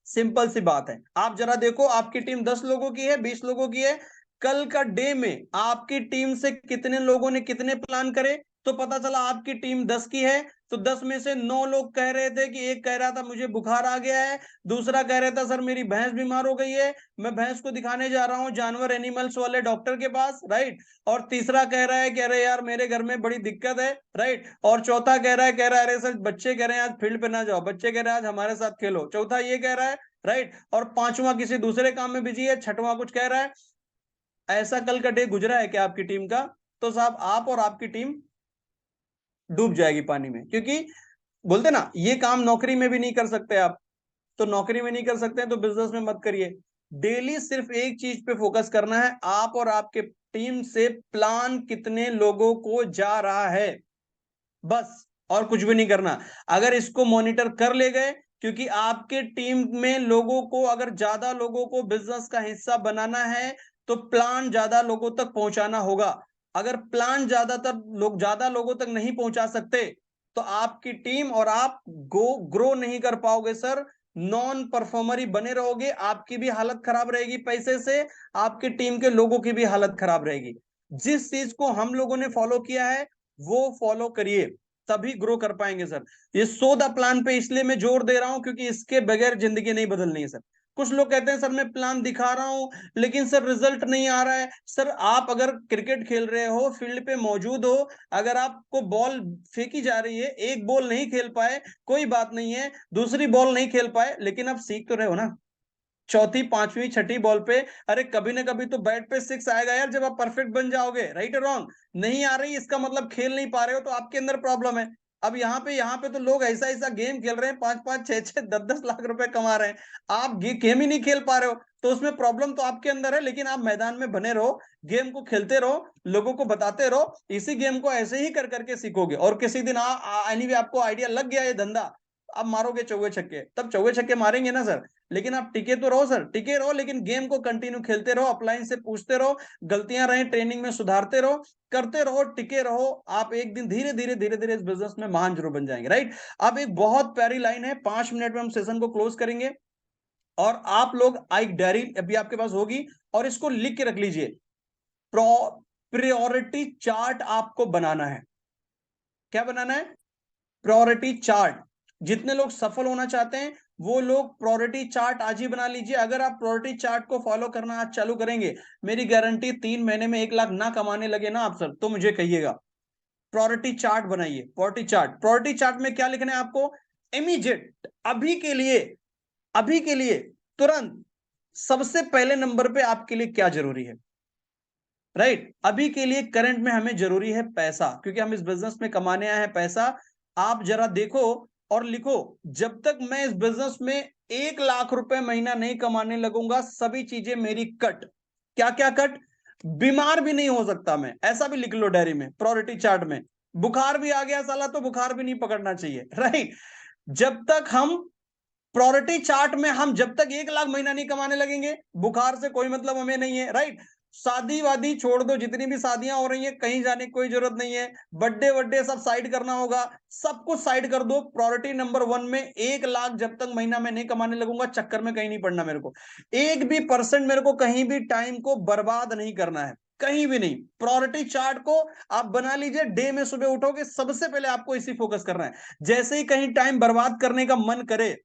सिंपल सी बात है। आप जरा देखो, आपकी टीम 10 लोगों की है, 20 लोगों की है, कल का डे में आपकी टीम से कितने लोगों ने कितने प्लान करे तो पता चला आपकी टीम 10 की है तो 10 में से 9 लोग कह रहे थे कि एक कह रहा था मुझे बुखार आ गया है, दूसरा कह रहा था सर मेरी भैंस बीमार हो गई है, मैं भैंस को दिखाने जा रहा हूं जानवर एनिमल्स वाले डॉक्टर के पास, राइट। और तीसरा कह रहा है कि अरे यार मेरे घर में बड़ी दिक्कत है, राइट। और चौथा कह रहा है अरे सर बच्चे कह रहे हैं आज फील्ड पे ना जाओ, बच्चे कह रहे हैं आज हमारे साथ खेलो, चौथा ये कह रहा है, राइट। और पांचवा किसी दूसरे काम में बिजी है, छठवां कुछ कह रहा है। ऐसा कल का डे गुजरा है क्या आपकी टीम का? तो साहब आप और आपकी टीम डूब जाएगी पानी में। क्योंकि बोलते ना ये काम नौकरी में भी नहीं कर सकते आप, तो नौकरी में नहीं कर सकते हैं तो बिजनेस में मत करिए। डेली सिर्फ एक चीज पे फोकस करना है, आप और आपके टीम से प्लान कितने लोगों को जा रहा है, बस। और कुछ भी नहीं करना। अगर इसको मॉनिटर कर ले गए, क्योंकि आपके टीम में लोगों को, अगर ज्यादा लोगों को बिजनेस का हिस्सा बनाना है तो प्लान ज्यादा लोगों तक पहुंचाना होगा। अगर प्लान ज्यादा लोगों तक नहीं पहुंचा सकते तो आपकी टीम और आप ग्रो नहीं कर पाओगे सर। नॉन परफॉर्मर ही बने रहोगे, आपकी भी हालत खराब रहेगी पैसे से, आपकी टीम के लोगों की भी हालत खराब रहेगी। जिस चीज को हम लोगों ने फॉलो किया है वो फॉलो करिए, तभी ग्रो कर पाएंगे सर। ये 100 प्लान पे इसलिए मैं जोर दे रहा हूं क्योंकि इसके बगैर जिंदगी नहीं बदलनी है सर। कुछ लोग कहते हैं सर मैं प्लान दिखा रहा हूं लेकिन सर रिजल्ट नहीं आ रहा है। सर आप अगर क्रिकेट खेल रहे हो, फील्ड पे मौजूद हो, अगर आपको बॉल फेंकी जा रही है, एक बॉल नहीं खेल पाए कोई बात नहीं है, दूसरी बॉल नहीं खेल पाए, लेकिन आप सीख तो रहे हो ना। चौथी पांचवी छठी बॉल पे अरे कभी ना कभी तो बैट पे 6 आएगा यार, जब आप परफेक्ट बन जाओगे, राइट और रॉन्ग? नहीं आ रही इसका मतलब खेल नहीं पा रहे हो तो आपके अंदर प्रॉब्लम है। अब यहाँ पे तो लोग ऐसा ऐसा गेम खेल रहे हैं, 5-5, 6-6, 10-10 लाख रुपए कमा रहे हैं। आप गेम ही नहीं खेल पा रहे हो, तो उसमें प्रॉब्लम तो आपके अंदर है। लेकिन आप मैदान में बने रहो, गेम को खेलते रहो, लोगों को बताते रहो, इसी गेम को ऐसे ही कर करके सीखोगे। और किसी दिन एनीवे आपको आइडिया लग गया ये धंधा, आप मारोगे चौवे छक्के, तब चौवे छक्के मारेंगे ना सर। लेकिन आप टिके तो रहो सर, टिके रहो, लेकिन गेम को कंटिन्यू खेलते रहो, अपलाइन से पूछते रहो, गलतियां रहे ट्रेनिंग में सुधारते रहो, करते रहो, टिके रहो। आप एक दिन धीरे धीरे धीरे धीरे इस बिजनेस में महान जरूर बन जाएंगे, राइट। अब एक बहुत प्यारी लाइन है, 5 मिनट में हम सेशन को क्लोज करेंगे। और आप लोग एक डायरी अभी आपके पास होगी, और इसको लिख के रख लीजिए। प्रायोरिटी चार्ट आपको बनाना है। क्या बनाना है? Priority chart. जितने लोग सफल होना चाहते हैं वो लोग प्रायोरिटी चार्ट आज ही बना लीजिए। अगर आप प्रायोरिटी चार्ट को फॉलो करना आज चालू करेंगे, मेरी गारंटी 3 महीने में 1 लाख ना कमाने लगे ना आप सर, तो मुझे कहिएगा। प्रायोरिटी चार्ट बनाइए, प्रायोरिटी चार्ट। प्रायोरिटी चार्ट में क्या लिखना है आपको? इमीडिएट, अभी के लिए, अभी के लिए, तुरंत, सबसे पहले नंबर पे आपके लिए क्या जरूरी है, राइट। अभी के लिए करंट में हमें जरूरी है पैसा, क्योंकि हम इस बिजनेस में कमाने आए हैं पैसा। आप जरा देखो और लिखो, जब तक मैं इस बिजनेस में 1 लाख रुपए महीना नहीं कमाने लगूंगा, सभी चीजें मेरी कट। क्या क्या कट? बीमार भी नहीं हो सकता मैं, ऐसा भी लिख लो डायरी में, प्रायोरिटी चार्ट में। बुखार भी आ गया साला तो बुखार भी नहीं पकड़ना चाहिए, राइट। जब तक हम प्रायोरिटी चार्ट में, हम जब तक 1 लाख महीना नहीं कमाने लगेंगे, बुखार से कोई मतलब हमें नहीं है, राइट। शादी वादी छोड़ दो, जितनी भी शादियां हो रही हैं कहीं जाने की कोई जरूरत नहीं है। बर्थडे वड्डे सब साइड करना होगा, सब कुछ साइड कर दो। प्रायोरिटी नंबर 1 में 1 लाख जब तक महीना में नहीं कमाने लगूंगा, चक्कर में कहीं नहीं पड़ना मेरे को। 1% मेरे को कहीं भी टाइम को बर्बाद नहीं करना है, कहीं भी नहीं। प्रायोरिटी चार्ट को आप बना लीजिए, डे में सुबह उठोगे सबसे पहले आपको इसी फोकस करना है। जैसे ही कहीं टाइम बर्बाद करने का मन करे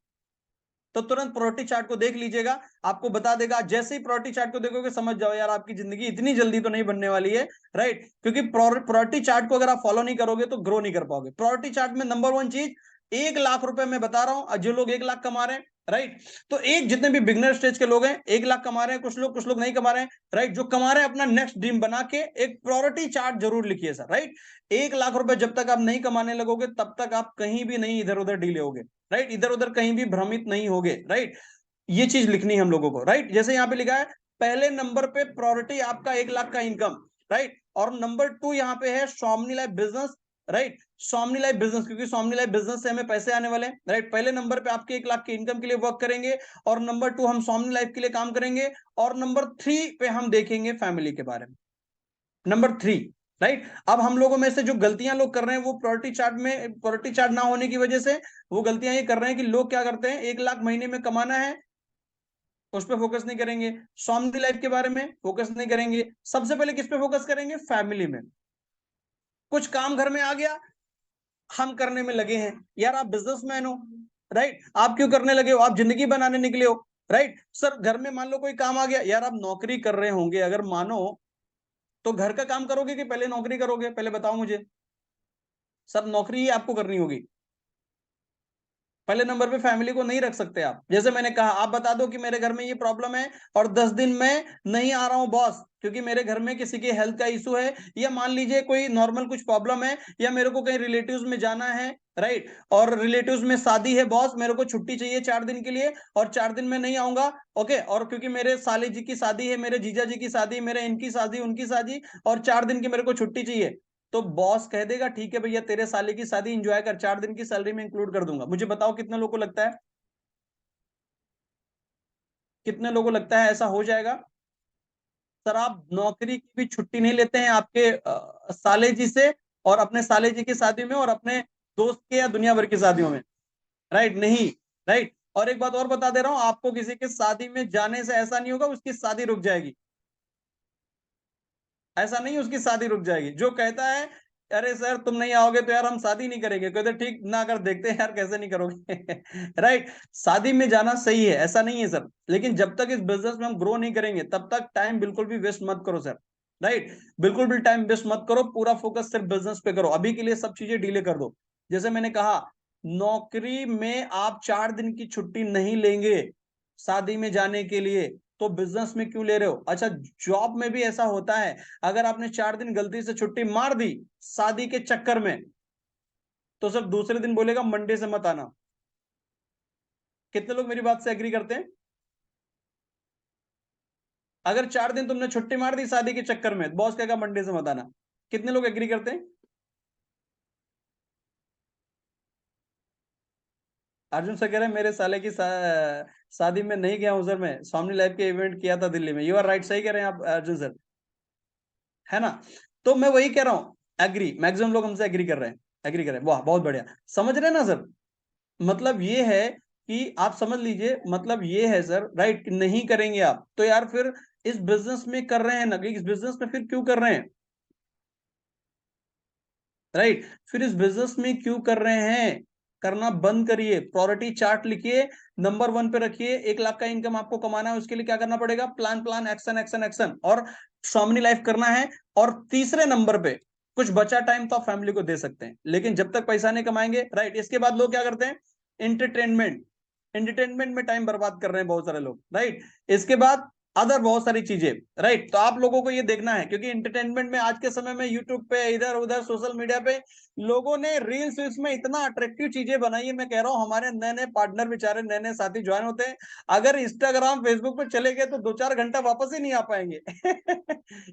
तो तुरंत प्रायोरिटी चार्ट को देख लीजिएगा, आपको बता देगा। जैसे ही प्रायोरिटी चार्ट को देखोगे समझ जाओ यार आपकी जिंदगी इतनी जल्दी तो नहीं बनने वाली है, राइट। क्योंकि प्रायोरिटी चार्ट को अगर आप फॉलो नहीं करोगे तो ग्रो नहीं कर पाओगे। प्रायोरिटी चार्ट में नंबर 1 चीज, 1 लाख रुपए मैं बता रहा हूं, जो लोग 1 लाख कमा रहे हैं, राइट। तो एक, जितने भी बिगनर स्टेज के लोग हैं 1 लाख कमा रहे हैं, कुछ लोग नहीं कमा रहे हैं, राइट। जो कमा रहे हैं अपना नेक्स्ट ड्रीम बना के एक प्रायोरिटी चार्ट जरूर लिखिए सर, राइट। 1 लाख रुपए जब तक आप नहीं कमाने लगोगे तब तक आप कहीं भी नहीं इधर उधर डीले होगे, राइट। इधर उधर कहीं भी भ्रमित नहीं होगे, राइट। ये चीज लिखनी है हम लोगों को, राइट। जैसे यहाँ पे लिखा है, पहले नंबर पे प्रायोरिटी आपका 1 लाख का इनकम, राइट। और नंबर 2 यहाँ पे है स्वामिनी लाइफ बिजनेस, राइट। स्वामिनी लाइफ बिजनेस, क्योंकि स्वामिनी लाइफ बिजनेस से हमें पैसे आने वाले हैं, राइट। पहले नंबर पे आपके 1 लाख की इनकम के लिए वर्क करेंगे, और नंबर 2 हम स्वामिनी लाइफ के लिए काम करेंगे, और नंबर 3 पे हम देखेंगे फैमिली के बारे में। Number 3, right. अब हम लोगों में से जो गलतियां लोग कर रहे हैं वो प्रायोरिटी चार्ट में, प्रायोरिटी चार्ट ना होने की वजह से वो गलतियां ये कर रहे हैं कि लोग क्या करते हैं, 1 लाख महीने में कमाना है, उस पर फोकस नहीं करेंगे। स्वामी लाइफ के बारे में फोकस नहीं करेंगे। सबसे पहले किस पे फोकस करेंगे? फैमिली में। कुछ काम घर में आ गया, हम करने में लगे हैं। यार आप बिजनेसमैन हो, राइट। आप क्यों करने लगे हो? आप जिंदगी बनाने निकले हो, राइट। सर घर में मान लो कोई काम आ गया, यार आप नौकरी कर रहे होंगे अगर मानो, तो घर का काम करोगे कि पहले नौकरी करोगे? पहले बताओ मुझे। सब नौकरी ही आपको करनी होगी। पहले नंबर पे फैमिली को नहीं रख सकते आप। जैसे मैंने कहा, आप बता दो कि मेरे घर में ये प्रॉब्लम है और 10 दिन में नहीं आ रहा हूं बॉस, क्योंकि मेरे घर में किसी के हेल्थ का इशू है, या मान लीजिए कोई नॉर्मल कुछ प्रॉब्लम है, या मेरे को कहीं रिलेटिव्स में जाना है, राइट। और रिलेटिव्स में शादी है बॉस, मेरे को छुट्टी चाहिए 4 दिन के लिए, और 4 दिन में नहीं आऊंगा, ओके। और क्योंकि मेरे साले जी की शादी है, मेरे जीजा जी की शादी, मेरे इनकी शादी, उनकी शादी, और 4 दिन की मेरे को छुट्टी चाहिए, तो बॉस कह देगा ठीक है भैया तेरे साले की शादी एंजॉय कर, 4 दिन की सैलरी में इंक्लूड कर दूंगा। मुझे बताओ कितने लोगों को लगता है, कितने लोगों को लगता है ऐसा हो जाएगा? सर आप नौकरी की भी छुट्टी नहीं लेते हैं आपके साले जी से, और अपने साले जी की शादी में, और अपने दोस्त के या दुनिया भर की शादियों में, राइट? नहीं, राइट। और एक बात और बता दे रहा हूं आपको, किसी के शादी में जाने से ऐसा नहीं होगा उसकी शादी रुक जाएगी। ऐसा नहीं उसकी शादी रुक जाएगी। जो कहता है अरे सर तुम नहीं आओगे तो यार हम शादी नहीं करेंगे, कहते ठीक ना, कर देखते हैं यार कैसे नहीं करोगे। राइट। शादी में जाना सही है, ऐसा नहीं है सर, लेकिन जब तक इस बिजनेस में हम ग्रो नहीं करेंगे तब तक टाइम बिल्कुल भी वेस्ट मत करो सर, राइट। बिल्कुल भी टाइम वेस्ट मत करो, पूरा फोकस सिर्फ बिजनेस पे करो। अभी के लिए सब चीजें डिले कर दो। जैसे मैंने कहा, नौकरी में आप 4 दिन की छुट्टी नहीं लेंगे शादी में जाने के लिए, तो बिजनेस में क्यों ले रहे हो? अच्छा, जॉब में भी ऐसा होता है, अगर आपने 4 दिन गलती से छुट्टी मार दी शादी के चक्कर में, तो सिर्फ दूसरे दिन बोलेगा मंडे से मत आना। कितने लोग मेरी बात से एग्री करते हैं? अगर 4 दिन तुमने छुट्टी मार दी शादी के चक्कर में, बॉस कहेगा मंडे से मत आना। कितने लोग एग्री करते हैं? अर्जुन सर कह रहे हैं मेरे साले की शादी में नहीं गया हूं सर, मैं स्वामी लाइफ के इवेंट किया था दिल्ली में। यू आर राइट, सही कह रहे हैं आप अर्जुन सर, है ना? तो मैं वही कह रहा हूं, एग्री, मैक्सिमम लोग हमसे एग्री कर रहे हैं, एग्री कर रहे हैं, वाह बहुत बढ़िया। समझ रहे हैं ना सर? मतलब ये है कि आप समझ लीजिए, मतलब ये है सर, राइट, नहीं करेंगे आप तो यार फिर इस बिजनेस में कर रहे हैं ना, इस बिजनेस में फिर क्यों कर रहे हैं? राइट, फिर इस बिजनेस में क्यों कर रहे हैं? करना बंद करिए, प्रायोरिटी चार्ट लिखिए, नंबर 1 पे रखिए। 1 लाख का इनकम आपको कमाना है, उसके लिए क्या करना पड़ेगा? Plan plan action action action, और स्वामिनी लाइफ करना है। और तीसरे नंबर पे कुछ बचा टाइम तो आप फैमिली को दे सकते हैं, लेकिन जब तक पैसा नहीं कमाएंगे, राइट। इसके बाद लोग क्या करते हैं? एंटरटेनमेंट, एंटरटेनमेंट में टाइम बर्बाद कर रहे हैं बहुत सारे लोग, राइट। इसके बाद अदर बहुत सारी चीजें, राइट। तो आप लोगों को ये देखना है, क्योंकि एंटरटेनमेंट में आज के समय में यूट्यूब पे, इधर उधर सोशल मीडिया पे लोगों ने रील्स वील्स में इतना अट्रैक्टिव चीजें बनाई है। मैं कह रहा हूँ हमारे नए नए पार्टनर बेचारे, नए नए साथी ज्वाइन होते हैं, अगर इंस्टाग्राम फेसबुक पे चले गए तो 2-4 घंटा वापस ही नहीं आ पाएंगे।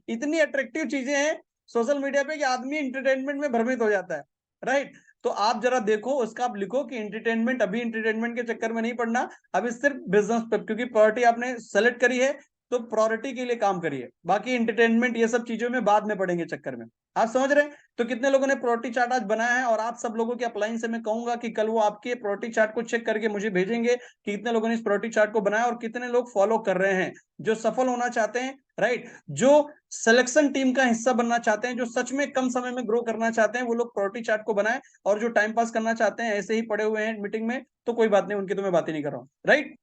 इतनी अट्रैक्टिव चीजें हैं सोशल मीडिया पे कि आदमी इंटरटेनमेंट में भ्रमित हो जाता है, राइट। तो आप जरा देखो, उसका आप लिखो कि एंटरटेनमेंट, अभी एंटरटेनमेंट के चक्कर में नहीं पड़ना, अभी सिर्फ बिजनेस पे, क्योंकि प्रायोरिटी आपने सेलेक्ट करी है तो प्रायोरिटी के लिए काम करिए। बाकी एंटरटेनमेंट ये सब चीजों में बाद में पड़ेंगे चक्कर में। आप समझ रहे हैं? तो कितने लोगों ने प्रायोरिटी चार्ट आज बनाया है? और आप सब लोगों के अपलाइन से मैं कहूंगा कि कल वो आपके प्रायोरिटी चार्ट को चेक करके मुझे भेजेंगे कि कितने लोगों ने इस प्रायोरिटी चार्ट को बनाया और कितने लोग फॉलो कर रहे हैं, जो सफल होना चाहते हैं, राइट। जो सिलेक्शन टीम का हिस्सा बनना चाहते हैं, जो सच में कम समय में ग्रो करना चाहते हैं, वो लोग प्रायोरिटी चार्ट को बनाए। और जो टाइम पास करना चाहते हैं, ऐसे ही पड़े हुए हैं मीटिंग में, तो कोई बात नहीं, उनकी तो मैं बात ही नहीं कर रहा हूँ, राइट।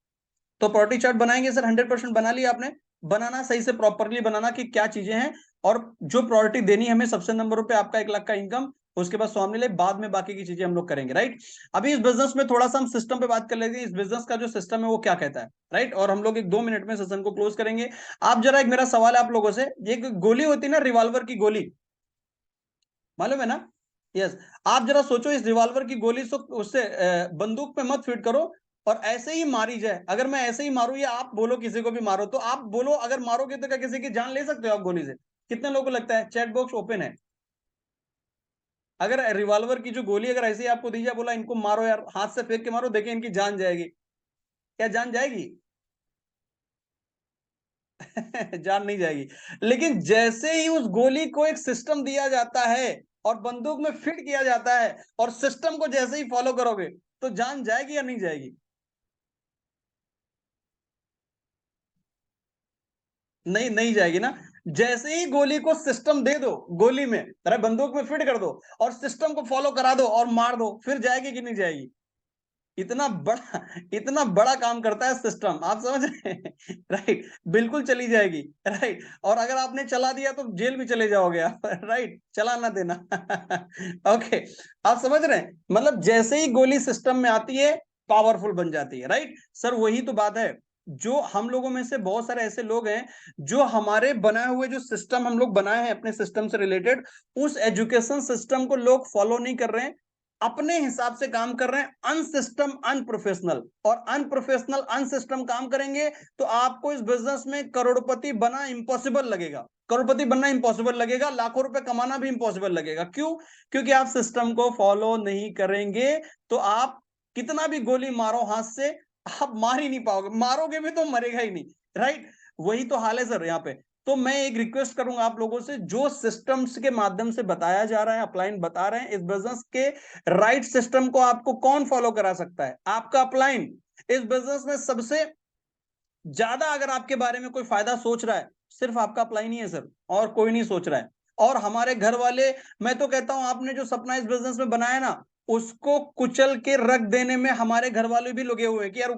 तो प्रायोरिटी चार्ट बनाएंगे सर, 100% बना लिया आपने। बनाना सही से प्रॉपरली बनाना कि क्या चीजें हैं, और जो प्रायोरिटी देनी है हमें सबसे नंबरों पे आपका 1 लाख का इनकम, उसके बाद स्वामी ले, बाद में बाकी की चीजें हम लोग करेंगे, राइट। अभी इस बिजनेस में थोड़ा सा हम सिस्टम पे बात कर लेते हैं, इस बिजनेस का जो सिस्टम है वो क्या कहता है, राइट। और हम लोग एक 2 मिनट में सेशन को क्लोज करेंगे। आप जरा, एक मेरा सवाल है आप लोगों से, एक गोली होती है ना, रिवॉल्वर की गोली, मालूम है ना? यस। आप जरा सोचो, इस रिवॉल्वर की गोली से उससे बंदूक पे मत फीट करो और ऐसे ही मारी जाए। अगर मैं ऐसे ही मारू, या आप बोलो किसी को भी मारो, तो आप बोलो अगर मारोगे तो क्या किसी की जान ले सकते हो आप गोली से? कितने लोगों को लगता है? चैट बॉक्स ओपन है। अगर रिवॉल्वर की जो गोली अगर ऐसे ही आपको दी जाए, बोला इनको मारो यार, हाथ से फेंक के मारो, देखिए इनकी जान जाएगी, क्या जान जाएगी? जान नहीं जाएगी। लेकिन जैसे ही उस गोली को एक सिस्टम दिया जाता है और बंदूक में फिट किया जाता है, और सिस्टम को जैसे ही फॉलो करोगे, तो जान जाएगी या नहीं जाएगी? नहीं, नहीं जाएगी ना। जैसे ही गोली को सिस्टम दे दो, गोली में, अरे बंदूक में फिट कर दो और सिस्टम को फॉलो करा दो और मार दो, फिर जाएगी कि नहीं जाएगी? इतना बड़ा, इतना बड़ा काम करता है सिस्टम, आप समझ रहे हैं? राइट, बिल्कुल चली जाएगी, राइट। और अगर आपने चला दिया तो जेल भी चले जाओगे आप, राइट, चला ना देना। ओके, आप समझ रहे हैं? मतलब जैसे ही गोली सिस्टम में आती है, पावरफुल बन जाती है, राइट। सर वही तो बात है। जो हम लोगों में से बहुत सारे ऐसे लोग हैं, जो हमारे बनाए हुए जो सिस्टम हम लोग बनाए हैं अपने सिस्टम से रिलेटेड, उस एजुकेशन सिस्टम को लोग फॉलो नहीं कर रहे हैं, अपने हिसाब से काम कर रहे हैं, अनसिस्टम अनप्रोफेशनल। और अनप्रोफेशनल अनसिस्टम काम करेंगे तो आपको इस बिजनेस में करोड़पति बना इम्पॉसिबल लगेगा, करोड़पति बनना इम्पॉसिबल लगेगा, लाखों रुपए कमाना भी इम्पॉसिबल लगेगा। क्यों? क्योंकि आप सिस्टम को फॉलो नहीं करेंगे। तो आप कितना भी गोली मारो हाथ से, आप मार ही नहीं पाओगे, मारोगे भी तो मरेगा ही नहीं, राइट। वही तो हाल है सर यहाँ पे। तो मैं एक रिक्वेस्ट करूंगा आप लोगों से, जो सिस्टम्स के माध्यम से बताया जा रहा है, अपलाइन बता रहे हैं, इस बिजनेस के राइट सिस्टम को आपको कौन फॉलो करा सकता है? आपका अपलाइन। इस बिजनेस में सबसे ज्यादा अगर आपके बारे में कोई फायदा सोच रहा है, सिर्फ आपका अपलाइन ही है सर, और कोई नहीं सोच रहा है। और हमारे घर वाले, मैं तो कहता हूं आपने जो सपना इस बिजनेस में बनाया ना, उसको कुचल के रख देने में हमारे घर वाले भी लगे हुए हैं कि यार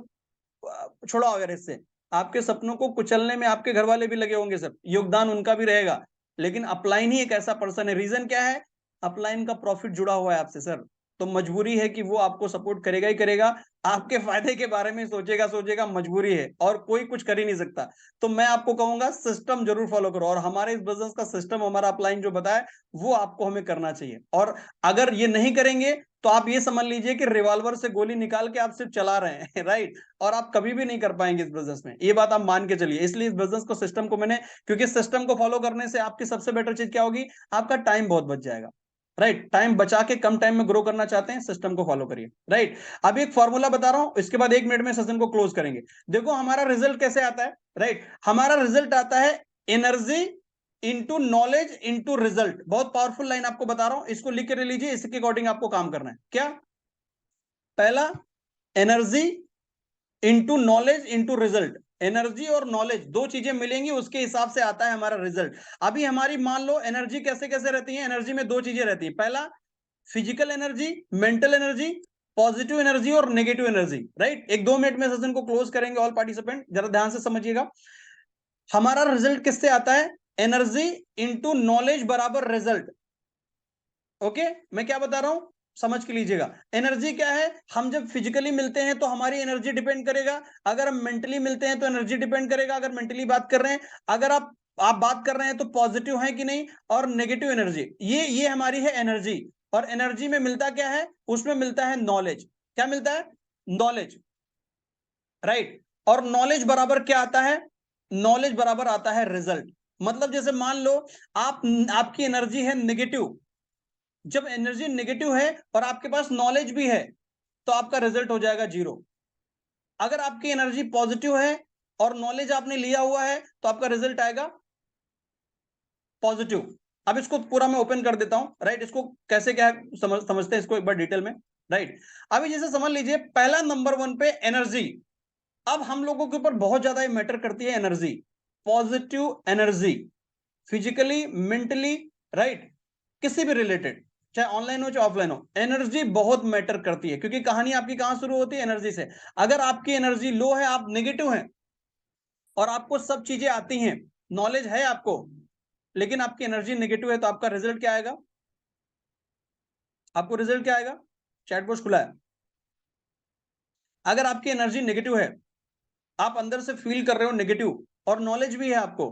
छोड़ो अगर इससे, आपके सपनों को कुचलने में आपके घर वाले भी लगे होंगे सर, योगदान उनका भी रहेगा। लेकिन अपलाइन ही एक ऐसा पर्सन है, रीजन क्या है? अपलाइन का प्रॉफिट जुड़ा हुआ है आपसे सर, तो मजबूरी है कि वो आपको सपोर्ट करेगा ही करेगा। आपके फायदे के बारे में सोचेगा सोचेगा, मजबूरी है, और कोई कुछ कर ही नहीं सकता। तो मैं आपको कहूंगा सिस्टम जरूर फॉलो करो, और हमारे इस बिजनेस का सिस्टम, हमारा अपलाइन जो बताया, वो आपको हमें करना चाहिए। और अगर ये नहीं करेंगे तो आप ये समझ लीजिए कि रिवॉल्वर से गोली निकाल के आप सिर्फ चला रहे हैं राइट, और आप कभी भी नहीं कर पाएंगे इस बिजनेस में, ये बात आप मान के चलिए। इसलिए इस बिजनेस को, सिस्टम को मैंने, क्योंकि सिस्टम को फॉलो करने से आपकी सबसे बेटर चीज क्या होगी, आपका टाइम बहुत बच जाएगा राइट। टाइम बचा के कम टाइम में ग्रो करना चाहते हैं, सिस्टम को फॉलो करिए राइट। अभी एक फॉर्मूला बता रहा हूं, इसके बाद 1 मिनट में सेशन को क्लोज करेंगे। देखो हमारा रिजल्ट कैसे आता है राइट, हमारा रिजल्ट आता है energy into knowledge into result. बहुत पावरफुल लाइन आपको बता रहा हूं, इसको लिख के लीजिए, इसके अकॉर्डिंग आपको काम करना है। क्या? पहला, energy into knowledge into result. Energy और नॉलेज दो चीजें मिलेंगी, उसके हिसाब से आता है हमारा रिजल्ट। अभी हमारी मान लो एनर्जी कैसे कैसे रहती है, एनर्जी में दो चीजें रहती है, पहला physical energy, mental energy, positive energy और नेगेटिव एनर्जी राइट। 1-2 मिनट में सेशन को क्लोज करेंगे। ऑल पार्टिसिपेंट जरा ध्यान से समझिएगा, हमारा रिजल्ट किससे आता है, एनर्जी इंटू नॉलेज बराबर रिजल्ट। ओके, मैं क्या बता रहा हूं समझ के लीजिएगा। एनर्जी क्या है, हम जब फिजिकली मिलते हैं तो हमारी एनर्जी डिपेंड करेगा, अगर हम मेंटली मिलते हैं तो एनर्जी डिपेंड करेगा, अगर मेंटली बात कर रहे हैं, अगर आप बात कर रहे हैं तो पॉजिटिव है कि नहीं, और नेगेटिव एनर्जी, ये हमारी है एनर्जी। और एनर्जी में मिलता क्या है, उसमें मिलता है नॉलेज। क्या मिलता है? Knowledge right. और नॉलेज बराबर क्या आता है, नॉलेज बराबर आता है रिजल्ट। मतलब जैसे मान लो आप, आपकी एनर्जी है नेगेटिव, जब एनर्जी नेगेटिव है और आपके पास नॉलेज भी है तो आपका रिजल्ट हो जाएगा 0। अगर आपकी एनर्जी पॉजिटिव है और नॉलेज आपने लिया हुआ है तो आपका रिजल्ट आएगा पॉजिटिव। अब इसको पूरा मैं ओपन कर देता हूं राइट, इसको कैसे क्या समझते हैं इसको एक बार डिटेल में राइट। अभी जैसे समझ लीजिए पहला नंबर 1 पे एनर्जी, अब हम लोगों के ऊपर बहुत ज्यादा मैटर करती है energy, positive energy, physically, mentally right, किसी भी रिलेटेड, चाहे ऑनलाइन हो चाहे ऑफलाइन हो, एनर्जी बहुत मैटर करती है। क्योंकि कहानी आपकी कहां शुरू होती है, एनर्जी से। अगर आपकी एनर्जी लो है, आप नेगेटिव हैं और आपको सब चीजें आती हैं, नॉलेज है आपको, लेकिन आपकी एनर्जी नेगेटिव है, तो आपका रिजल्ट क्या आएगा, आपको रिजल्ट क्या आएगा, चैट बॉक्स खुला है। अगर आपकी एनर्जी नेगेटिव है, आप अंदर से फील कर रहे हो नेगेटिव और नॉलेज भी है आपको,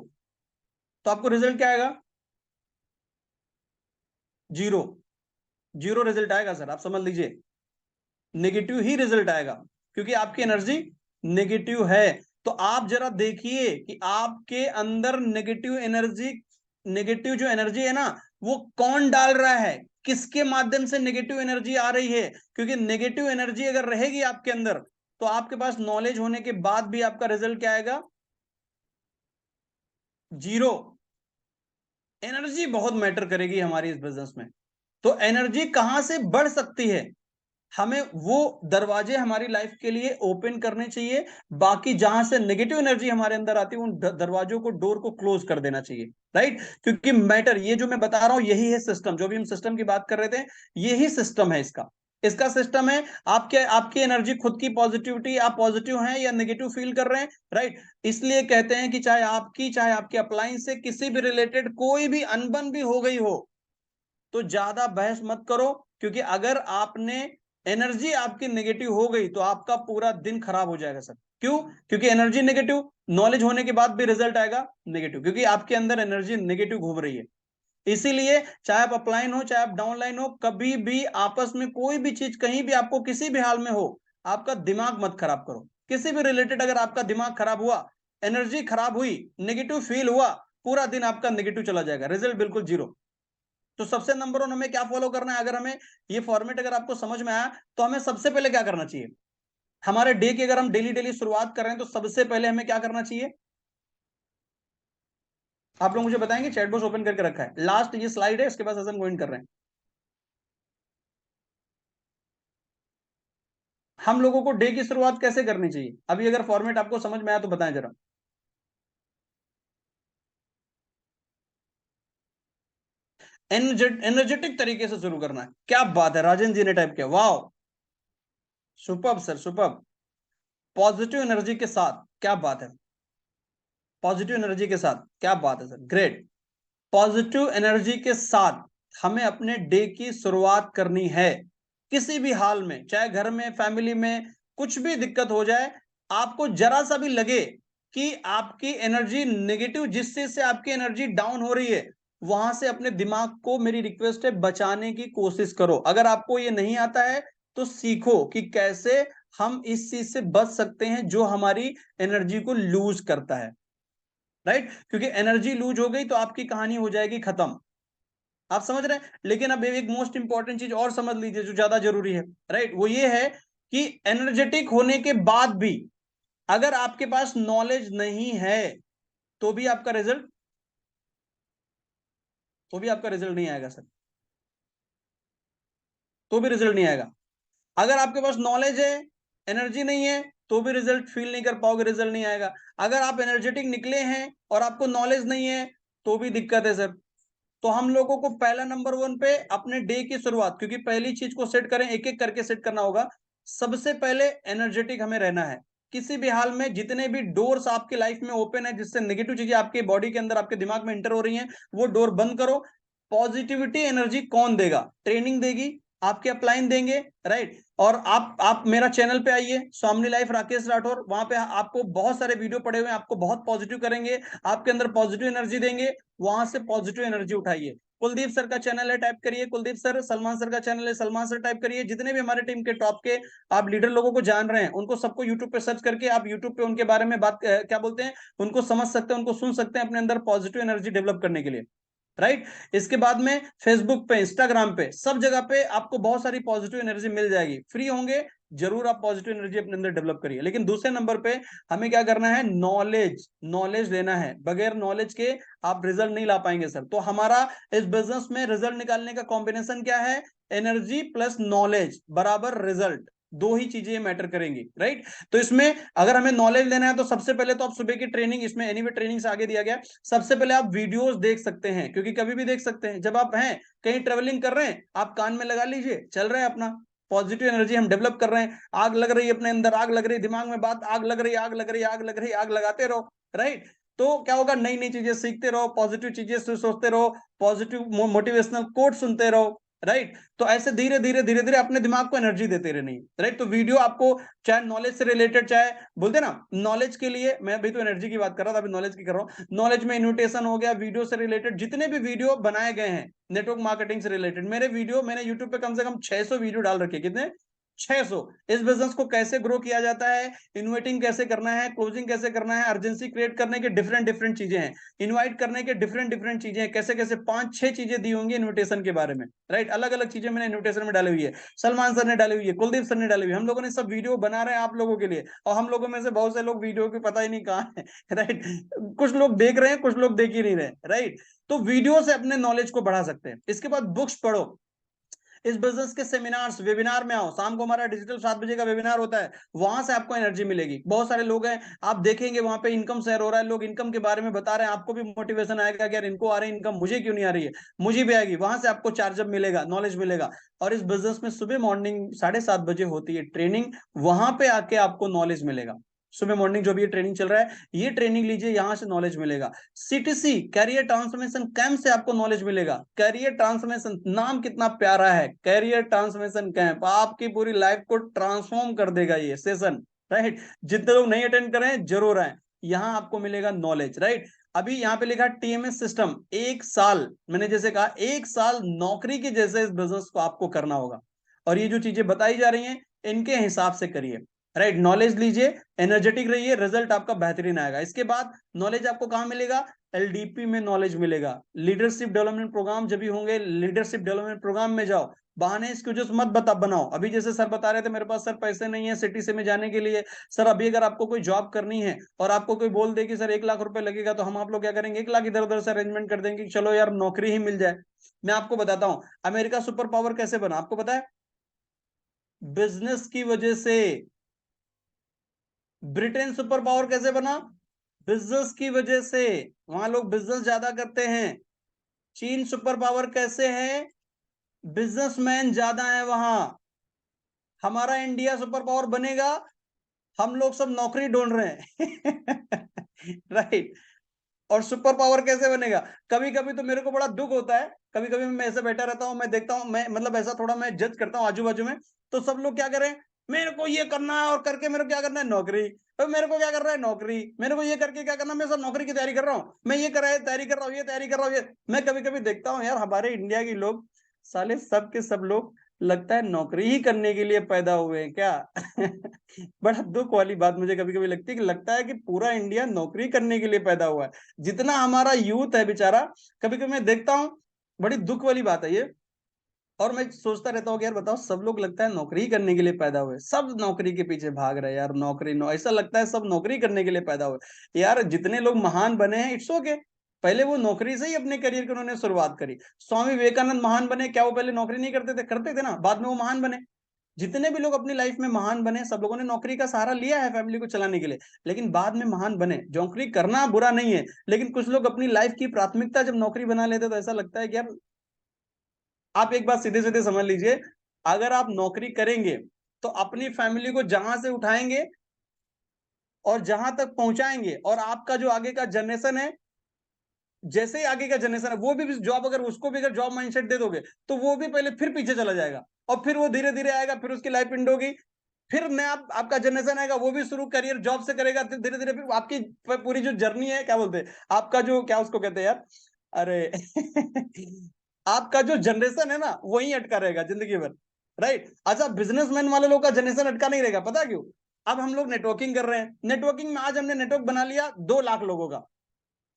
तो आपको रिजल्ट क्या आएगा, 0। 0 रिजल्ट आएगा सर, आप समझ लीजिए, नेगेटिव ही रिजल्ट आएगा, क्योंकि आपकी एनर्जी नेगेटिव है। तो आप जरा देखिए कि आपके अंदर नेगेटिव एनर्जी, नेगेटिव जो एनर्जी है ना, वो कौन डाल रहा है, किसके माध्यम से नेगेटिव एनर्जी आ रही है। क्योंकि नेगेटिव एनर्जी अगर रहेगी आपके अंदर, तो आपके पास नॉलेज होने के बाद भी आपका रिजल्ट क्या आएगा, 0। एनर्जी बहुत मैटर करेगी हमारी इस बिजनेस में। तो एनर्जी कहां से बढ़ सकती है, हमें वो दरवाजे हमारी लाइफ के लिए ओपन करने चाहिए। बाकी जहां से नेगेटिव एनर्जी हमारे अंदर आती है, उन दरवाजों को, डोर को क्लोज कर देना चाहिए राइट। क्योंकि मैटर, ये जो मैं बता रहा हूं यही है सिस्टम, जो भी हम सिस्टम की बात कर रहे थे, यही सिस्टम है इसका। इसका सिस्टम है, आपके आपकी एनर्जी खुद की पॉजिटिविटी, आप पॉजिटिव हैं या नेगेटिव फील कर रहे हैं राइट। इसलिए कहते हैं कि चाहे आपके अप्लायंस से किसी भी रिलेटेड कोई भी अनबन भी हो गई हो, तो ज्यादा बहस मत करो। क्योंकि अगर आपने, एनर्जी आपकी नेगेटिव हो गई तो आपका पूरा दिन खराब हो जाएगा सर। क्यों? क्योंकि एनर्जी नेगेटिव, नॉलेज होने के बाद भी रिजल्ट आएगा नेगेटिव, क्योंकि आपके अंदर एनर्जी नेगेटिव घूम रही है। इसीलिए चाहे आप अपलाइन हो चाहे आप डाउनलाइन हो, कभी भी आपस में कोई भी चीज कहीं भी आपको किसी भी हाल में हो, आपका दिमाग मत खराब करो। किसी भी रिलेटेड अगर आपका दिमाग खराब हुआ, एनर्जी खराब हुई, नेगेटिव फील हुआ, पूरा दिन आपका नेगेटिव चला जाएगा, रिजल्ट बिल्कुल 0। तो सबसे नंबर 1 हमें क्या फॉलो करना है, अगर हमें ये फॉर्मेट अगर आपको समझ में आया, तो हमें सबसे पहले क्या करना चाहिए, हमारे डे की अगर हम डेली डेली शुरुआत कर रहे हैं, तो सबसे पहले हमें क्या करना चाहिए, आप लोग मुझे बताएंगे। चैट बॉक्स ओपन करके रखा है, लास्ट ये स्लाइड है, इसके बाद सेशन गोइंग कर रहे हैं। हम लोगों को डे की शुरुआत कैसे करनी चाहिए, अभी अगर फॉर्मेट आपको समझ में आया तो बताएं जरा। एनर्जेटिक तरीके से शुरू करना है, क्या बात है, राजन जी ने टाइप किया, वाह, superb sir, superb. Positive energy के साथ, क्या बात है, पॉजिटिव एनर्जी के साथ, क्या बात है सर, ग्रेट। पॉजिटिव एनर्जी के साथ हमें अपने डे की शुरुआत करनी है। किसी भी हाल में, चाहे घर में, फैमिली में, कुछ भी दिक्कत हो जाए, आपको जरा सा भी लगे कि आपकी एनर्जी नेगेटिव, जिस चीज से आपकी एनर्जी डाउन हो रही है, वहां से अपने दिमाग को, मेरी रिक्वेस्ट है, बचाने की कोशिश करो। अगर आपको ये नहीं आता है तो सीखो कि कैसे हम इस चीज से बच सकते हैं जो हमारी एनर्जी को लूज करता है, राइट? क्योंकि एनर्जी लूज हो गई तो आपकी कहानी हो जाएगी खत्म। आप समझ रहे हैं? लेकिन अब एक मोस्ट इंपॉर्टेंट चीज और समझ लीजिए जो ज्यादा जरूरी है, राइट? वो ये है कि एनर्जेटिक होने के बाद भी अगर आपके पास नॉलेज नहीं है तो भी आपका रिजल्ट नहीं आएगा सर, तो भी रिजल्ट नहीं आएगा। अगर आपके पास नॉलेज है, एनर्जी नहीं है, तो भी रिजल्ट फील नहीं कर पाओगे, रिजल्ट नहीं आएगा। अगर आप एनर्जेटिक निकले हैं और आपको नॉलेज नहीं है तो भी दिक्कत है सर। तो हम लोगों को पहला नंबर वन पे अपने डे की शुरुआत, क्योंकि पहली चीज को सेट करें, एक एक करके सेट करना होगा। सबसे पहले एनर्जेटिक हमें रहना है। किसी भी हाल में जितने भी डोर्स आपके लाइफ में ओपन है जिससे नेगेटिव चीजें आपके बॉडी के अंदर, आपके दिमाग में इंटर हो रही हैं, वो डोर बंद करो। पॉजिटिविटी एनर्जी कौन देगा? ट्रेनिंग देगी, आपके अपलाइन देंगे, राइट? और आप मेरा चैनल पे आइए, स्वामी लाइफ राकेश राठौर, वहां पे आपको बहुत सारे वीडियो पड़े हुए हैं, आपको बहुत पॉजिटिव करेंगे, आपके अंदर पॉजिटिव एनर्जी देंगे। वहां से पॉजिटिव एनर्जी उठाइए। कुलदीप सर का चैनल है, टाइप करिए कुलदीप सर। सलमान सर का चैनल है, सलमान सर टाइप करिए। जितने भी हमारे टीम के टॉप के आप लीडर लोगों को जान रहे हैं, उनको सबको यूट्यूब पे सर्च करके आप यूट्यूब पे उनके बारे में बात क्या बोलते हैं, उनको समझ सकते हैं, उनको सुन सकते हैं अपने अंदर पॉजिटिव एनर्जी डेवलप करने के लिए, राइट? इसके बाद में फेसबुक पे, इंस्टाग्राम पे, सब जगह पे आपको बहुत सारी पॉजिटिव एनर्जी मिल जाएगी। फ्री होंगे, जरूर आप पॉजिटिव एनर्जी अपने अंदर डेवलप करिए। लेकिन दूसरे नंबर पे हमें क्या करना है? नॉलेज, नॉलेज लेना है। बगैर नॉलेज के आप रिजल्ट नहीं ला पाएंगे सर। तो हमारा इस बिजनेस में रिजल्ट निकालने का कॉम्बिनेशन क्या है? एनर्जी प्लस नॉलेज बराबर रिजल्ट। दो ही चीजें मैटर करेंगी, राइट? तो इसमें अगर हमें नॉलेज लेना है तो सबसे पहले तो आप सुबह की ट्रेनिंग, इसमें एनीवे ट्रेनिंग से आगे दिया गया, सबसे पहले आप वीडियोस देख सकते हैं, क्योंकि कभी भी देख सकते हैं। जब आप हैं कहीं ट्रेवलिंग कर रहे हैं, आप कान में लगा लीजिए, चल रहे हैं अपना, पॉजिटिव एनर्जी हम डेवलप कर रहे हैं। आग लग रही है अपने अंदर, आग लग रही है दिमाग में, बात आग लग रही है, आग लग रही है, आग लग रही है, आग लगाते रहो, राइट? तो क्या होगा? नई नई चीजें सीखते रहो, पॉजिटिव चीजें सोचते रहो, पॉजिटिव मोटिवेशनल कोट सुनते रहो, राइट? तो ऐसे धीरे धीरे धीरे धीरे अपने दिमाग को एनर्जी देते रहनी, राइट? तो वीडियो आपको चाहे नॉलेज से रिलेटेड, चाहे बोलते ना नॉलेज के लिए, मैं अभी तो एनर्जी की बात कर रहा था, अभी नॉलेज की कर रहा हूँ। नॉलेज में इन्विटेशन हो गया, वीडियो से रिलेटेड जितने भी वीडियो बनाए गए हैं नेटवर्क मार्केटिंग से रिलेटेड, मेरे वीडियो, मैंने यूट्यूब पे कम से कम 600 वीडियो डाल रखे। कितने? 600। इस बिजनेस को कैसे ग्रो किया जाता है, इन्वेटिंग कैसे करना है, क्लोजिंग कैसे करना है, अर्जेंसी क्रिएट करने के डिफरेंट डिफरेंट चीजें हैं, इनवाइट करने के डिफरेंट डिफरेंट चीजें हैं, कैसे कैसे 5-6 चीजें दी होंगी इन्विटेशन के बारे में, राइट? अलग अलग चीजें मैंने इन्विटेशन में डाली हुई है, सलमान सर ने डाली हुई है, कुलदीप सर ने डाली हुई है। हम लोगों ने सब वीडियो बना रहे हैं आप लोगों के लिए, और हम लोगों में से बहुत से लोग वीडियो की पता ही नहीं कहाँ है, राइट? कुछ लोग देख रहे हैं, कुछ लोग देख ही नहीं रहे, राइट? तो वीडियो से अपने नॉलेज को बढ़ा सकते हैं। इसके बाद बुक्स पढ़ो, इस बिजनेस के सेमिनार्स, वेबिनार में आओ। शाम को हमारा डिजिटल 7 बजे का वेबिनार होता है, वहां से आपको एनर्जी मिलेगी। बहुत सारे लोग हैं, आप देखेंगे वहां पे इनकम शेयर हो रहा है, लोग इनकम के बारे में बता रहे हैं, आपको भी मोटिवेशन आएगा कि यार इनको आ रही है इनकम, मुझे क्यों नहीं आ रही है? मुझे भी आएगी। वहां से आपको चार्जअप मिलेगा, नॉलेज मिलेगा। और इस बिजनेस में सुबह मॉर्निंग 7:30 बजे होती है ट्रेनिंग, वहां पे आके आपको नॉलेज मिलेगा। सुबह मॉर्निंग जो भी ये ट्रेनिंग चल रहा है, ये ट्रेनिंग लीजिए, यहां से नॉलेज मिलेगा। सीटीसी कैरियर ट्रांसफॉर्मेशन कैंप से आपको नॉलेज मिलेगा। कैरियर ट्रांसफॉर्मेशन, नाम कितना प्यारा है, कैरियर ट्रांसफॉर्मेशन कैंप, आपकी पूरी लाइफ को ट्रांसफॉर्म कर देगा ये सेशन, राइट? जितने लोग नहीं अटेंड कर रहे हैं जरूर आए, यहाँ आपको मिलेगा नॉलेज, राइट? अभी यहाँ पे लिखा टीएमएस सिस्टम, 1 साल, मैंने जैसे कहा 1 साल नौकरी के जैसे इस बिजनेस को आपको करना होगा। और ये जो चीजें बताई जा रही हैं इनके हिसाब से करिए, राइट? नॉलेज लीजिए, एनर्जेटिक रहिए, रिजल्ट आपका बेहतरीन आएगा। इसके बाद नॉलेज आपको कहां मिलेगा? एलडीपी में नॉलेज मिलेगा। लीडरशिप डेवलपमेंट प्रोग्राम जब भी होंगे, लीडरशिप डेवलपमेंट प्रोग्राम में जाओ। बहाने एक्सक्यूजेस मत बनाओ। अभी जैसे सर बता रहे थे, मेरे पास सर पैसे नहीं है सिटी से में जाने के लिए। सर अभी अगर आपको कोई जॉब करनी है और आपको कोई बोल दे कि सर 1 लाख रुपए लगेगा, तो हम आप लोग क्या करेंगे? 1 लाख इधर उधर से अरेंजमेंट कर देंगे कि चलो यार नौकरी ही मिल जाए। मैं आपको बताता हूँ अमेरिका सुपर पावर कैसे बना, आपको पता है? बिजनेस की वजह से। ब्रिटेन सुपर पावर कैसे बना? बिजनेस की वजह से। वहां लोग बिजनेस ज्यादा करते हैं। चीन सुपर पावर कैसे है? बिजनेसमैन ज्यादा है वहां। हमारा इंडिया सुपर पावर बनेगा, हम लोग सब नौकरी ढूंढ रहे हैं, राइट? और सुपर पावर कैसे बनेगा? कभी कभी तो मेरे को बड़ा दुख होता है, कभी कभी मैं ऐसे बैठा रहता हूँ, मैं देखता हूँ, मैं मतलब ऐसा थोड़ा मैं जज करता हूँ आजू बाजू में, तो सब लोग क्या करें, मेरे को ये करना है और करके मेरे को क्या करना है, नौकरी। तो मेरे को क्या कर रहा है, नौकरी। मेरे को ये करके क्या करना है, मैं सब नौकरी की तैयारी कर रहा हूँ, मैं ये तैयारी कर रहा हूँ, ये तैयारी कर रहा हूँ, ये। मैं कभी कभी देखता हूँ यार, हमारे इंडिया के लोग, साले सब के सब लोग, लगता है नौकरी ही करने के लिए पैदा हुए हैं क्या। बड़ा दुख वाली बात मुझे कभी कभी लगती है कि लगता है कि पूरा इंडिया नौकरी करने के लिए पैदा हुआ है। जितना हमारा यूथ है बेचारा, कभी कभी मैं देखता हूँ, बड़ी दुख वाली बात है ये। और मैं सोचता रहता हूँ कि यार बताओ, सब लोग लगता है नौकरी करने के लिए पैदा हुए, सब नौकरी के पीछे भाग रहे हैं यार, नौकरी ऐसा लगता है सब नौकरी करने के लिए पैदा हुए। यार जितने लोग महान बने हैं, इट्स ओके, पहले वो नौकरी से ही अपने करियर की उन्होंने शुरुआत करी। स्वामी विवेकानंद महान बने, क्या वो पहले नौकरी नहीं करते थे? करते थे ना, बाद में वो महान बने। जितने भी लोग अपनी लाइफ में महान बने, सब लोगों ने नौकरी का सहारा लिया है फैमिली को चलाने के लिए, लेकिन बाद में महान बने। नौकरी करना बुरा नहीं है, लेकिन कुछ लोग अपनी लाइफ की प्राथमिकता जब नौकरी बना लेते तो ऐसा लगता है कि यार, आप एक बात सीधे सीधे समझ लीजिए, अगर आप नौकरी करेंगे तो अपनी फैमिली को जहां से उठाएंगे और जहां तक पहुंचाएंगे, और आपका जो आगे का जनरेशन है, जैसे ही आगे का जनरेशन है, वो भी जॉब, अगर उसको भी अगर जॉब माइंडसेट दे दोगे तो वो भी पहले फिर पीछे चला जाएगा, और फिर वो धीरे धीरे आएगा, फिर उसकी लाइफ एंड होगी। फिर नया आपका जनरेशन आएगा, वो भी शुरू करियर जॉब से करेगा, फिर धीरे धीरे फिर आपकी पूरी जो जर्नी है, क्या बोलते हैं, आपका जो, क्या उसको कहते हैं यार, अरे आपका जो जनरेशन है ना, वही अटका रहेगा जिंदगी भर। राइट। अच्छा, बिजनेसमैन वाले लोग का जनरेशन अटका नहीं रहेगा, पता क्यों? अब हम लोग नेटवर्किंग कर रहे हैं, नेटवर्किंग में आज हमने नेटवर्क बना लिया 2 लाख लोगों का,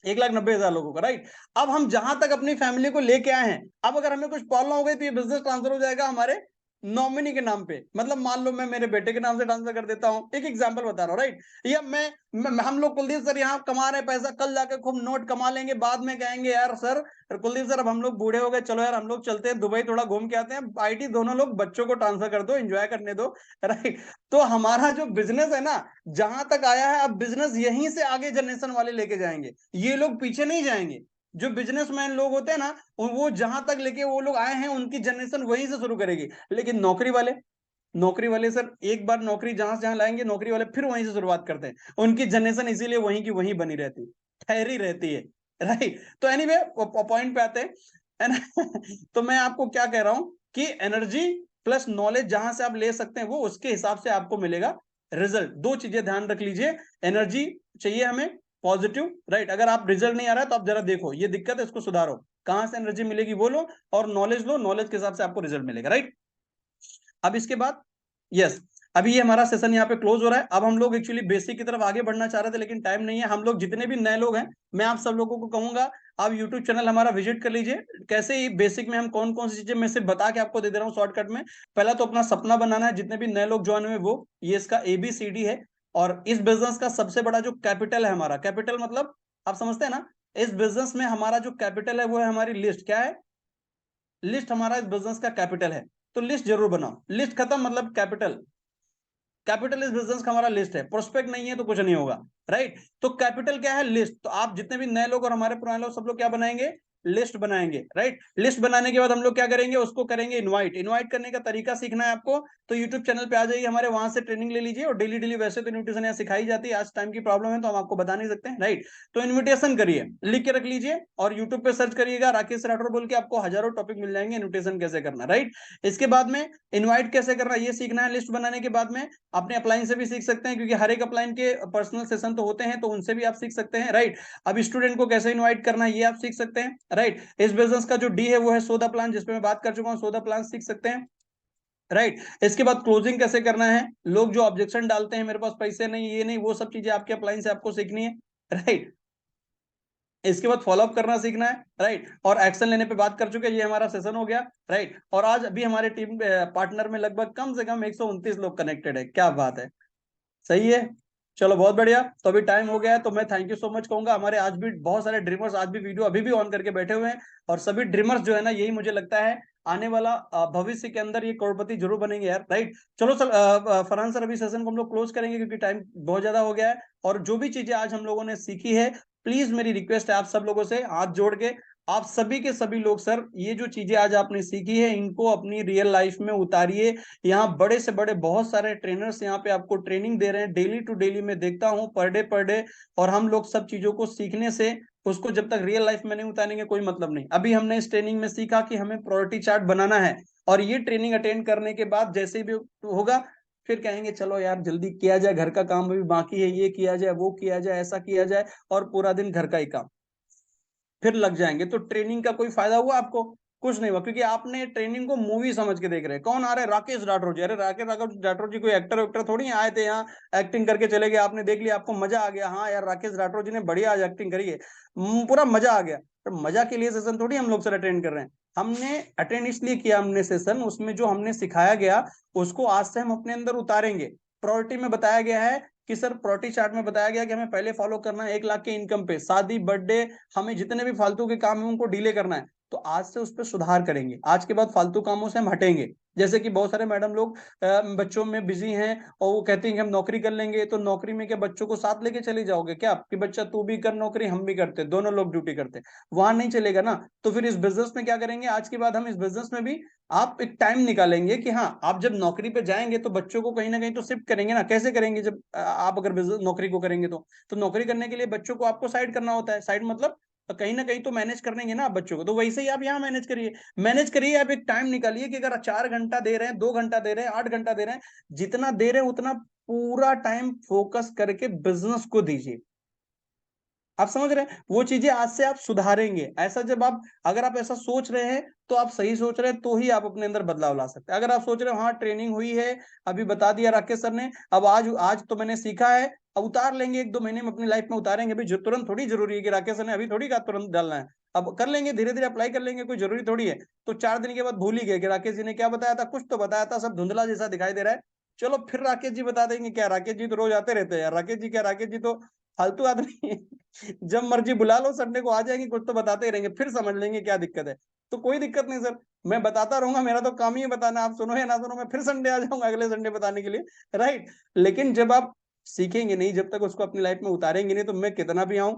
1,90,000 लोगों का। राइट। अब हम जहां तक अपनी फैमिली को लेके आए हैं, अब अगर हमें कुछ प्रॉब्लम हो गई तो ये बिजनेस ट्रांसफर हो जाएगा हमारे नॉमिनी के नाम पे। मतलब मान लो मैं मेरे बेटे के नाम से ट्रांसफर कर देता हूं, एक एग्जांपल बता रहा हूं। राइट। या हम लोग, कुलदीप सर यहाँ कमा रहे हैं पैसा, कल जाके खूब नोट कमा लेंगे, बाद में कहेंगे यार सर, कुलदीप सर अब हम लोग बूढ़े हो गए, चलो यार हम लोग चलते हैं दुबई, थोड़ा घूम के आते हैं, आईटी दोनों लोग बच्चों को ट्रांसफर कर दो, एंजॉय करने दो। राइट। तो हमारा जो बिजनेस है ना, जहां तक आया है, अब बिजनेस यहीं से आगे जनरेशन वाले लेके जाएंगे, ये लोग पीछे नहीं जाएंगे। जो बिजनेसमैन लोग होते हैं ना, वो जहां तक लेके वो लोग आए हैं, उनकी जनरेशन वहीं से शुरू करेगी। लेकिन नौकरी वाले सर, एक बार नौकरी जहां से जहां लाएंगे, नौकरी वाले फिर वहीं से शुरुआत करते हैं, उनकी जनरेशन इसीलिए वहीं की वहीं बनी रहती, ठहरी रहती है। राइट। तो एनीवे, पॉइंट पे आते हैं, है ना। तो मैं आपको क्या कह रहा हूं कि एनर्जी प्लस नॉलेज जहां से आप ले सकते हैं, वो उसके हिसाब से आपको मिलेगा रिजल्ट। 2 चीजें ध्यान रख लीजिए, एनर्जी चाहिए हमें पॉजिटिव। राइट। अगर आप रिजल्ट नहीं आ रहा है तो आप जरा देखो, ये दिक्कत है, इसको सुधारो, कहां से एनर्जी मिलेगी बोलो, और नॉलेज लो, नॉलेज के हिसाब से आपको रिजल्ट मिलेगा। राइट। अब इसके बाद, यस, अभी ये हमारा सेशन यहाँ पे क्लोज हो रहा है। अब हम लोग एक्चुअली बेसिक की तरफ आगे बढ़ना चाह रहे थे, लेकिन टाइम नहीं है। हम लोग जितने भी नए लोग हैं, मैं आप सब लोगों को कहूंगा, आप यूट्यूब चैनल हमारा विजिट कर लीजिए। कैसे ही बेसिक में हम कौन कौन सी चीजें मैं सिर्फ बता के आपको दे दे रहा हूँ शॉर्टकट में। पहला तो अपना सपना बनाना है, जितने भी नए लोग ज्वाइन हुए वो, ये इसका ABCD है। और इस बिजनेस का सबसे बड़ा जो कैपिटल है, हमारा कैपिटल मतलब आप समझते हैं ना, इस बिजनेस में हमारा जो कैपिटल है वो है हमारी लिस्ट। क्या है? लिस्ट हमारा इस बिजनेस का कैपिटल है। तो लिस्ट जरूर बनाओ, लिस्ट खत्म मतलब कैपिटल। कैपिटल इस बिजनेस का हमारा लिस्ट है, प्रोस्पेक्ट नहीं है तो कुछ नहीं होगा। राइट। तो कैपिटल क्या है? लिस्ट। तो आप जितने भी नए लोग और हमारे पुराने लोग, सब लोग क्या बनाएंगे? लिस्ट बनाएंगे। राइट। लिस्ट बनाने के बाद हम लोग क्या करेंगे? उसको करेंगे इनवाइट। इनवाइट करने का तरीका सीखना है आपको, तो यूट्यूब चैनल पे आ जाइए हमारे, वहां से ट्रेनिंग ले लीजिए। और डेली डेली वैसे तो इन्विटेशन यहाँ सिखाई जाती है, आज टाइम की प्रॉब्लम है तो हम आपको बता नहीं सकते। राइट। तो इन्विटेशन करिए, लिख के रख लीजिए, और यूट्यूब पे सर्च करिएगा राकेश राठौर बोल के, आपको हजारों टॉपिक मिल जाएंगे इन्विटेशन कैसे करना। राइट। इसके बाद में इनवाइट कैसे करना ये सीखना है। लिस्ट बनाने के बाद में अपने अपलाइन से भी सीख सकते हैं, क्योंकि हर एक अपलाइन के पर्सनल सेशन तो होते हैं, तो उनसे भी आप सीख सकते हैं। राइट। अब स्टूडेंट को कैसे इनवाइट करना है ये आप सीख सकते हैं। राइट। इस बिजनेस का जो डी है वो है सौदा प्लान, जिसपे मैं बात कर चुका हूँ, सौदा प्लान सीख सकते हैं। राइट। इसके बाद क्लोजिंग कैसे करना है, लोग जो ऑब्जेक्शन डालते हैं मेरे पास पैसे नहीं, ये नहीं, वो सब चीजें आपके अपलाइन से आपको सीखनी है। राइट। इसके बाद फॉलोअप करना सीखना है। राइट। और एक्शन लेने पे बात कर चुके हैं, ये हमारा सेशन हो गया। राइट। और आज अभी हमारे टीम पार्टनर में लगभग कम से कम 129 लोग कनेक्टेड है, क्या बात है, सही है। चलो बहुत बढ़िया। तो अभी टाइम हो गया है, तो मैं थैंक यू सो मच कहूंगा। हमारे आज भी बहुत सारे ड्रीमर्स आज भी वीडियो अभी भी ऑन करके बैठे हुए हैं, और सभी ड्रीमर्स जो है ना, यही मुझे लगता है आने वाला भविष्य के अंदर ये करोड़पति जरूर बनेंगे यार। राइट। चलो सर, फरहान सर, अभी सेशन को हम लोग क्लोज करेंगे क्योंकि टाइम बहुत ज्यादा हो गया है। और जो भी चीजें आज हम लोगों ने सीखी है, प्लीज मेरी रिक्वेस्ट है आप सब लोगों से हाथ जोड़ के, आप सभी के सभी लोग सर, ये जो चीजें आज आपने सीखी है, इनको अपनी रियल लाइफ में उतारिए। यहाँ बड़े से बड़े बहुत सारे ट्रेनर्स यहाँ पे आपको ट्रेनिंग दे रहे हैं, डेली टू डेली मैं देखता हूँ, पर डे। और हम लोग सब चीजों को सीखने से, उसको जब तक रियल लाइफ में नहीं उतारेंगे कोई मतलब नहीं। अभी हमने इस ट्रेनिंग में सीखा कि हमें प्रायोरिटी चार्ट बनाना है, और ये ट्रेनिंग अटेंड करने के बाद जैसे भी होगा, फिर कहेंगे चलो यार जल्दी किया जाए, घर का काम भी बाकी है, ये किया जाए, वो किया जाए, ऐसा किया जाए, और पूरा दिन घर का ही काम, फिर लग जाएंगे। तो ट्रेनिंग का कोई फायदा हुआ आपको? कुछ नहीं हुआ, क्योंकि आपने ट्रेनिंग को मूवी समझ के देख रहे हैं। कौन आ रहे हैं? राकेश राठौर जी। अरे राकेश राठौर जी कोई एक्टर वेक्टर थोड़ी आए थे यहाँ, एक्टिंग करके चले गए, आपने देख लिया, आपको मजा आ गया, हाँ यार राकेश राठौर जी ने बढ़िया आज एक्टिंग करी है, पूरा मजा आ गया। तो मजा के लिए सेशन थोड़ी हम लोग सर अटेंड कर रहे हैं। हमने अटेंड इसलिए किया, हमने सेशन, उसमें जो हमने सिखाया गया उसको आज से हम अपने अंदर उतारेंगे। प्रायोरिटी में बताया गया है कि सर, प्रायोरिटी चार्ट में बताया गया कि हमें पहले फॉलो करना है 1 लाख के इनकम पे, शादी, बर्थडे, हमें जितने भी फालतू के काम है उनको डिले करना है। तो आज से उस पर सुधार करेंगे, आज के बाद फालतू कामों से हम हटेंगे। जैसे कि बहुत सारे मैडम लोग बच्चों में बिजी हैं और वो कहती हैं कि हम नौकरी कर लेंगे, तो नौकरी में क्या बच्चों को साथ लेके चले जाओगे क्या, कि बच्चा तू भी कर नौकरी, हम भी करते, दोनों लोग ड्यूटी करते, वहां नहीं चलेगा ना। तो फिर इस बिजनेस में क्या करेंगे, आज के बाद हम इस बिजनेस में भी आप एक टाइम निकालेंगे कि हाँ, आप जब नौकरी पे जाएंगे तो बच्चों को कहीं ना कहीं तो शिफ्ट करेंगे ना। कैसे करेंगे? जब आप अगर बिजनेस नौकरी को करेंगे तो नौकरी करने के लिए बच्चों को आपको साइड करना होता है। साइड मतलब कहीं ना कहीं तो मैनेज करेंगे ना आप बच्चों को, तो वैसे ही आप यहाँ मैनेज करिए। मैनेज करिए, आप एक टाइम निकालिए कि अगर 4 घंटा दे रहे हैं, 2 घंटा दे रहे हैं, 8 घंटा दे रहे हैं, जितना दे रहे हैं उतना पूरा टाइम फोकस करके बिजनेस को दीजिए। आप समझ रहे हैं? वो चीजें आज से आप सुधारेंगे। ऐसा जब आप, अगर आप ऐसा सोच रहे हैं तो आप सही सोच रहे हैं, तो ही आप अपने अंदर बदलाव ला सकते हैं। अगर आप सोच रहे हो हाँ ट्रेनिंग हुई है, अभी बता दिया राकेश सर ने, अब आज आज तो मैंने सीखा है, अब उतार लेंगे, 1-2 महीने में अपनी लाइफ में उतारेंगे, भाई जो तुरंत थोड़ी जरूरी है कि राकेश सर ने अभी थोड़ी कहा तुरंत डालना है, अब कर लेंगे, धीरे धीरे अप्लाई कर लेंगे, कोई जरूरी थोड़ी है। तो 4 दिन के बाद भूल ही गए कि राकेश जी ने क्या बताया था, कुछ तो बताया था, सब धुंधला जैसा दिखाई दे रहा है। चलो फिर राकेश जी बता देंगे, क्या राकेश जी तो रोज आते रहते हैं यार, राकेश जी क्या, राकेश जी तो फालतू आदमी है। जब मर्जी बुला लो, संडे को आ जाएंगे, कुछ तो बताते ही रहेंगे, फिर समझ लेंगे क्या दिक्कत है। तो कोई दिक्कत नहीं सर, मैं बताता रहूंगा, मेरा तो काम ही है बताना, आप सुनो या ना सुनो, मैं फिर संडे आ जाऊंगा अगले संडे बताने के लिए, राइट। लेकिन जब आप सीखेंगे नहीं, जब तक उसको अपनी लाइफ में उतारेंगे नहीं, तो मैं कितना भी आऊं,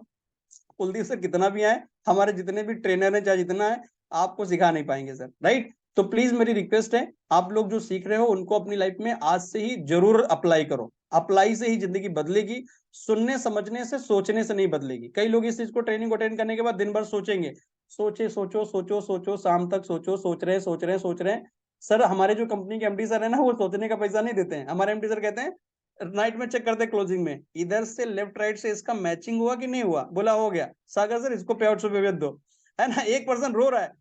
कुलदीप सर कितना भी आए, हमारे जितने भी ट्रेनर हैं चाहे जितना है, आपको सिखा नहीं पाएंगे सर, राइट। तो प्लीज मेरी रिक्वेस्ट है, आप लोग जो सीख रहे हो उनको अपनी लाइफ में आज से ही जरूर अप्लाई करो। अप्लाई से ही जिंदगी बदलेगी, सुनने समझने से, सोचने से नहीं बदलेगी। कई लोग इस चीज को ट्रेनिंग अटेंड करने के बाद दिन भर सोचेंगे, सोचे, सोचो सोचो सोचो, शाम तक सोचो, सोच रहे हैं सोच रहे हैं सोच रहे हैं। सर, हमारे जो कंपनी के एमडी सर है ना, वो सोचने का पैसा नहीं देते हैं। हमारे एमडी सर कहते हैं, नाइट में चेक करते क्लोजिंग में, इधर से लेफ्ट राइट से इसका मैचिंग हुआ कि नहीं हुआ, बोला हो गया, सागर सर इसको पे आउट से भेज दो। है ना, एक पर्सन रो रहा है,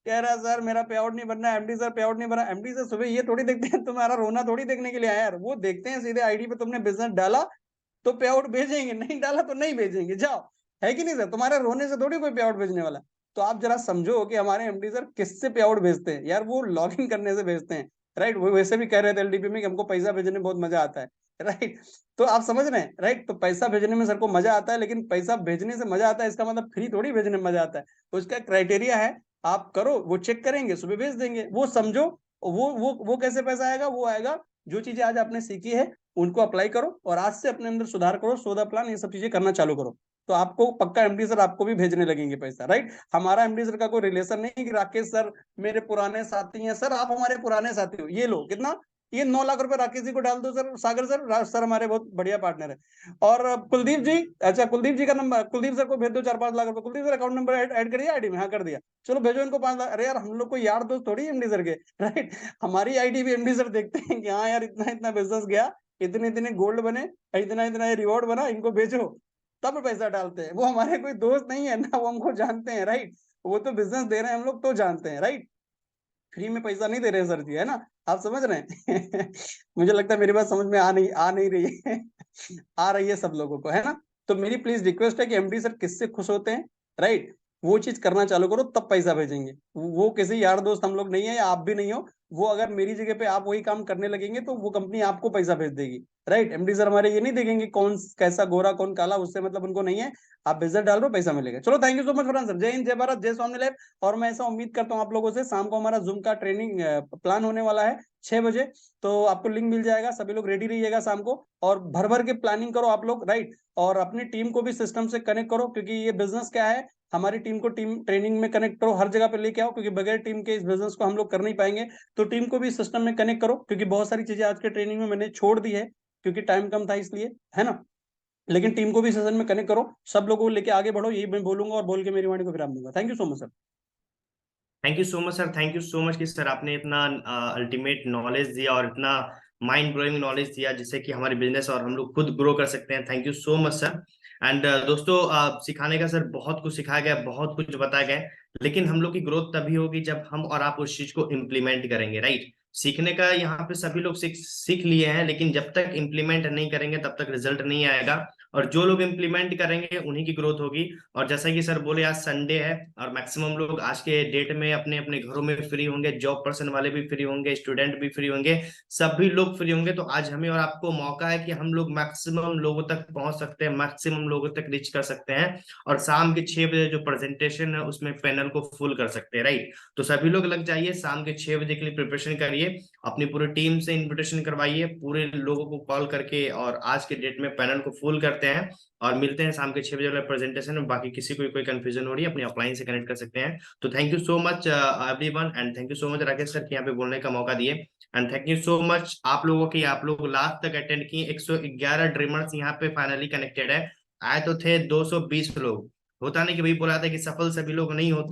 कह रहा है सर मेरा पे आउट नहीं बनना, एमडी सर पे आउट नहीं बना। एमडी सर सुबह ये थोड़ी देखते हैं तुम्हारा रोना थोड़ी देखने के लिए आया यार, वो देखते हैं सीधे आईडी पे तुमने बिजनेस डाला तो पे आउट भेजेंगे, नहीं डाला तो नहीं भेजेंगे, जाओ। है कि नहीं सर? तुम्हारे रोने से थोड़ी कोई पे आउट भेजने वाला। तो आप जरा समझो कि हमारे एमडी सर किससे पे आउट भेजते हैं यार, वो लॉग इन करने से भेजते हैं, राइट। वो वैसे भी कह रहे थे एलडीपी में कि हमको पैसा भेजने में बहुत मजा आता है, राइट। तो आप समझ रहे हैं, राइट। तो पैसा भेजने में सर को मजा आता है, लेकिन पैसा भेजने से मजा आता है इसका मतलब फ्री थोड़ी भेजने में मजा आता है। तो उसका क्राइटेरिया है, आप करो, वो चेक करेंगे, सुबह भेज देंगे, वो समझो। वो कैसे पैसा आएगा? वो आएगा, जो चीजें आज आपने सीखी है उनको अप्लाई करो, और आज से अपने अंदर सुधार करो, सोदा प्लान, ये सब चीजें करना चालू करो। तो आपको पक्का एमडी सर आपको भी भेजने लगेंगे पैसा, राइट। हमारा एमडी सर का कोई रिलेशन नहीं कि राकेश सर मेरे पुराने साथी हैं, सर आप हमारे पुराने साथी हो, ये लो कितना, ये 9 लाख रुपए राकेश जी को डाल दो सर, सागर सर, सर हमारे बहुत बढ़िया पार्टनर है। और कुलदीप जी, अच्छा कुलदीप जी का नंबर, कुलदीप सर को भेज दो 4-5 लाख रुपए, Kuldeep sir account number add करिए आईडी में, हाँ कर दिया, चलो भेजो इनको 5 लाख। अरे यार, हम लोग को यार दोस्त थोड़ी एमडी सर के, राइट। हमारी आईडी भी एमडी सर देखते हैं कि हाँ यार, इतना इतना बिजनेस गया, इतने इतने गोल्ड बने, इतना इतना ये रिवॉर्ड बना, इनको भेजो, तब पैसा डालते हैं। वो हमारे कोई दोस्त नहीं है ना, वो हमको जानते हैं, राइट। वो तो बिजनेस दे रहे हैं हम लोग तो जानते हैं, राइट। फ्री में पैसा नहीं दे रहे सर जी, है ना, आप समझ रहे हैं। मुझे लगता है मेरी बात समझ में आ नहीं रही है। आ रही है सब लोगों को, है ना। तो मेरी प्लीज रिक्वेस्ट है कि एमडी सर किससे खुश होते हैं, राइट, वो चीज करना चालू करो, तब पैसा भेजेंगे। वो किसी यार दोस्त हम लोग नहीं है, या आप भी नहीं हो। वो अगर मेरी जगह पे आप वही काम करने लगेंगे तो वो कंपनी आपको पैसा भेज देगी, राइट। एमडी सर हमारे ये नहीं देखेंगे कौन कैसा गोरा कौन काला, उससे मतलब उनको नहीं है। आप बिजनेस डाल दो, पैसा मिलेगा। चलो, thank you so much Farhan sir. जय हिंद, जय भारत, जय स्वामी लाइफ। और मैं ऐसा उम्मीद करता हूँ आप लोगों से, शाम को हमारा जूम का ट्रेनिंग प्लान होने वाला है 6 बजे। तो आपको लिंक मिल जाएगा, सभी लोग रेडी रहिएगा शाम को, और भर भर के प्लानिंग करो आप लोग, राइट। और अपनी टीम को भी सिस्टम से कनेक्ट करो, क्योंकि ये बिजनेस क्या है, हमारी टीम को टीम ट्रेनिंग में कनेक्ट करो, हर जगह पे लेके आओ, क्योंकि बगैर टीम के इस बिजनेस को हम लोग कर नहीं पाएंगे। तो टीम को भी सिस्टम में कनेक्ट करो, क्योंकि बहुत सारी चीजें आज के ट्रेनिंग में मैंने छोड़ दी है, क्योंकि टाइम कम था इसलिए, है ना। लेकिन टीम को भी सेशन में कनेक्ट करो, सब लोगों को लेके आगे बढ़ो, यही मैं बोलूंगा, और बोल के मेरी वाणी को विराम दूंगा। Thank you so much sir. Thank you so much sir, thank you so much कि सर आपने इतना अल्टीमेट नॉलेज दिया और इतना माइंड ब्लोइंग नॉलेज दिया, जिससे कि हमारी बिजनेस और हम लोग खुद ग्रो कर सकते हैं। Thank you so much sir. And दोस्तों, सिखाने का सर बहुत कुछ सिखाया गया, बहुत कुछ बताया गया है, लेकिन हम लोग की ग्रोथ तभी होगी जब हम और आप उस चीज को इम्प्लीमेंट करेंगे, राइट। सीखने का यहाँ पे सभी लोग सीख सीख लिए हैं, लेकिन जब तक इम्प्लीमेंट नहीं करेंगे तब तक रिजल्ट नहीं आएगा। और जो लोग इम्प्लीमेंट करेंगे उन्हीं की ग्रोथ होगी। और जैसा कि सर बोले, आज संडे है और मैक्सिमम लोग आज के डेट में अपने अपने घरों में फ्री होंगे, जॉब पर्सन वाले भी फ्री होंगे, स्टूडेंट भी फ्री होंगे, सभी लोग फ्री होंगे। तो आज हमें और आपको मौका है कि हम लोग मैक्सिमम लोगों तक पहुंच सकते हैं, मैक्सिमम लोगों तक रीच कर सकते हैं, और शाम के 6 बजे जो प्रेजेंटेशन है उसमें पैनल को फुल कर सकते हैं, राइट। तो सभी लोग लग जाइए, शाम के 6 बजे के लिए प्रिपरेशन करिए, अपनी पूरी टीम से इन्विटेशन करवाइए, पूरे लोगों को कॉल करके, और आज के डेट में पैनल को फुल करते हैं। और मिलते हैं शाम के 6 बजे वाले प्रेजेंटेशन में। बाकी किसी को कोई कंफ्यूजन हो रही है, अपनी अपलाइन से कनेक्ट कर सकते हैं। तो thank you so much everyone, and thank you so much Rakesh sir कि यहाँ पे बोलने का मौका दिए। And thank you so much आप लोगों की, आप लोग लास्ट तक अटेंड किए। 111 ड्रीमर्स यहाँ पे फाइनली कनेक्टेड है। आए तो थे 220 लोग। होता नहीं कि भाई बोला था कि सफल सभी लोग नहीं होते।